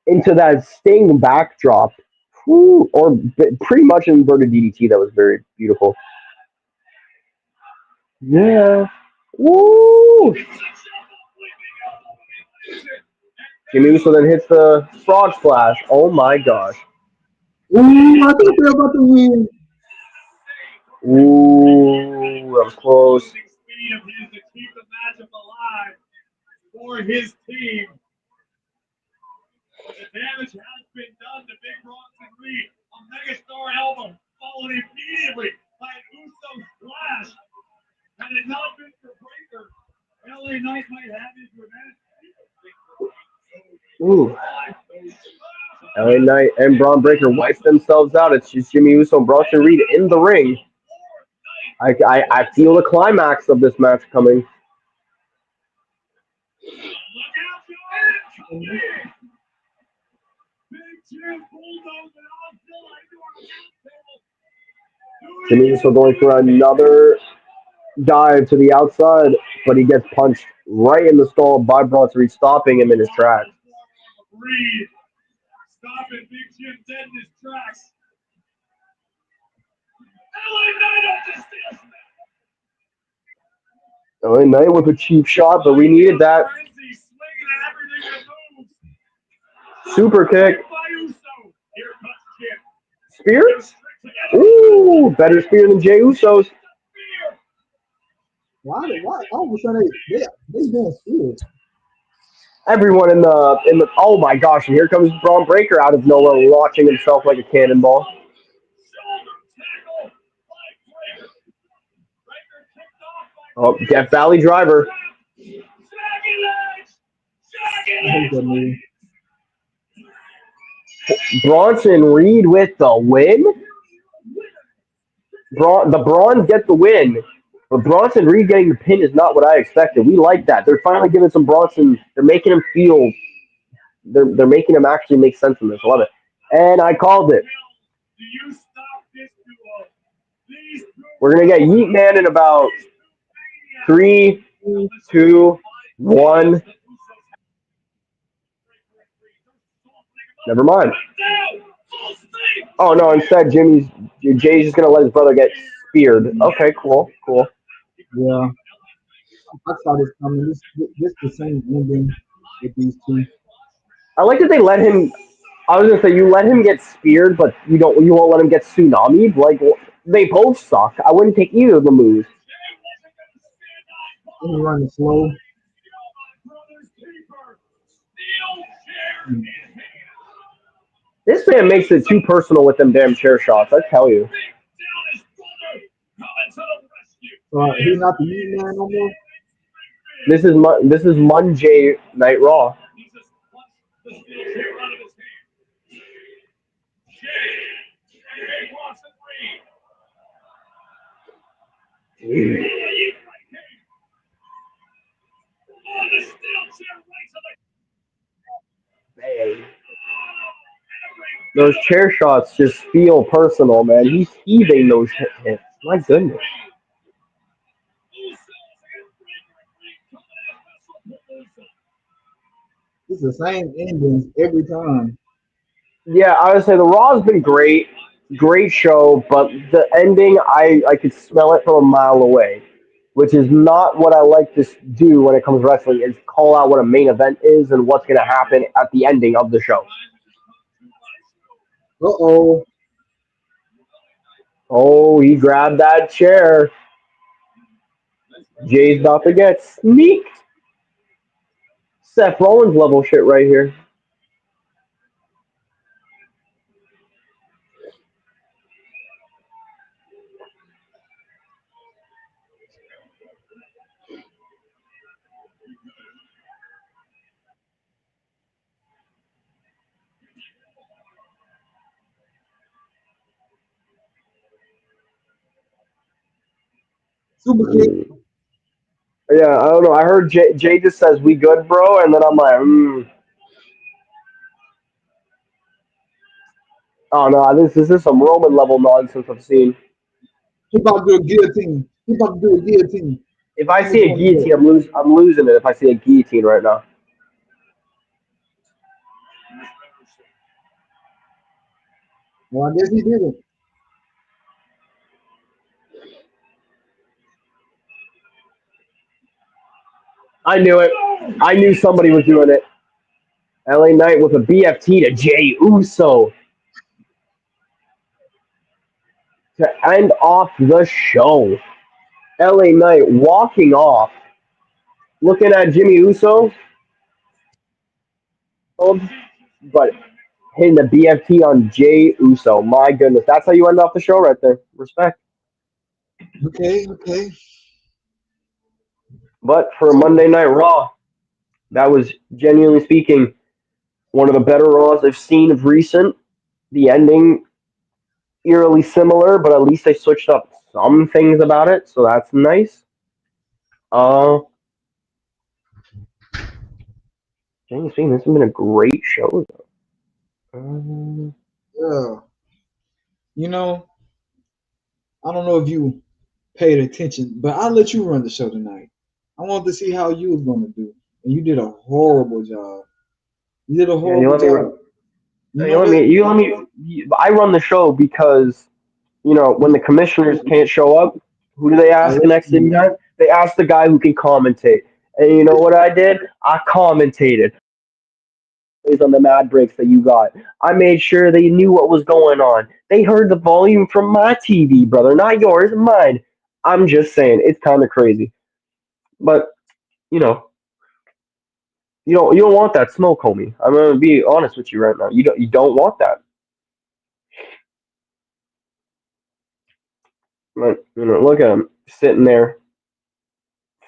into that Sting backdrop. Whew, or pretty much inverted DDT. That was very beautiful. Yeah. Woo! Jimmy Uso then hits the frog splash. Oh my gosh. Ooh, I thought they were about to win. Ooh, that was close. Speed of his to keep the matchup alive for his team. But the damage has been done to Big Bronson Reed. A megastar elbow followed immediately by an Uso splash. Had it not been for Breaker, LA Knight might have his revenge. Ooh. LA Knight and Braun Breaker wipe themselves out. It's just Jimmy Uso and Bronson Reed in the ring. I feel the climax of this match coming. Jimmy Uso going for another dive to the outside, but he gets punched right in the stall by Bronson Reed, stopping him in his tracks. Reed stopping Big Jim dead in his tracks. LA Knight with a cheap shot, but we needed that. Super kick. Spear? Ooh, better spear than Jey Uso's. Why all of a sudden they doing spears? Everyone in the oh my gosh, and here comes Braun Breaker out of nowhere, launching himself like a cannonball. Oh, Death Valley Driver. Bronson Reed with the win. The Brawns get the win, but Bronson Reed getting the pin is not what I expected. We like that. They're finally giving some Bronson. They're making him feel. They're making him actually make sense in this. I love it, and I called it. We're gonna get Yeet Man in about 3, 2, 1. Never mind. Oh no! Instead, Jay's just gonna let his brother get speared. Okay, cool. Yeah, I saw this coming. This the same ending with these two. I like that they let him. I was gonna say you let him get speared, but you won't let him get tsunami'd. Like they both suck. I wouldn't take either of the moves. He's running slow. This man makes it too personal with them damn chair shots. I tell you. He's not the meat man no more. This is Monday Night Raw. Man. Those chair shots just feel personal, man. He's heaving those hits. My goodness. It's the same endings every time. Yeah, I would say the Raw's been great show, but the ending, I could smell it from a mile away, which is not what I like to do when it comes to wrestling. Is call out what a main event is and what's going to happen at the ending of the show. Uh-oh. Oh, he grabbed that chair. Jay's about to get sneaked. Seth Rollins level shit right here. Super kick. Yeah, I don't know. I heard Jay just says we good, bro, and then I'm like, oh no, this is some Roman level nonsense I've seen. He about to do a guillotine. He about to do a guillotine. If I See which see a one he guillotine, does. I'm losing it. If I see a guillotine right now, Well, I guess he did it. I knew it. I knew somebody was doing it. LA Knight with a BFT to Jay Uso to end off the show. LA Knight walking off, looking at Jimmy Uso, but hitting the BFT on Jay Uso. My goodness, that's how you end off the show right there. Respect. Okay, okay. But for So Monday Night Raw, that was genuinely speaking one of the better Raws I've seen of recent. The ending eerily similar, but at least they switched up some things about it, so that's nice. Uh, James speaking, this has been a great show. yeah, you know, I don't know if you paid attention, but I'll let you run the show tonight. I wanted to see how you was gonna do, and you did a horrible job. You did a Yeah, you horrible let me. job. You You know let me. that? You let me. I run the show because when the commissioners can't show up, who do they I ask let next in you. time? They ask the guy who can commentate. And you know what I did? I commentated on the mad breaks that you got. I made sure they knew what was going on. They heard the volume from my TV, brother, not yours, mine. I'm just saying, it's kind of crazy. But you know, you don't want that smoke, homie. I'm gonna be honest with you right now. You don't want that. But, look at him sitting there,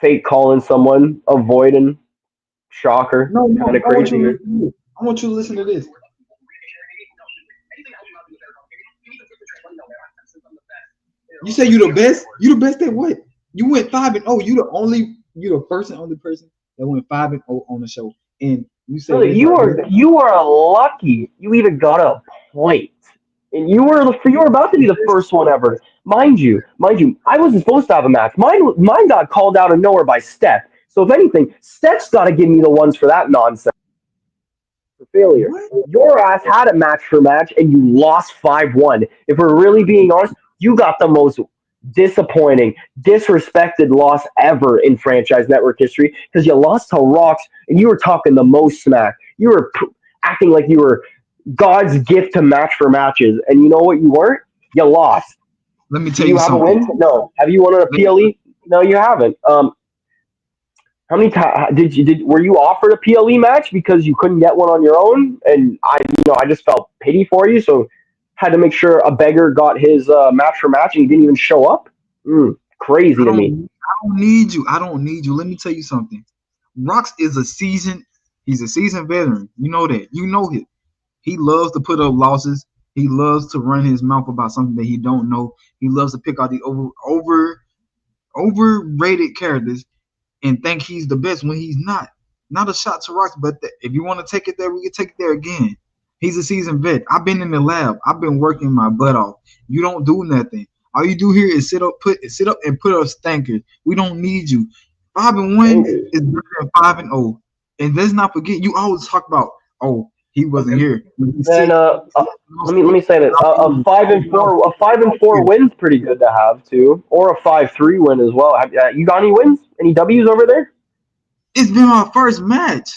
fake calling someone, avoiding. Shocker, No, no, kind of I want crazy, you to man. listen to this. I want you to listen to this. You say you the best? You the best at what? You went 5-0. You the first and only person that went 5-0 on the show. And you say Brother, this you right are here. you are lucky you even got a point, and you were about to be the first one ever, mind you. I wasn't supposed to have a match. Mine got called out of nowhere by Steph. So if anything, Steph's got to give me the ones for that nonsense for failure. What? Your ass had a match for match, and you lost 5-1. If we're really being honest, you got the most disappointing, disrespected loss ever in franchise network history because you lost to Rocks and you were talking the most smack. You were acting like you were God's gift to match for matches, and you know what you weren't? You lost. Let me Do tell you you have a something. win? No. Have you won on a PLE? No, you haven't. How many times were you offered a PLE match because you couldn't get one on your own? And I just felt pity for you, so had to make sure a beggar got his match for match, and he didn't even show up. Crazy to me. I don't need you. I don't need you. Let me tell you something. Rocks is he's a seasoned veteran. You know that. You know him. He loves to put up losses. He loves to run his mouth about something that he don't know. He loves to pick out the overrated characters and think he's the best when he's not. Not a shot to Rocks, but if you want to take it there, we can take it there again. He's a seasoned vet. I've been in the lab. I've been working my butt off. You don't do nothing. All you do here is sit up and put up stankers. We don't need you. 5-1 is better than 5-0. And let's not forget, you always talk about, oh, he wasn't here. Then let me say that a 5-4 win's pretty good to have too, or a 5-3 win as well. You got any wins? Any W's over there? It's been my first match.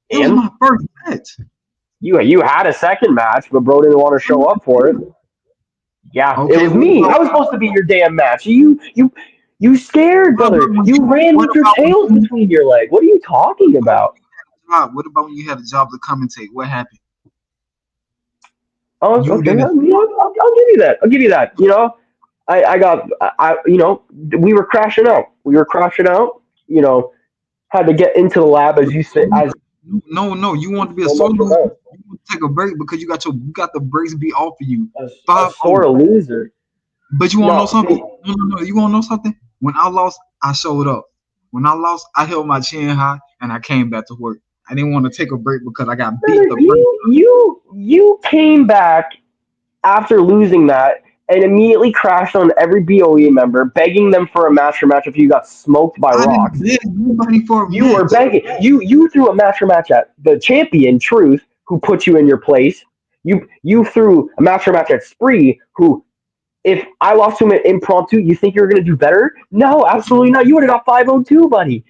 It was And my first match. you had a second match, but bro didn't want to show up for it. Yeah, it Okay, was me. I was supposed to be your damn match. You scared, brother. You ran with your tails between your legs. What are you talking about? What about when you had a job to commentate? What happened? Oh, You okay. didn't. I'll give you that. I'll give you that. We were crashing out. Had to get into the lab as you said. As No. You want to be a so solo much loser. about You want to take a break because you got the brakes beat off of you. a 5-0. sore loser. But you want to know No, something? No. You want to know something? When I lost, I showed up. When I lost, I held my chin high and I came back to work. I didn't want to take a break because I got beat brother, the first. you came back after losing that and immediately crashed on every BOE member, begging them for a master match if you got smoked by I didn't rocks. beg nobody for a You were match. begging. You threw a master match at the champion, Truth, who put you in your place. You threw a master match at Spree, who if I lost to him at impromptu, you think you were gonna do better? No, absolutely not. You would have got 502, buddy.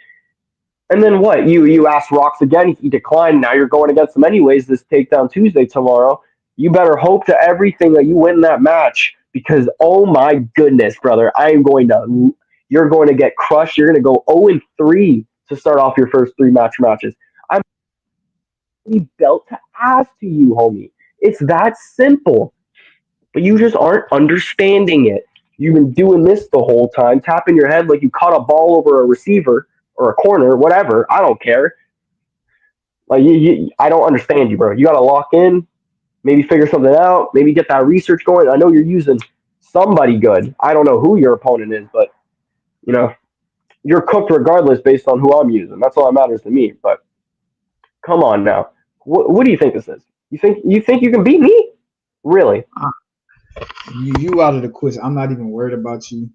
And then what? You asked Rocks again. He declined. Now you're going against him anyways. This takedown Tuesday tomorrow. You better hope to everything that you win that match because oh my goodness, brother, I am going to. You're going to get crushed. You're going to go 0-3 to start off your first three matches. I'm belt to ass to you, homie. It's that simple. But you just aren't understanding it. You've been doing this the whole time, tapping your head like you caught a ball over a receiver or a corner, whatever. I don't care. Like I don't understand you, bro. You got to lock in, maybe figure something out, maybe get that research going. I know you're using somebody good. I don't know who your opponent is, but you know you're cooked regardless based on who I'm using. That's all that matters to me. But come on now, what do you think this is? You think you can beat me? Really? You out of the question. I'm not even worried about you.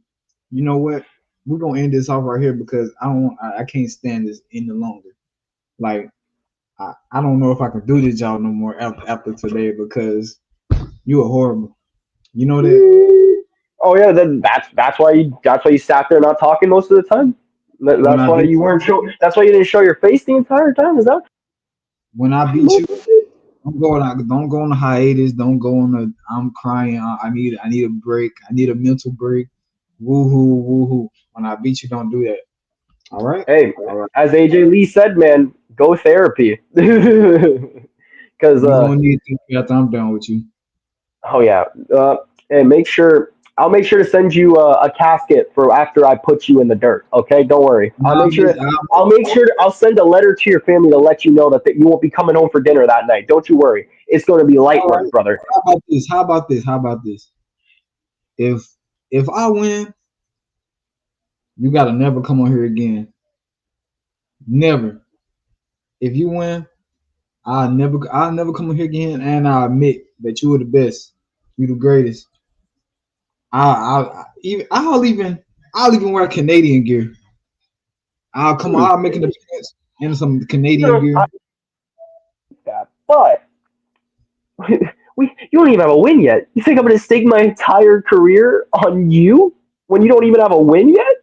You know what? We're gonna end this off right here because I can't stand this any longer. Like I don't know if I can do this job no more after today because you are horrible. You know that Oh yeah, then that's why you sat there not talking most of the time. when That's I why beat you weren't show. That's why you didn't show your face the entire time. Is that? when I beat you, don't go on a hiatus. Don't go on a I'm crying. I need a break. I need a mental break. Woohoo, woohoo. When I beat you, don't do that. All right? Hey, All right. as AJ Lee said, man, go therapy. Because You're gonna need to after I'm done with you. oh yeah, and I'll make sure to send you a casket for after I put you in the dirt. Okay, don't worry. I'll Nah, make sure. I, I'll make sure. I'll send a letter to your family to let you know that you won't be coming home for dinner that night. Don't you worry. It's going to be light all work, right. brother. How about this? How about this? How about this? If if I win, you gotta never come on here again. Never. If you win, I'll never come on here again and I admit that you were the best. You the greatest. I'll even wear Canadian gear. Hmm. I'll make an appearance in some You Canadian know, I gear. like that, but you don't even have a win yet. You think I'm going to stake my entire career on you when you don't even have a win yet?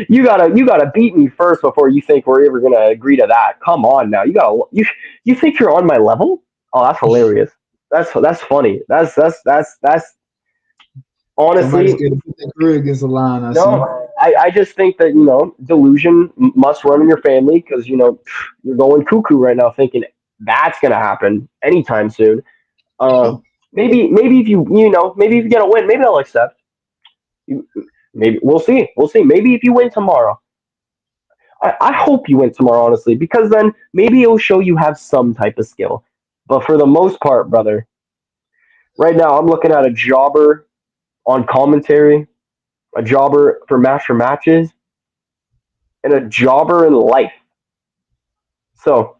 You gotta beat me first before you think we're ever gonna agree to that. Come on now, you think you're on my level? Oh, that's hilarious. That's funny. That's Somebody's honestly gonna put their career against the line, I see. no. I just think that delusion must run in your family because you're going cuckoo right now, thinking that's gonna happen anytime soon. Uh, maybe if maybe if you get a win, maybe I'll accept. You, maybe we'll see. We'll see. Maybe if you win tomorrow. I hope you win tomorrow, honestly, because then maybe it'll show you have some type of skill. But for the most part, brother, right now I'm looking at a jobber on commentary, a jobber for master matches, and a jobber in life. So,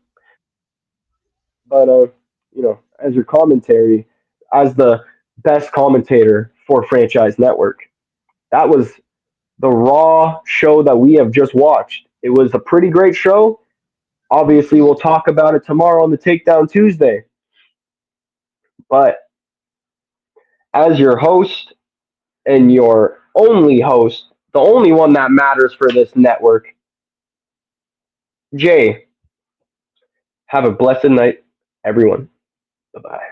but as your commentary, as the best commentator for Franchise Network, that was the Raw show that we have just watched. It was a pretty great show. Obviously, we'll talk about it tomorrow on the Takedown Tuesday. But as your host and your only host, the only one that matters for this network, Jay, have a blessed night, everyone. Bye bye.